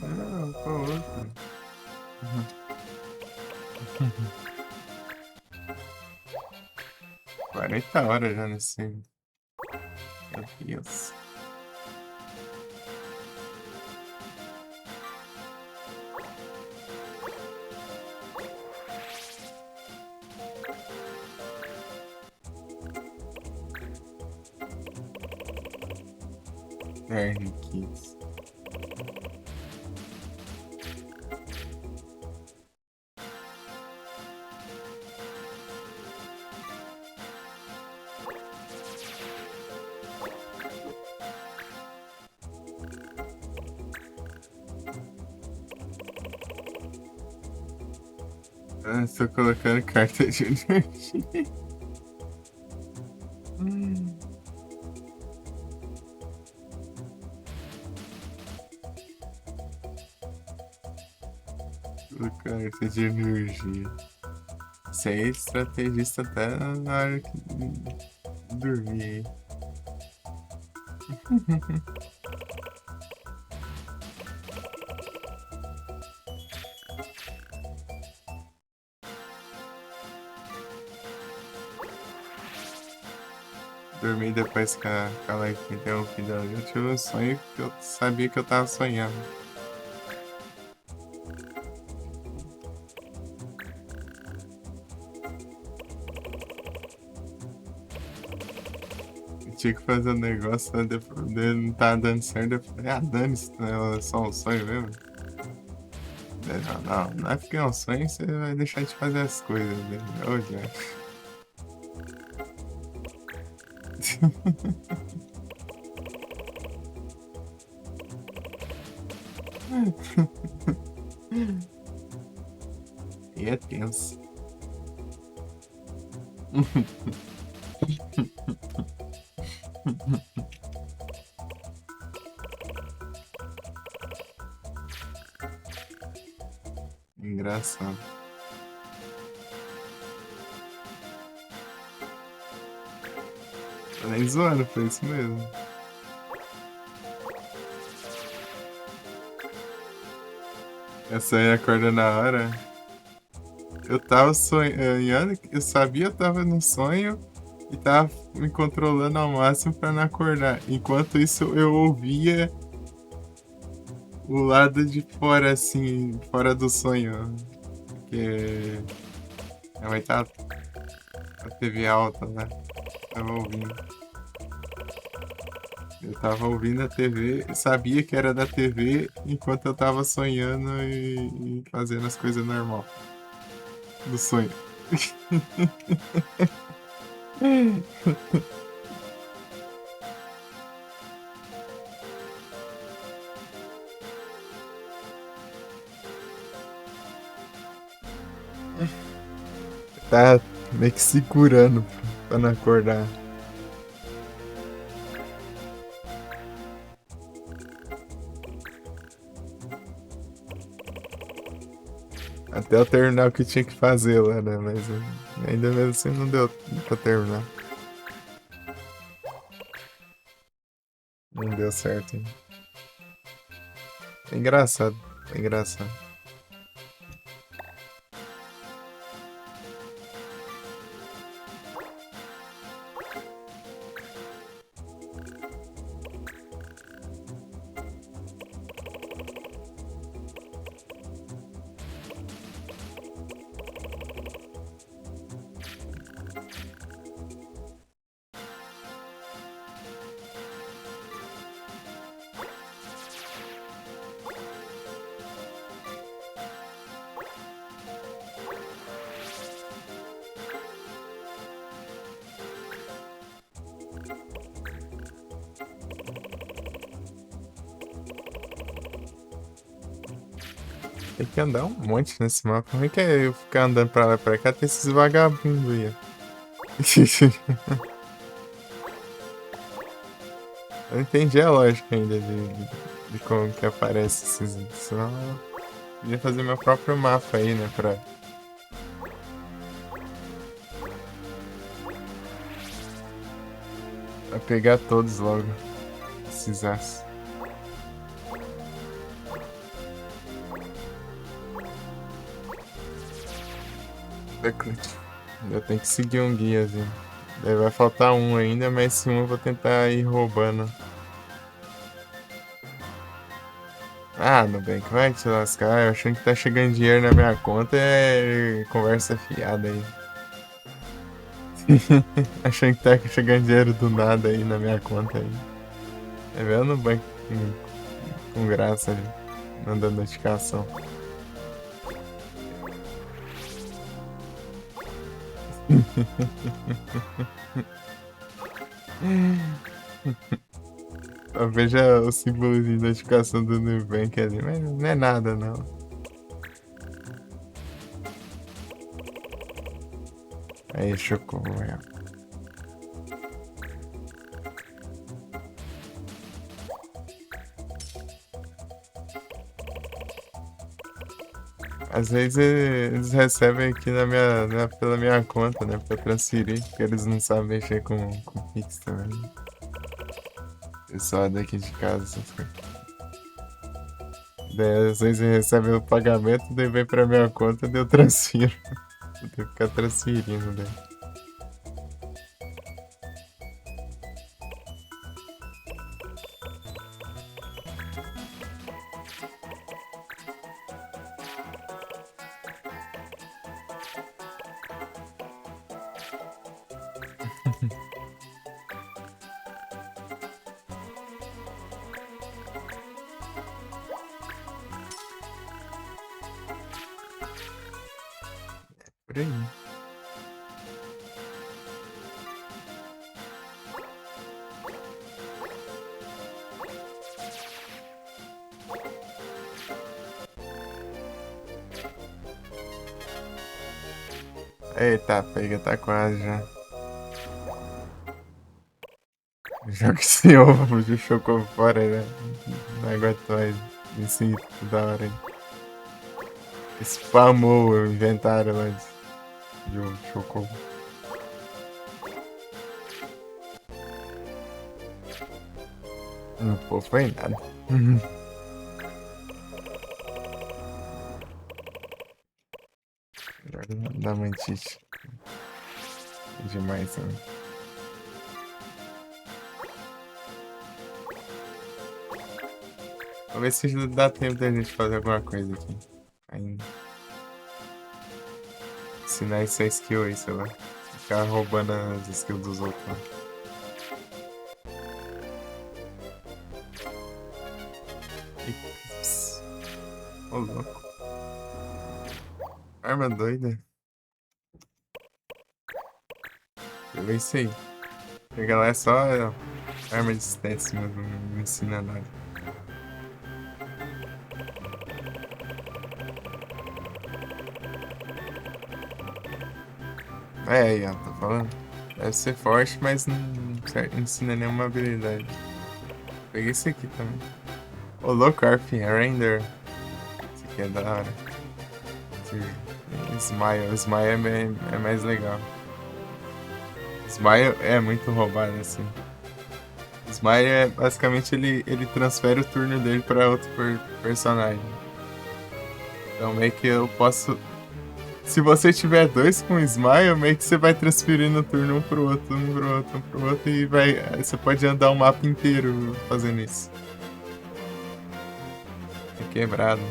Ah, qual outro? 40 horas já nesse. Meu Deus. Kids. Ah, estou colocando carta de energia. Carta de energia. Isso aí é estrategista até na hora que dormir. Dormi depois que a live me interrompida ali. Eu tive um sonho que eu sabia que eu tava sonhando. Eu tinha que fazer um negócio, né? Depois não tava dando certo. Eu falei, ah, dane-se, né? É só um sonho mesmo. Não é porque é um sonho, você vai deixar de fazer as coisas, né? Olha. E é tenso. Engraçado. Tô nem zoando, foi isso mesmo. Essa aí acorda na hora. Eu tava sonhando, eu sabia que eu tava no sonho e tava me controlando ao máximo pra não acordar. Enquanto isso, eu ouvia o lado de fora, assim, fora do sonho. Porque minha mãe tava com a TV alta, né? Tava ouvindo. Eu tava ouvindo a TV, sabia que era da TV enquanto eu tava sonhando e fazendo as coisas normal do sonho. Tá meio que segurando pra não acordar. Até eu terminar o que tinha que fazer lá, né? Mas ainda mesmo assim não deu pra terminar. Não deu certo, hein? É engraçado, é engraçado. Tem que andar um monte nesse mapa. Como é que é eu ficar andando pra lá e pra cá? Tem esses vagabundos aí. Eu não entendi a lógica ainda de como que aparece esses. Senão eu podia fazer meu próprio mapa aí, né? Pra pegar todos logo. Esses aços. Eu tenho que seguir um guiazinho. Daí vai faltar um ainda, mas esse um eu vou tentar ir roubando. Ah, Nubank, vai te lascar. Eu achando que tá chegando dinheiro na minha conta é conversa fiada aí. Achando que tá chegando dinheiro do nada aí na minha conta aí. É vendo Nubank com graça ali, mandando notificação. Veja o símbolo de notificação do Nubank ali, mas não é nada não. Aí chocou, é. Às vezes eles recebem aqui pela minha conta, né? Pra transferir, porque eles não sabem mexer com Pix também. Pessoal daqui de casa, essas coisas. Daí, às vezes recebe o pagamento, daí vem pra minha conta, daí eu transfiro. Eu tenho que ficar transferindo, daí. Por aí. Eita, pega, tá quase já. Joga esse ovo de chocou fora, né? Não aguento mais. Esse da hora aí. Spamou o inventário lá de ovo de chocou. Pô, foi nada. Joga da mantite. Demais também. Vamos ver se dá tempo da gente fazer alguma coisa aqui. Ainda. Ensinar essa skill aí, sei lá. Ficar roubando as skills dos outros. Né? Ô, louco. Arma doida. Eu ver isso aí. Chega lá é só arma de stats mesmo, não ensina nada. É aí, ó, tô falando. Deve ser forte, mas não ensina nenhuma habilidade. Peguei esse aqui também. Ô, louco, Arf Render. Esse aqui é da hora. Smile. O Smile é mais legal. Smile é muito roubado, assim. Smile é basicamente ele transfere o turno dele pra outro personagem. Então meio que eu posso. Se você tiver dois com Smile, meio que você vai transferindo o turno um pro outro, um pro outro, um pro outro e vai. Você pode andar o mapa inteiro fazendo isso. É quebrado.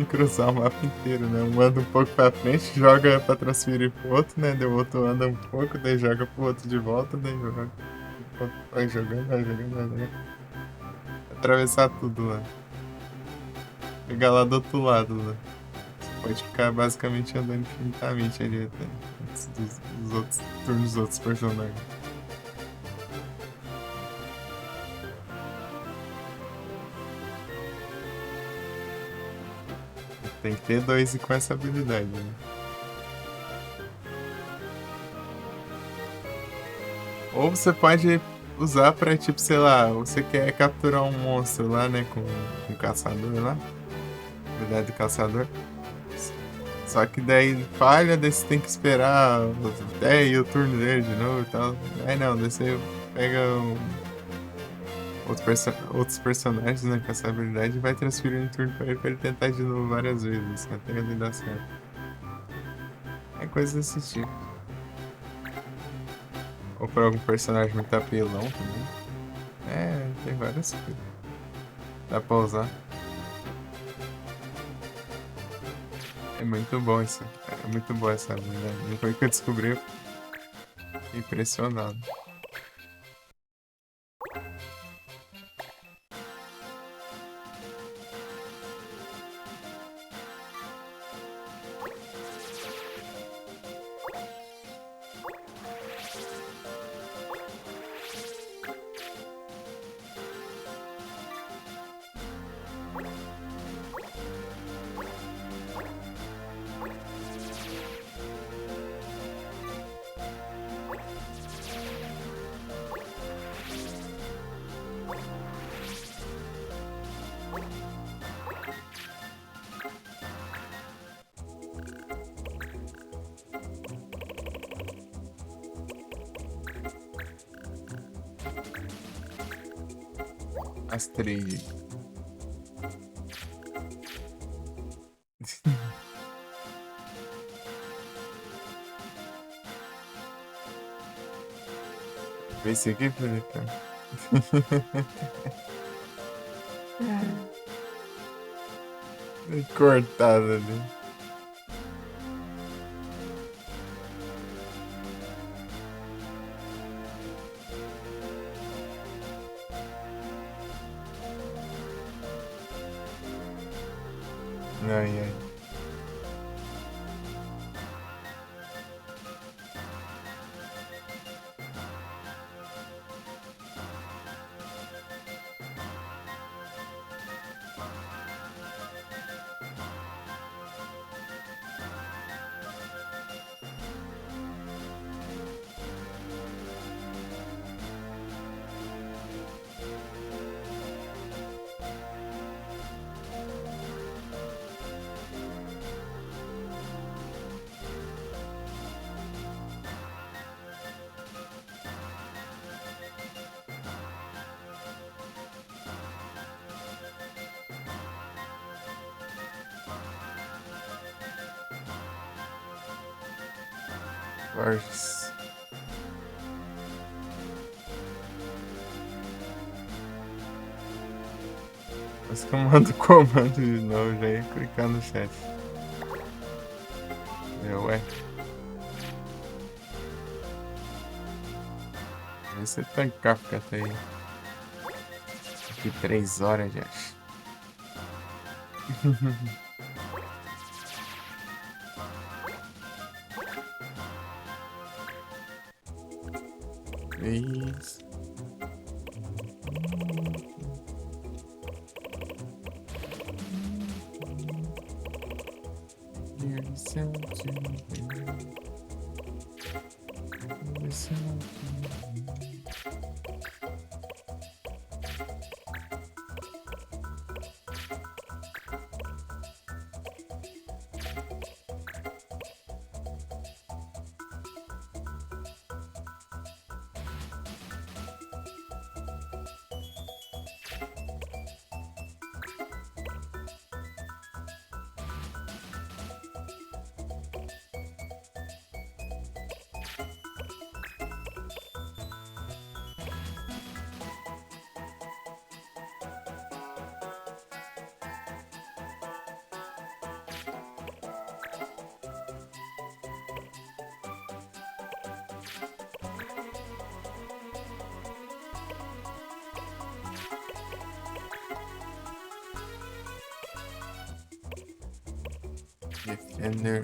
Cruzar o mapa inteiro, né? Um anda um pouco pra frente, joga pra transferir pro outro, né? Daí o outro anda um pouco, daí joga pro outro de volta, daí joga. Vai jogando, vai jogando, vai jogando. Atravessar tudo lá. Pegar lá do outro lado lá. Você pode ficar basicamente andando infinitamente ali até. Antes dos outros turnos dos outros personagens. Tem que ter dois e com essa habilidade, né? Ou você pode usar pra, tipo, sei lá, você quer capturar um monstro lá, né? Com o caçador lá. Habilidade do caçador. Só que daí falha, daí você tem que esperar até ir o turno dele de novo e tal. Aí não, daí você pega outros personagens, né, com essa habilidade e vai transferindo turno pra ele tentar de novo várias vezes, até ele dar certo. É coisa desse tipo. Ou pra algum personagem muito apelão também. É, tem várias coisas. Dá pra usar. É muito bom isso. É muito boa essa habilidade. Depois que eu descobri, eu fiquei impressionado. As três. Vê esse aqui, Felipe. Cortado ali. Ai, ai. Borges. Mas que eu mando o comando de novo, já ia clicar no chat. Ué. Você tá em Kafka até aí. Aqui 3 horas já. Isso. Defender.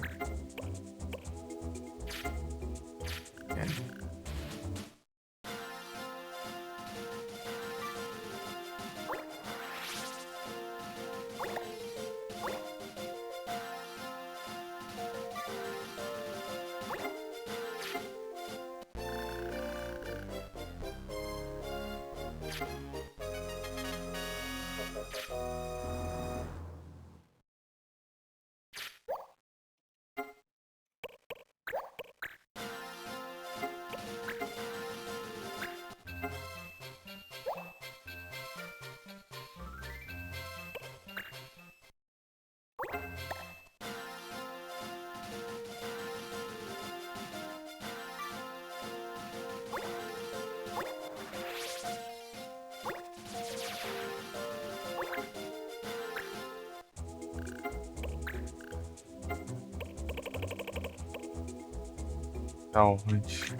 Tá onde?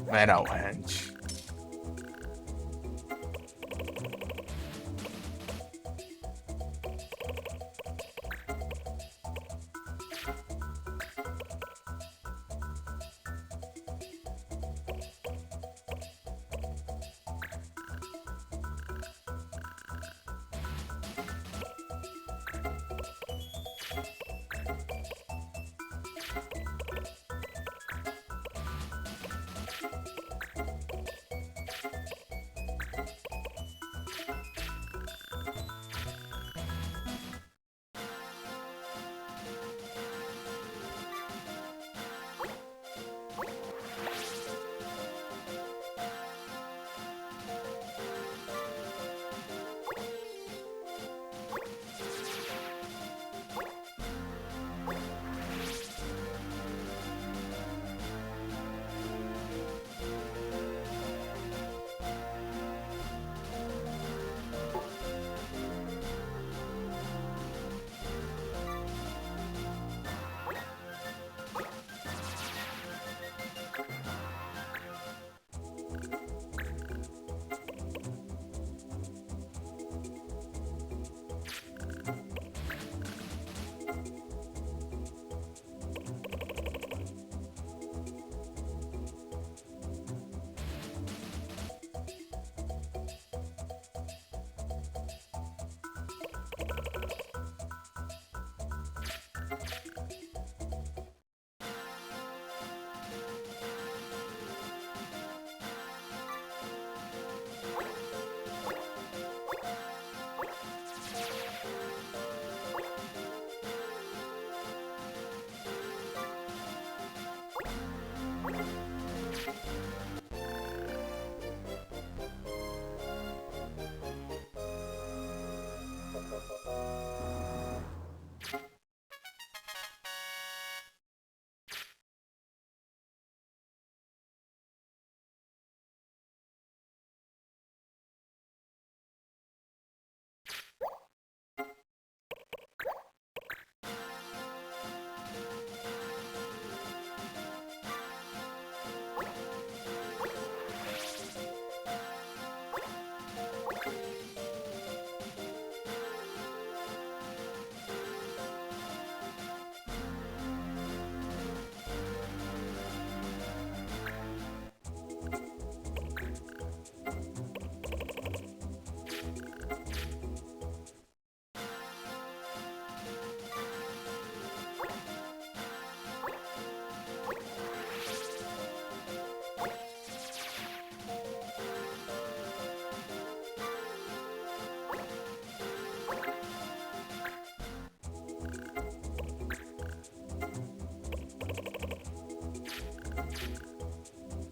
Metalhead.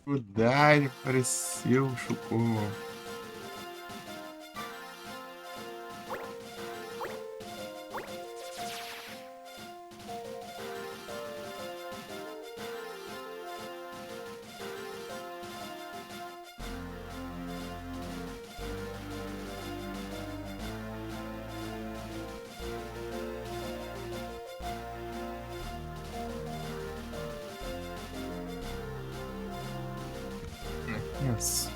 Verdade, apareceu, chocou. Yes.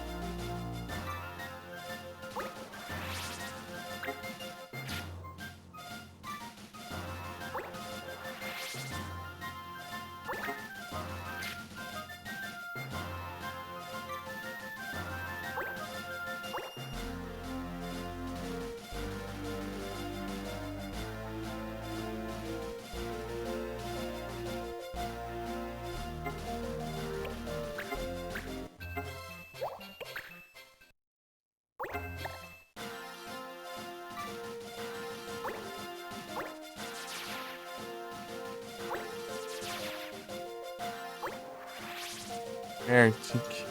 Arctic.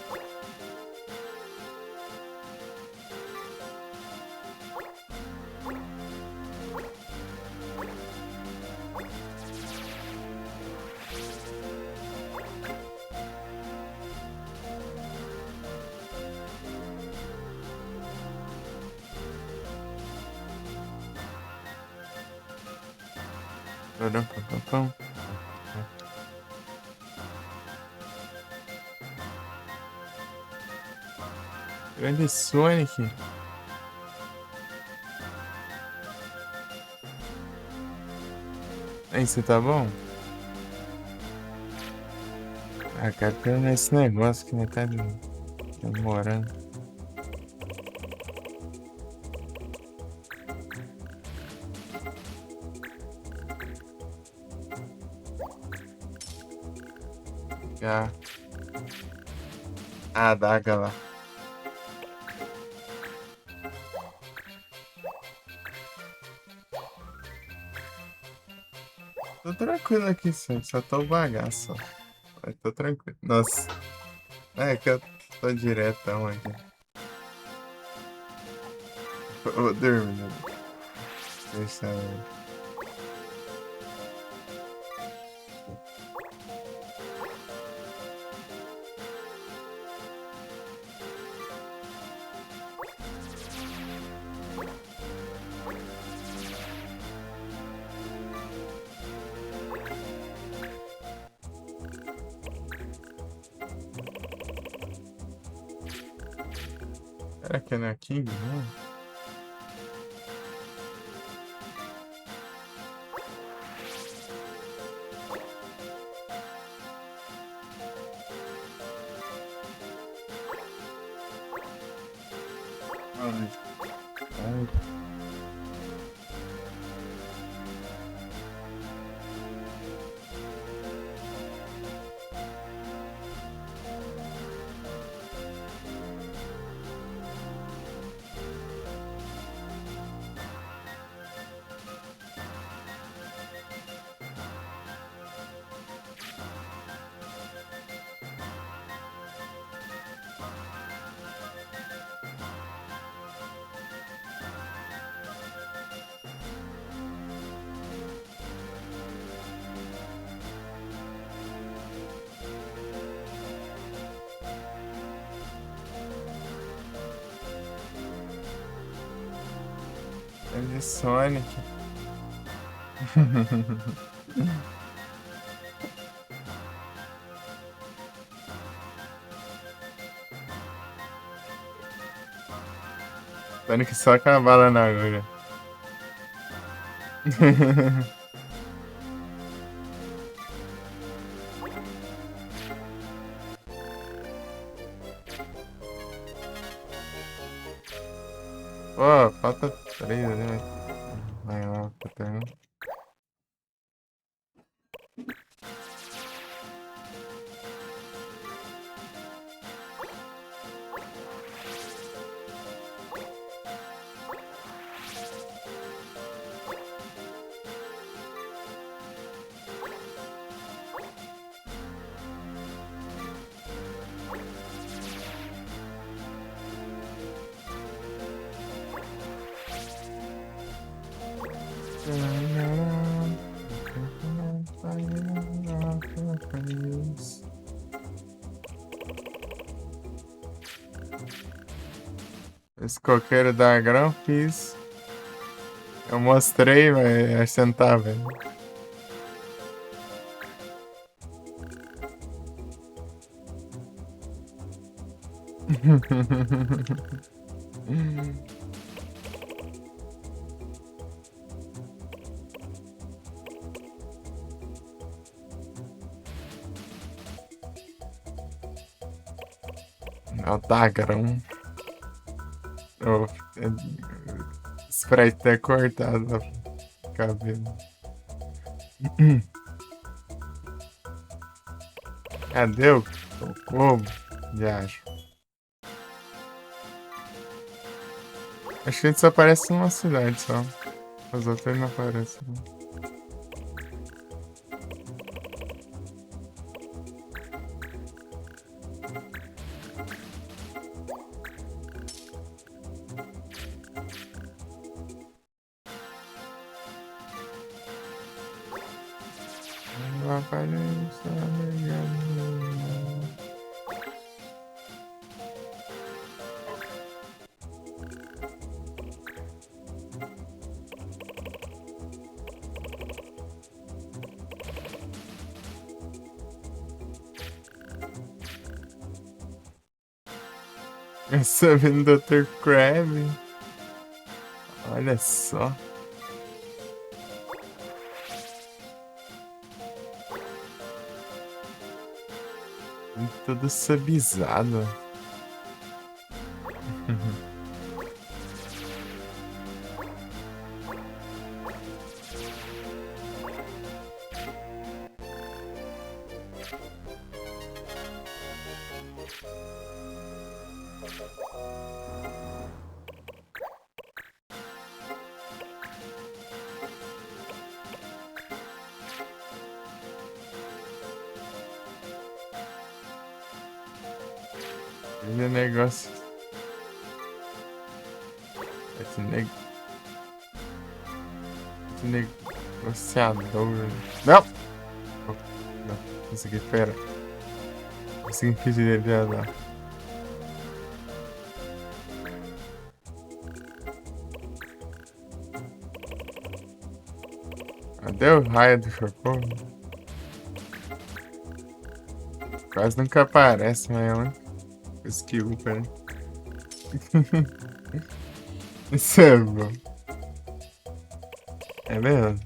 Pam, pam, pam, pam. Grande Sonic. Aí, você tá bom? Ah, cara, terminar esse negócio que tá demorando. Já. A adaga lá. Tô tranquilo aqui, sim. Só tô bagaço. Mas tô tranquilo. Nossa. É que eu tô diretão aqui. Tô dormindo. Deixa eu... Será que é na King, não? Ai, ai. É de Sonic. Sonic só com a bala na agulha. Pô, falta 3 ali, vai lá, Patrão. Esse coqueiro da Grão fiz. Eu mostrei, mas acho que você não tá vendo. É o Dagrão. O sprite até cortado o cabelo. Cadê o como? Já acho. Acho que ele só aparece numa cidade só. Os outros não aparecem. Não aparece, Essa vendo Dr. Crab. Olha só. Tudo subizado. Olha negócio. Esse negociador. Não! Não, consegui, pera. Consegui impedir ele de andar. Cadê o raio do Chocô? Quase nunca aparece, mas é uma coisa que upa, né? Isso é bom. É mesmo?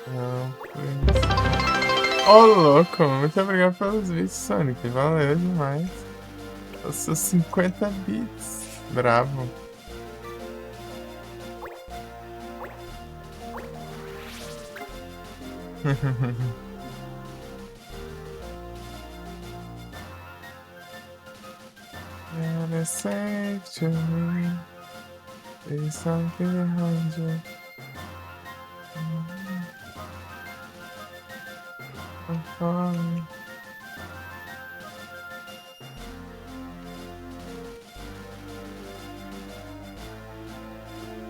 Não, ô, louco, muito obrigado pelos bits, Sonic. Valeu demais. Eu sou 50 bits. Bravo. You're safe to me. There's something behind you. I'm falling.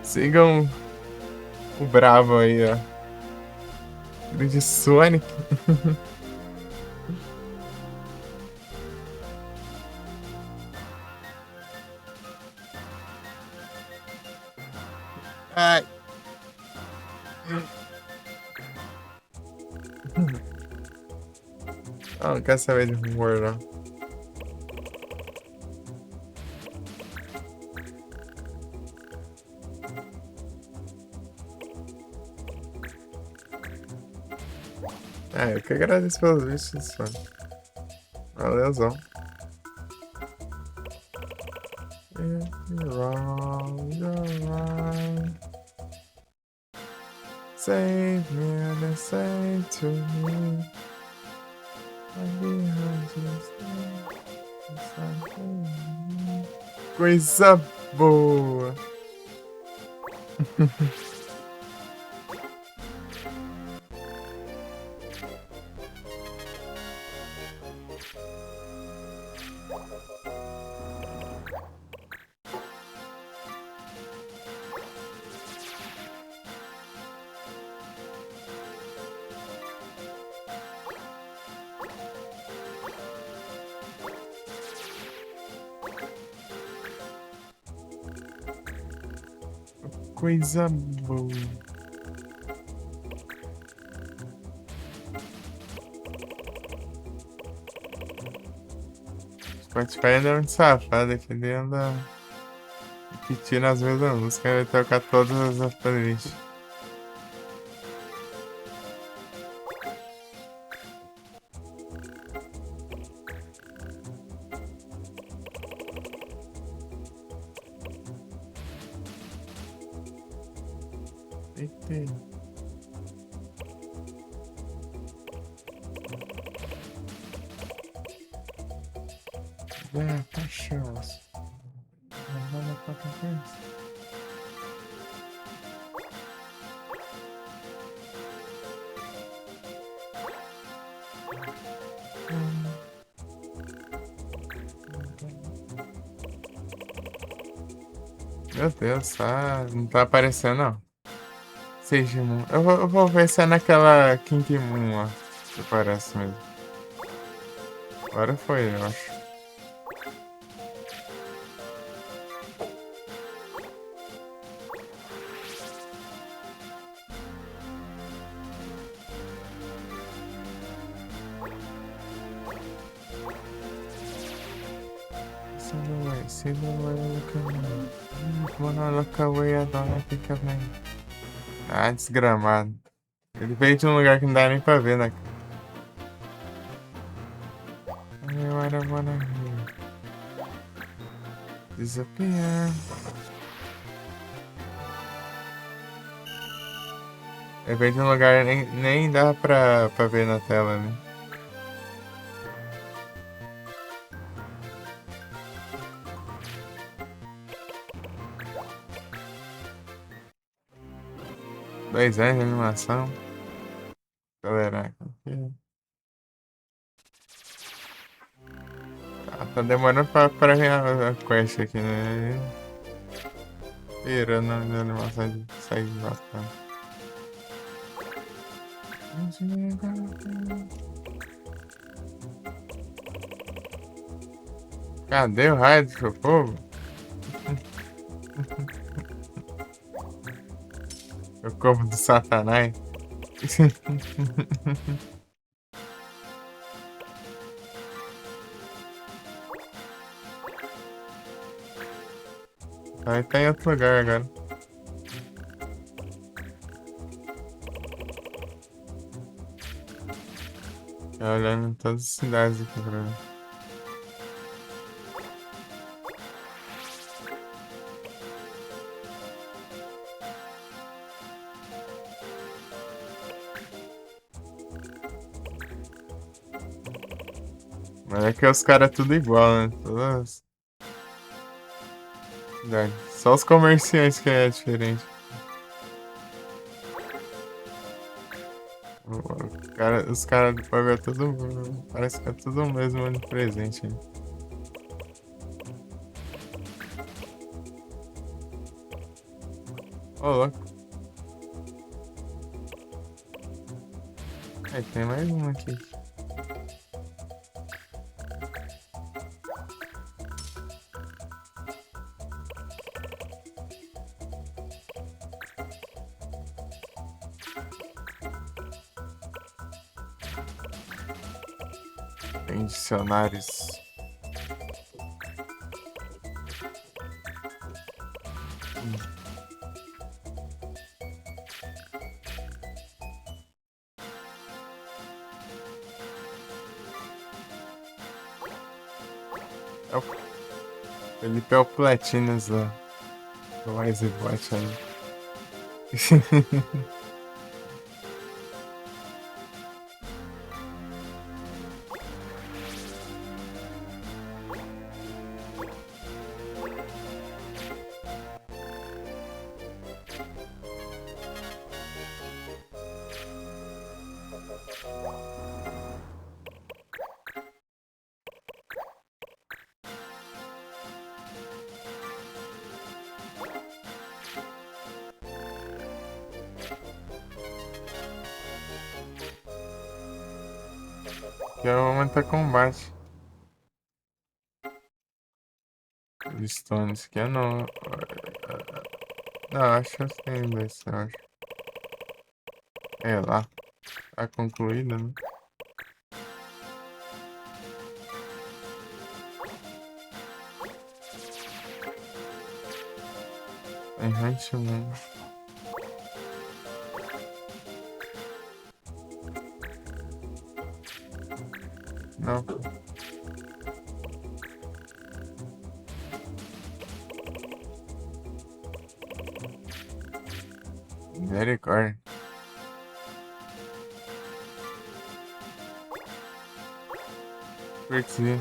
Sigam o Bravo aí, ó. Grande Sonic. Ai. Não quero saber de rumor, não. Eu que agradeço pelos vídeos, Sonic. Valeuzão. You're wrong, you're right. Save me and save to me. I'm behind you. Coisa boa. Coisa boa. Spotify ainda é muito safado, que ele anda repetindo as mesmas músicas, vai tocar todas as playlists. Eita. Cachorros. Vamos pra conversa. Meu Deus, não tá aparecendo, não. Seja Moon. Eu vou ver se é naquela King Moon lá. Que parece mesmo. Agora foi, eu acho. See the way I look away. When I look away, I don't think of me. Ah, desgramado. Ele veio de um lugar que não dá nem pra ver, né? I don't wanna hear. Disappear. Ele veio de um lugar que nem dá pra ver na tela, né? Dois anos de animação. Galera, tá demorando pra ver a quest aqui, né? Pirando a animação de sair bastante. Cadê o raio do fogo? O corpo do Satanás. Aí tá em outro lugar agora. Tá olhando em todas as cidades aqui pra mim. Mas é que os caras é tudo igual, né? Todas. Só os comerciantes que é diferente. Os caras do bagulho é tudo. Parece que é tudo o mesmo onipresente. Hein? Ô, louco. Aí tem mais um aqui. Tem dicionários. É o Felipe é o Platinas lá. Do Wisebot ali. Que é o momento de combate. Stones, que eu não. Não, acho que eu tenho desse, eu acho. É lá. Tá concluída, né? Errante mesmo. Não. Misericórdia. Por que?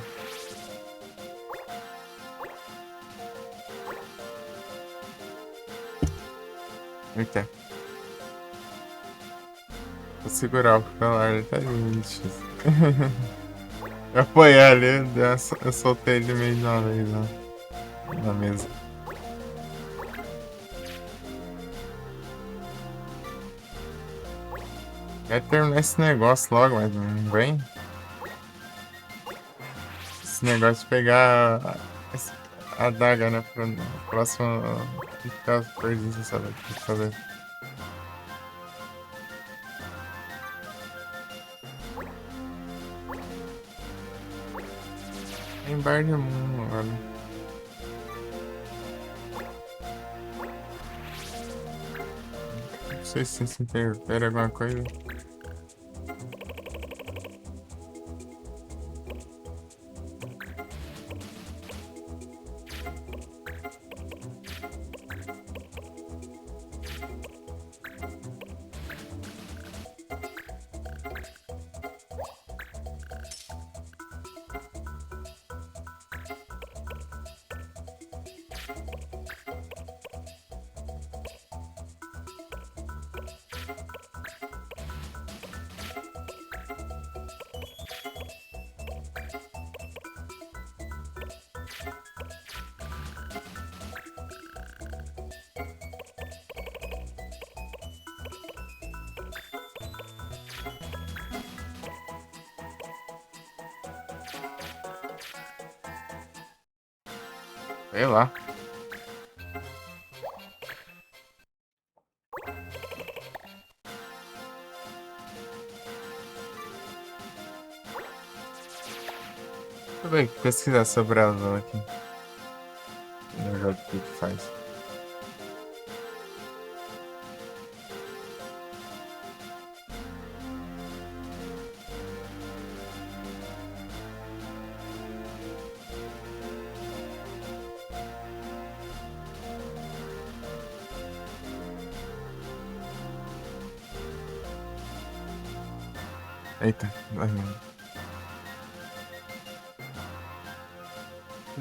Eita. Vou segurar o celular, ele tá limite. Eu apoiei ali, eu soltei ele meio de uma vez na mesa. Quer terminar esse negócio logo, mas não vem? Esse negócio de pegar a adaga, né? Pra próxima. Ficar perdido sem saber o que fazer. Tem bar de mundo agora. sei se isso interfere alguma coisa. Sei lá. Deixa eu ver, pesquisar sobre ela aqui. No jogo o que que faz. Eita, vai mesmo.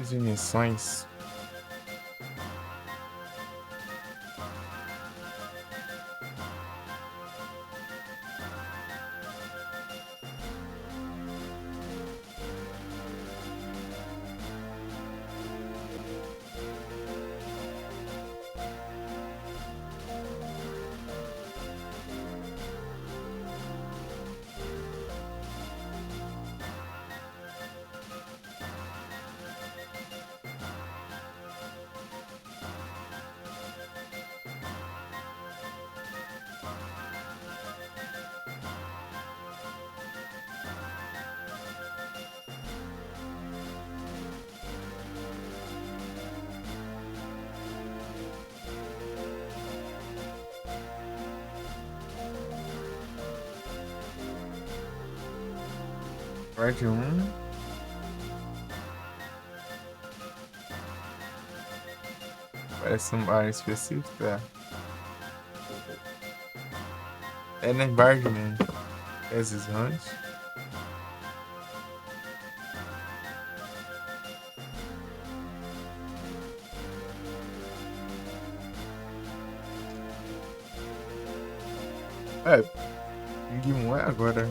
As injeções. Guarde um. Parece um bar específico, é. É na Bard mesmo. Esses antes. É, Ping 1 é agora.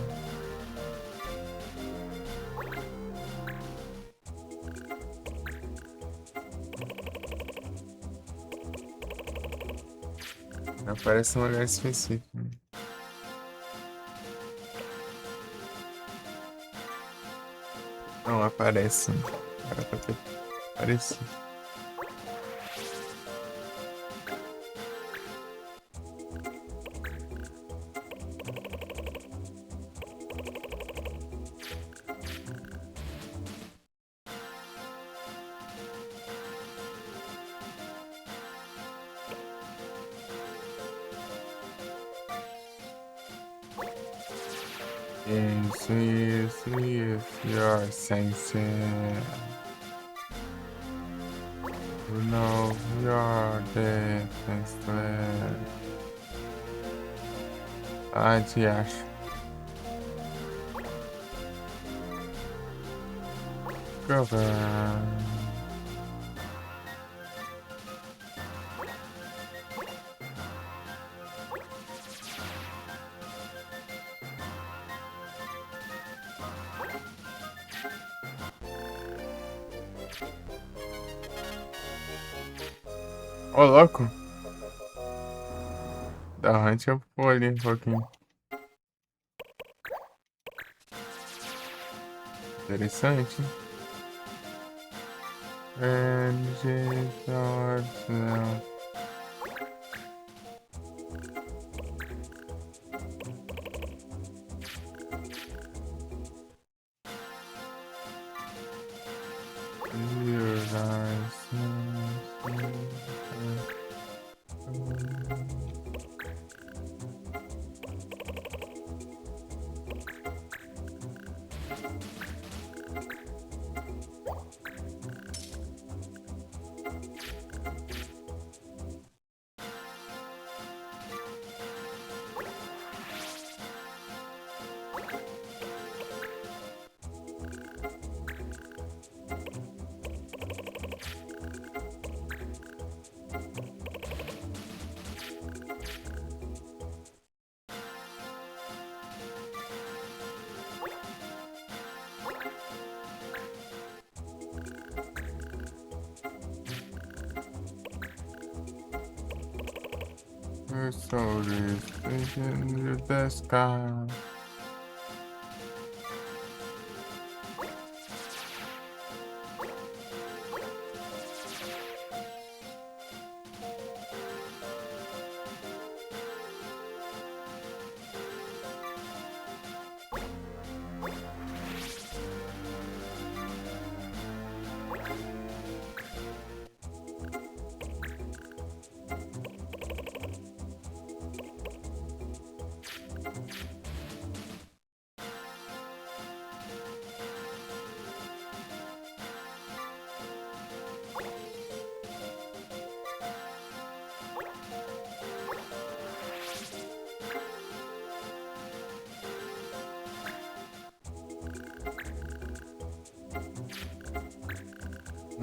Aparece um lugar específico. Não aparece. Era pra ter aparecido. Isso, you're sensing. You know you're defenseless. Ah, te acho. Cover. Ô, louco. Da Hunt eu vou ali um pouquinho. Interessante. Não. So this in the sky.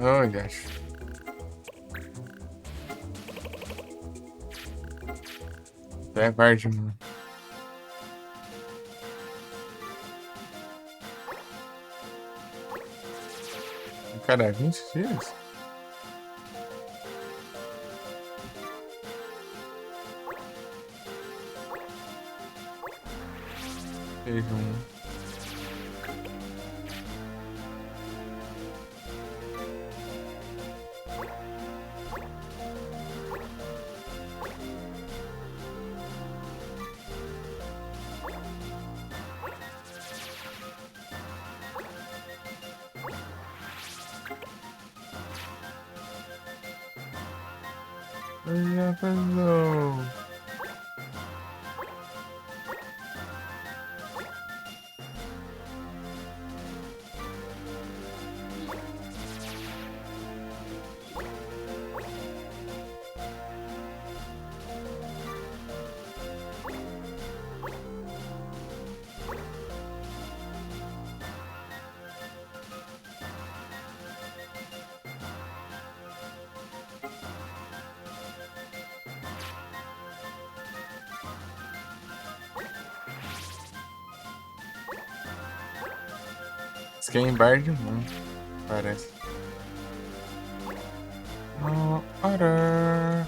Oh gosh. É parte, mano. Cara, 20 dias? Teve um. Já falou. Skin Bard, não. Parece. No order.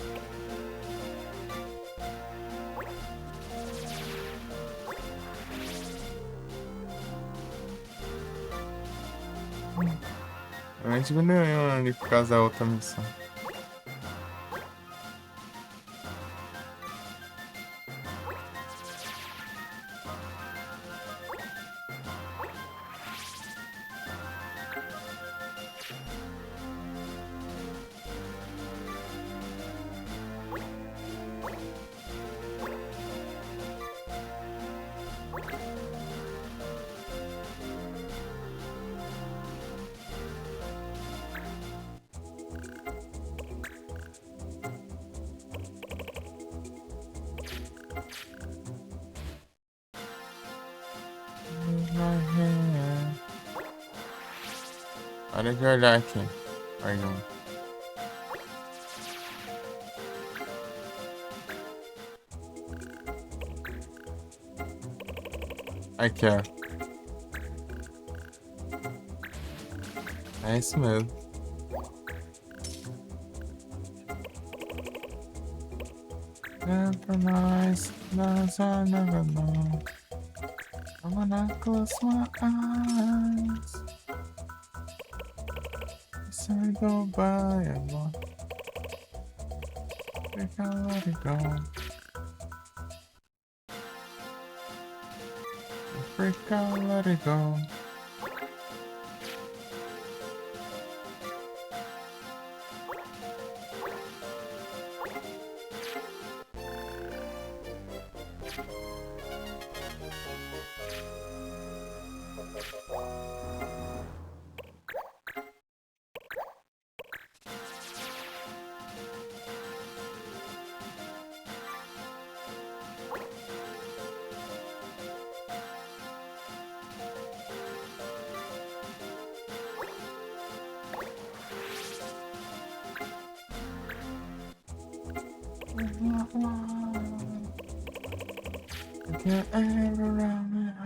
A gente diminuiu ali por causa da outra missão. Olha de olhar aqui. Perdão. Aqui, ó. É isso mesmo. Never nice, that's I never know. I wanna close my eyes. So I go by and walk. I can't let it go. Freak out, let it go. I can't ever run me out.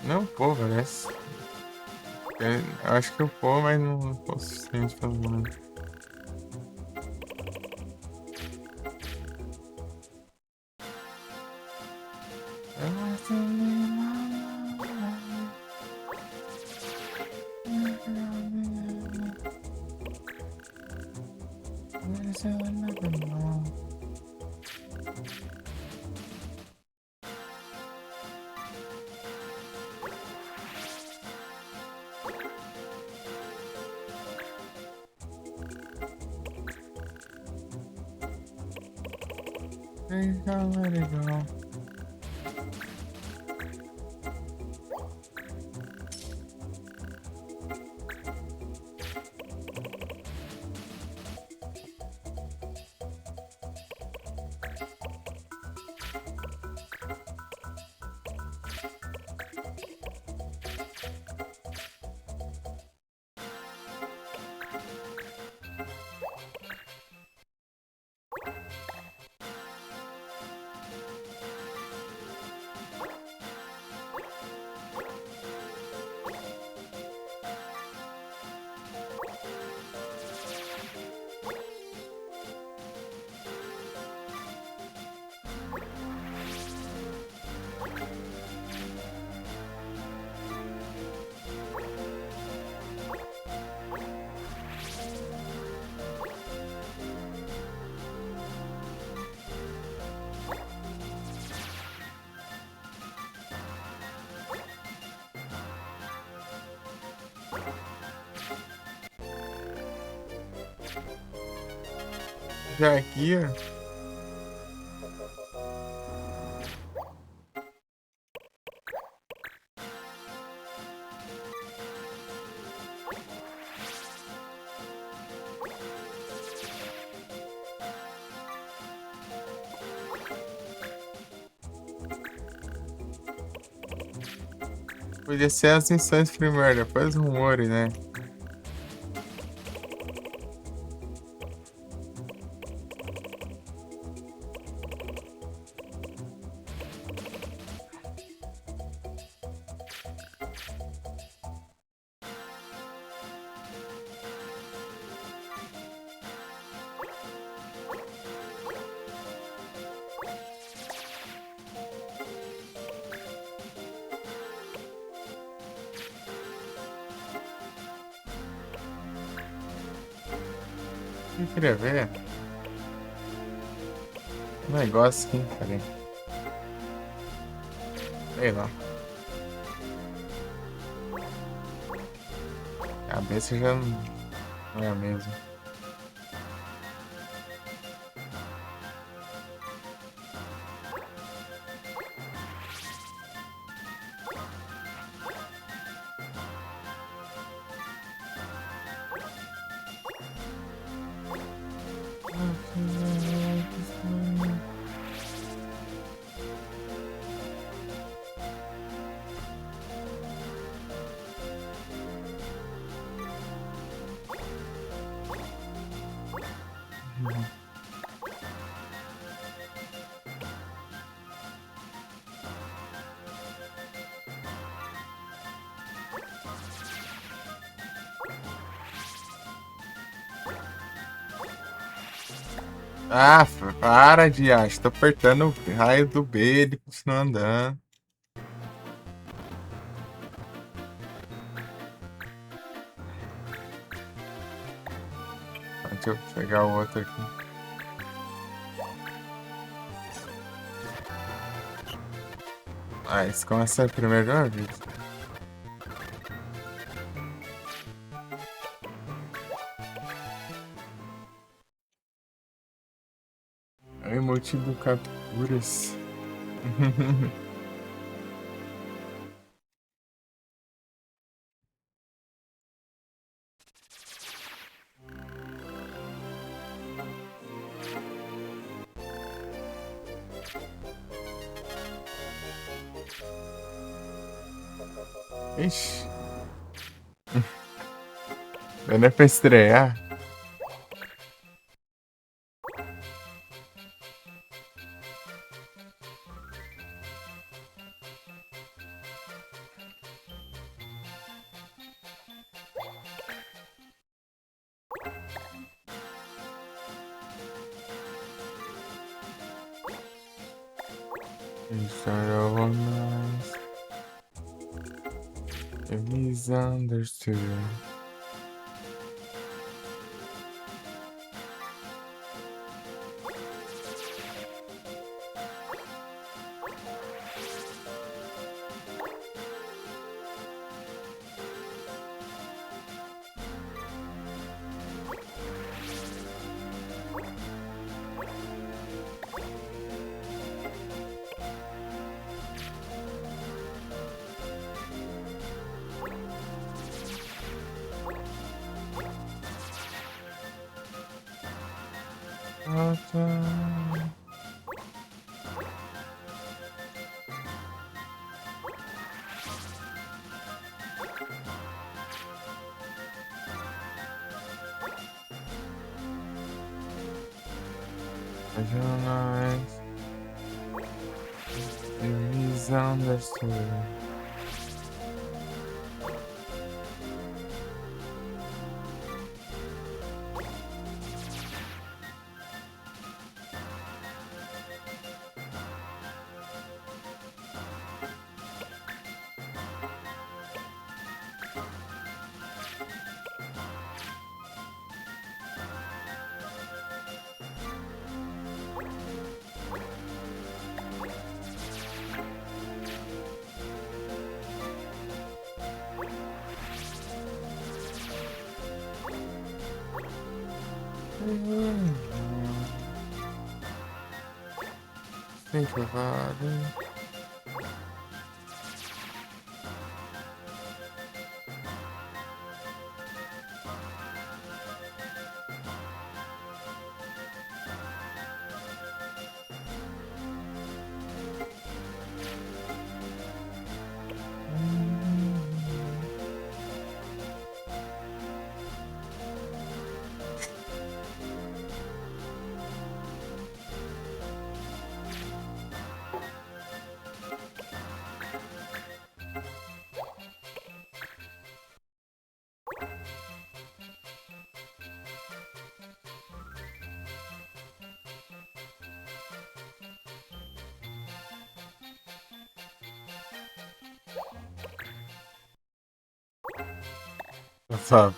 Não, pô, parece. Eu acho que eu pô, mas não pô o suficiente pelo menos. Legal. Já aqui, ó. Podia ser as missões primeiro, depois o Mori, né? Eu queria ver um negócio aqui, peraí. Sei lá. A cabeça já não é a mesma. Ah, para de acho. Tô apertando o raio do B, ele continua andando. Deixa eu pegar o outro aqui. Ah, esse começa primeiro de uma vez. É o emote do capturas. Ixi. Não é pra estrear. It's not all nice. It misunderstood. Nice. It misunderstood. Think about it.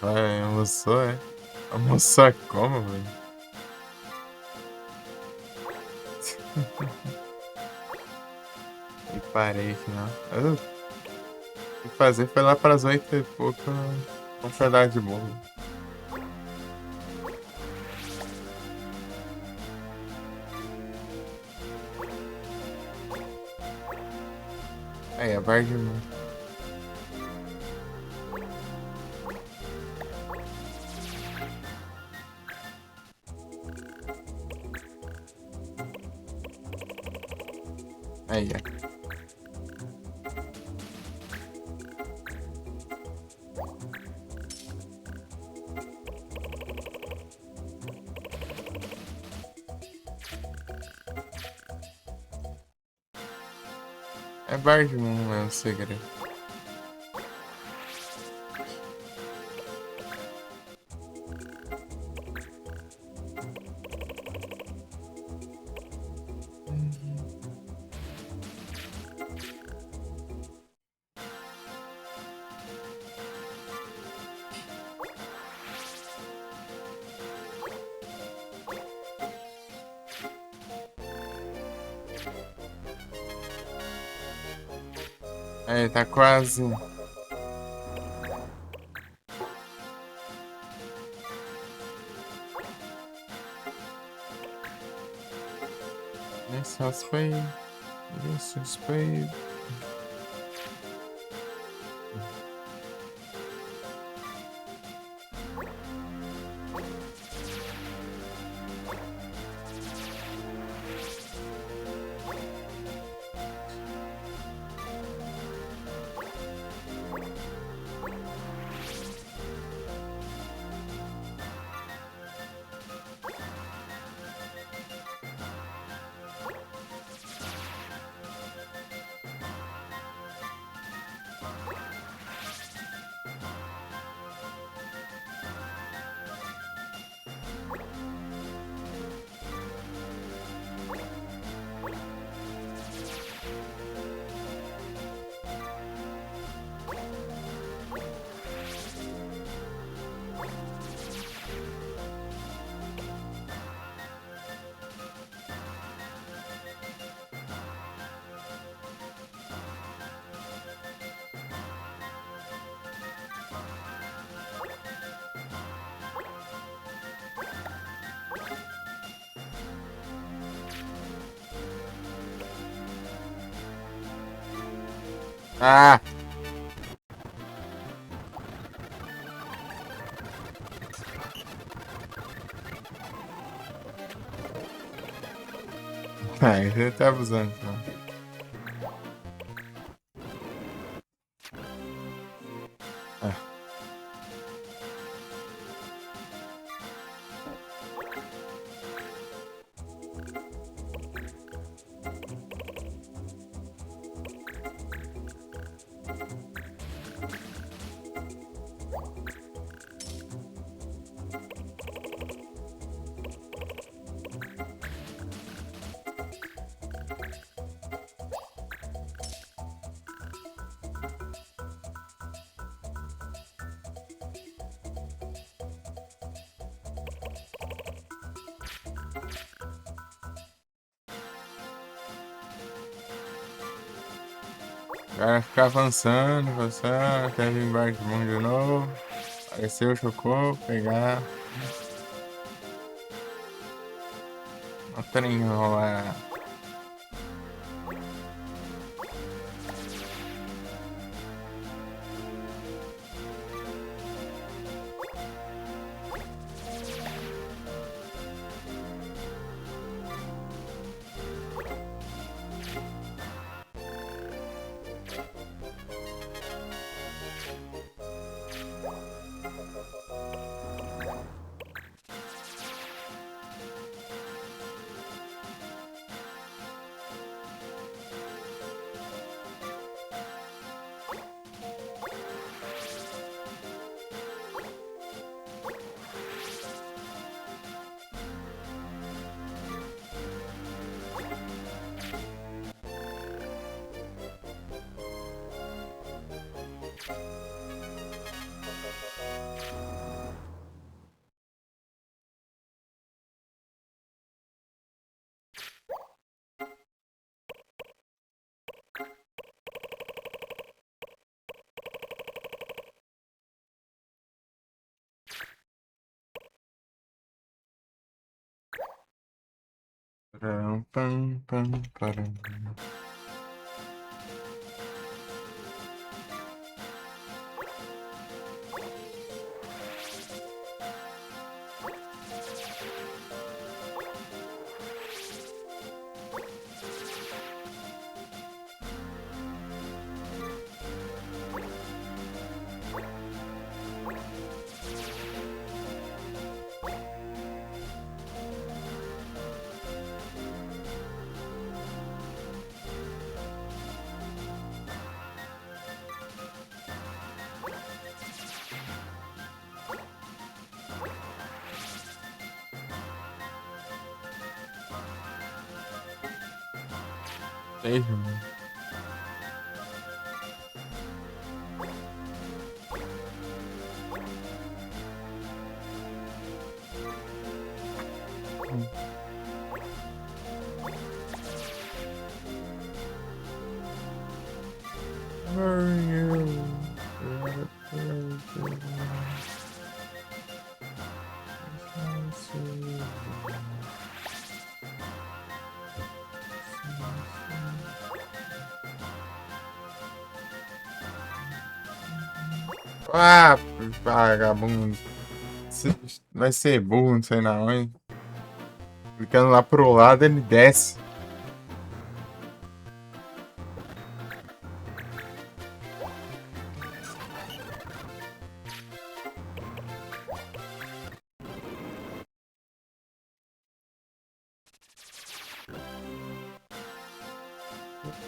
Vai, almoçou, é? Almoçou como, velho? E parei aqui, não. Eu fui fazer, foi lá para as 8 e pouco, um pedaço de bolo. Aí, a bar de mão. Aí, ó. É bar de mão, é o segredo. Aí, tá quase. Nice house spade. Yes, spade. Ah! Ai, você tá abusando, então. Ah. Vai ficar avançando, quer vir embaixo de mão de novo. Apareceu, chocou, pegar. Não tem enrolar. Param, pam, pam, param. Seja, mano. Are you? Ah, vagabundo. Vai ser burro, não sei na onde. Clicando lá pro lado, ele desce.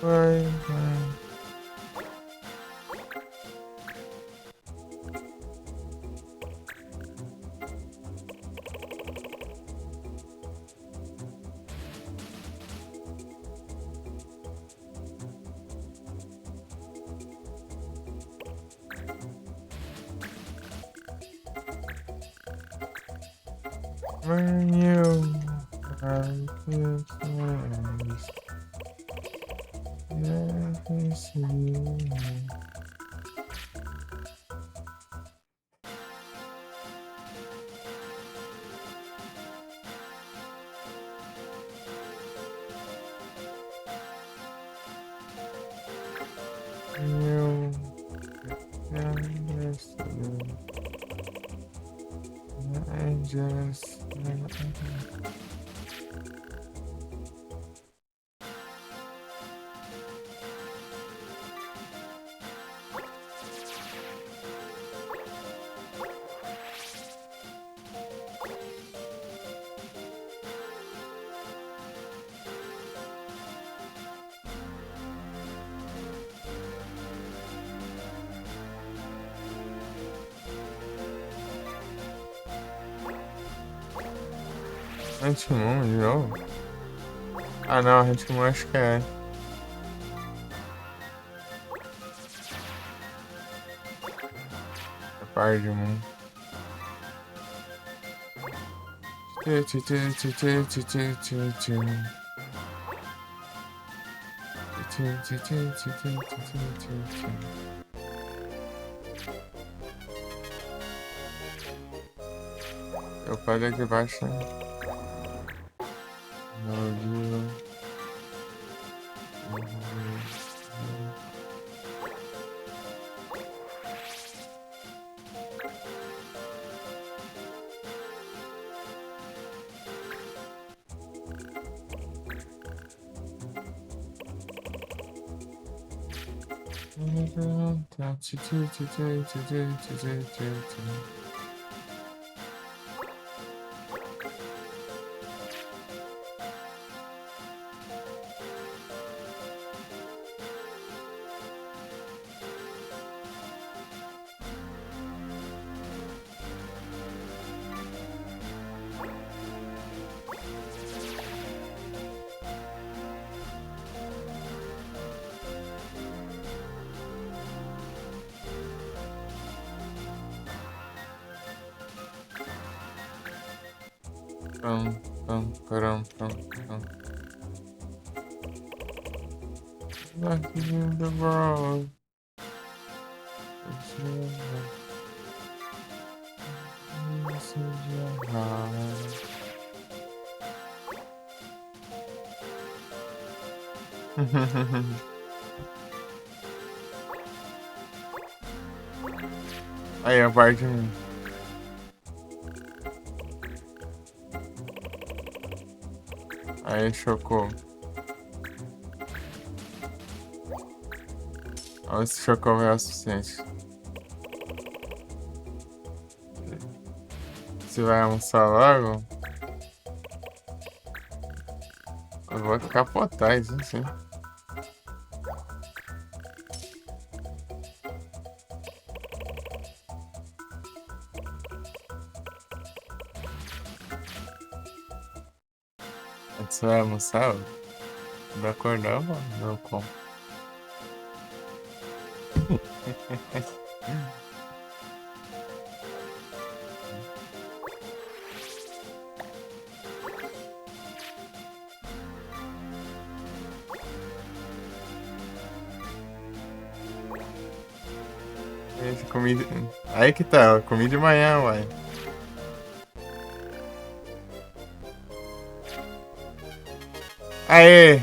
Vai. When you are Christmas, never see. You yesterday. I just Antimon de novo? Ah não, Antimon acho que é. É par de Moon. Eu pego aqui embaixo, né? Lucky in the world. This is your heart. Aí, a parte. Aí, chocou. Olha se chocou é o suficiente. Você vai almoçar logo? Eu vou capotar isso, sim. Você vai almoçar? Vai acordar ou não como? Comida... Aí que tá, eu comi de manhã, uai. Aê!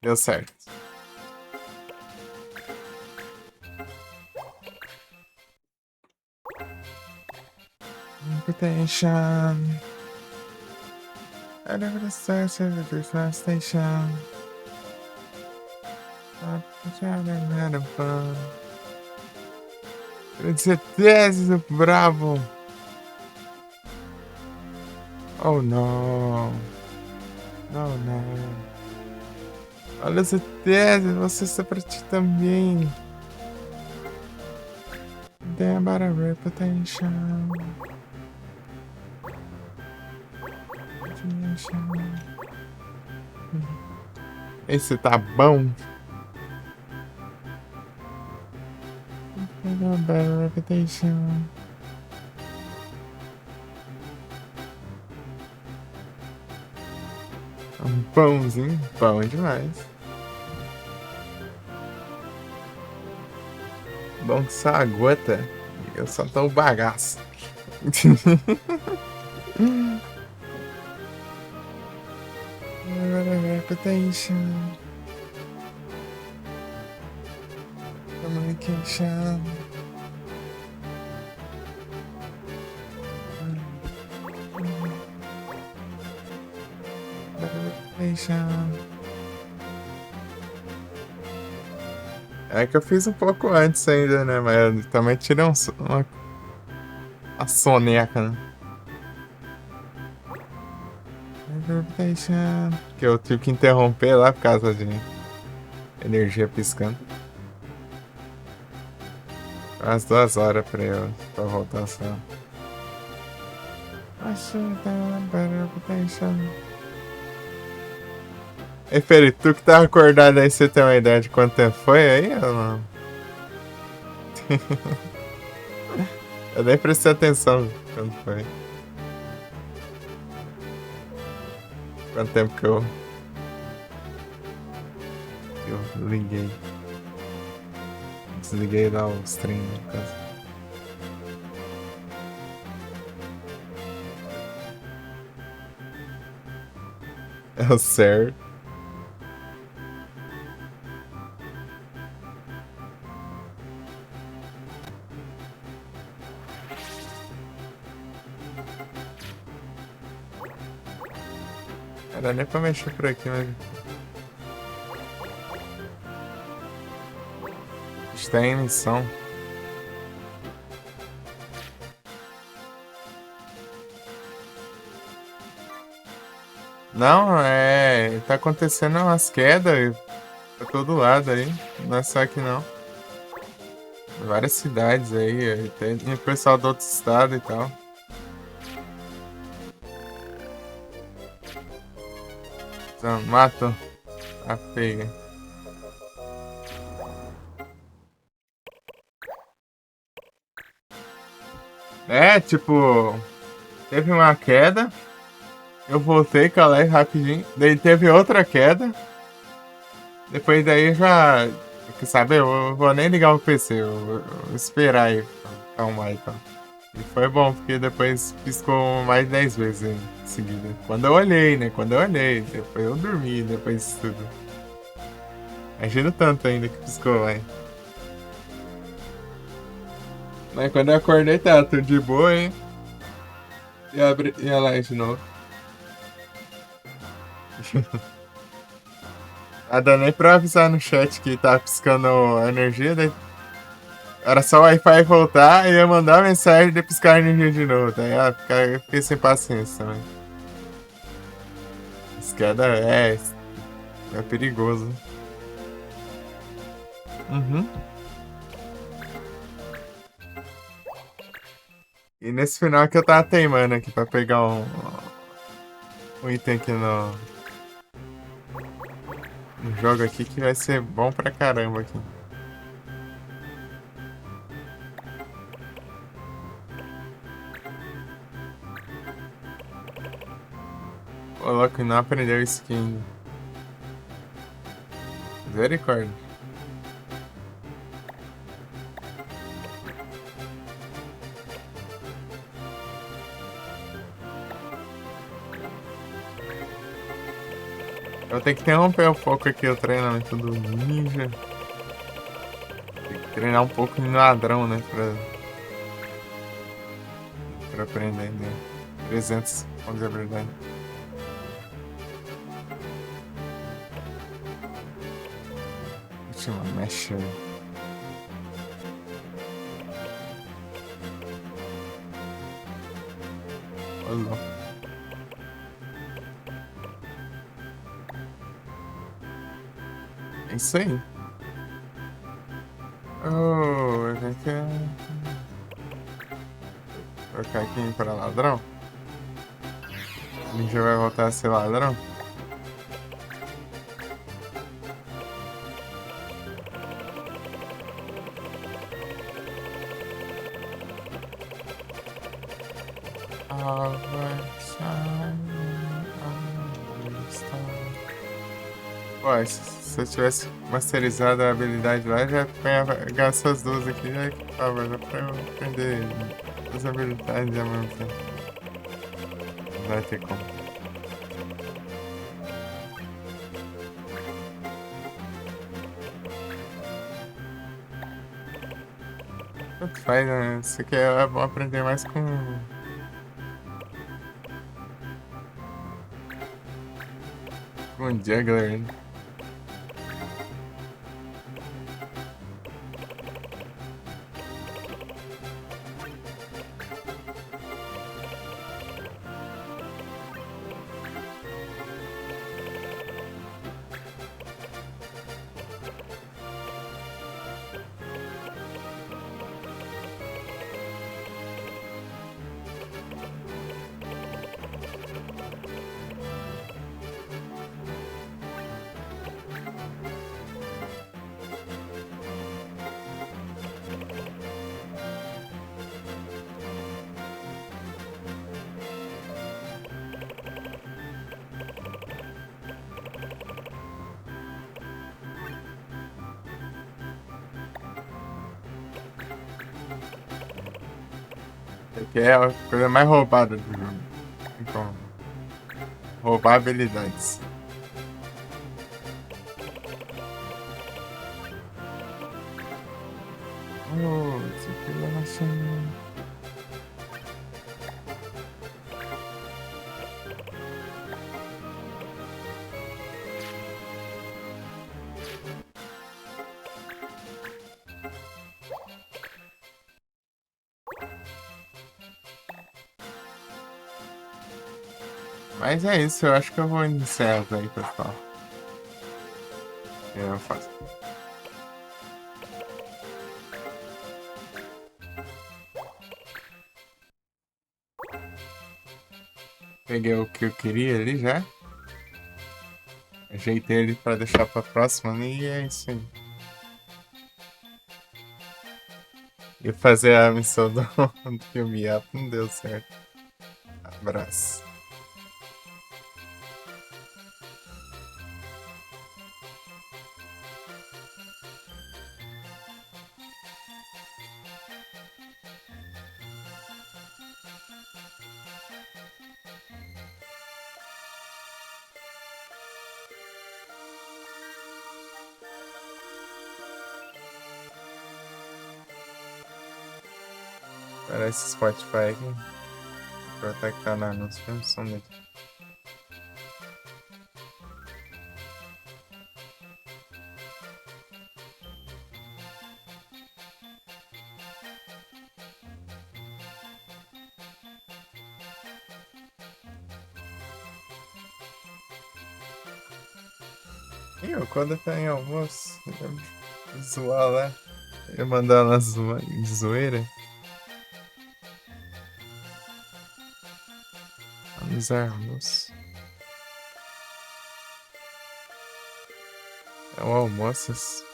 Deu certo. Invitation. I never started with the first station. Having fun. Certeza, bravo. Oh no. Não, não. Olha certeza, você está pra ti também. Damn about a reputation. Esse tá bom. Better reputation. Um pãozinho, bom demais. Bom que só a gota, eu só tô o bagaço. Reputation. Communication. Reputation. É que eu fiz um pouco antes ainda, né? Mas eu também tirei uma soneca, né? Que eu tive que interromper lá por causa de energia piscando. Umas 2 horas pra voltar só. Ei, Felipe, tu que tá acordado aí, você tem uma ideia de quanto tempo foi aí ou não? Eu nem prestei atenção quando foi. Quanto tempo que eu liguei. Desliguei lá o stream, no caso. É o certo. Era nem pra mexer por aqui, mas. Está em missão. Não, tá acontecendo umas quedas pra todo lado aí. Não é só aqui não. Várias cidades aí, tem pessoal do outro estado e tal. Então, mato a feia. Tipo, teve uma queda, eu voltei, calei rapidinho, daí teve outra queda, depois daí já, quer saber, eu vou nem ligar o PC, eu vou esperar aí, calmar e tal. E foi bom, porque depois piscou mais de 10 vezes em seguida. Quando eu olhei, né, depois eu dormi, depois disso tudo. Imagina tanto ainda que piscou, vai. Mas quando eu acordei, tá tudo de boa, hein? E a live de novo. Tá dando nem pra avisar no chat que tá piscando a energia, daí era só o Wi-Fi voltar e eu mandar a mensagem de piscar a energia de novo. Daí eu fiquei sem paciência também. Esquerda é perigoso. Uhum. E nesse final que eu tava teimando aqui pra pegar um item aqui no jogo aqui que vai ser bom pra caramba aqui. Ô, louco, não aprendeu skin. Misericórdia. Eu tenho que interromper um pouco aqui o treinamento do ninja. Tem que treinar um pouco de ladrão, né? Pra aprender, né? 300, vamos dizer a verdade. Última mecha. Olha. É isso aí. Oh, vai trocar aqui para ladrão. A gente já vai voltar a ser ladrão. Pô, se eu tivesse masterizado a habilidade lá, já pegar essas duas aqui, já tava, já pra eu aprender as habilidades ao mesmo tempo. Não vai ter como. Tanto faz, né? Isso aqui é bom aprender mais com juggler, né? Isso aqui é a coisa mais roubada do jogo. Então, roubar habilidades. Oh, isso aqui é relaxante. Mas é isso, eu acho que eu vou iniciar aí, pessoal. Eu faço. Peguei o que eu queria ali já. Ajeitei ele pra deixar pra próxima e é isso aí. E fazer a missão do filme up não deu certo. Abraço. Parece Spotify aqui. Pra atacar na nossa função dele. E o Koda tá em almoço. Zoar lá. Eu mandar ela de zoeira. Vamos almoço. É um almoço.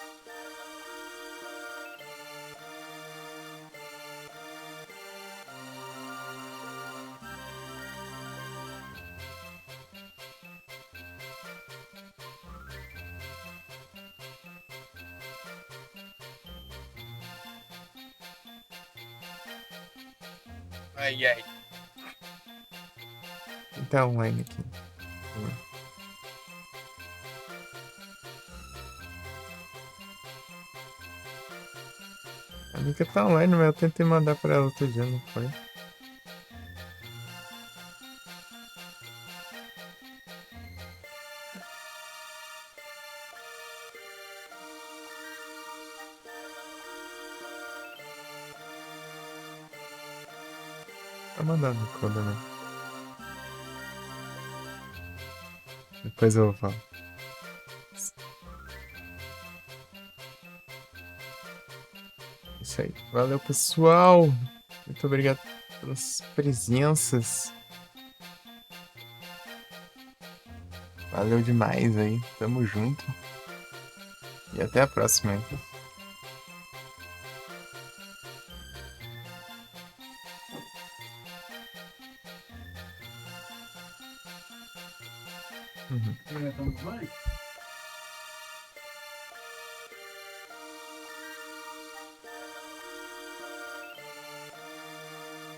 Ai, ai. Tá online aqui. A Nika tá online, mas eu tentei mandar pra ela outro dia, não foi? Tá mandando no Koda, né? Depois eu falo. Isso aí. Valeu, pessoal. Muito obrigado pelas presenças. Valeu demais aí. Tamo junto. E até a próxima aí. Uhum. É, tá muito bem?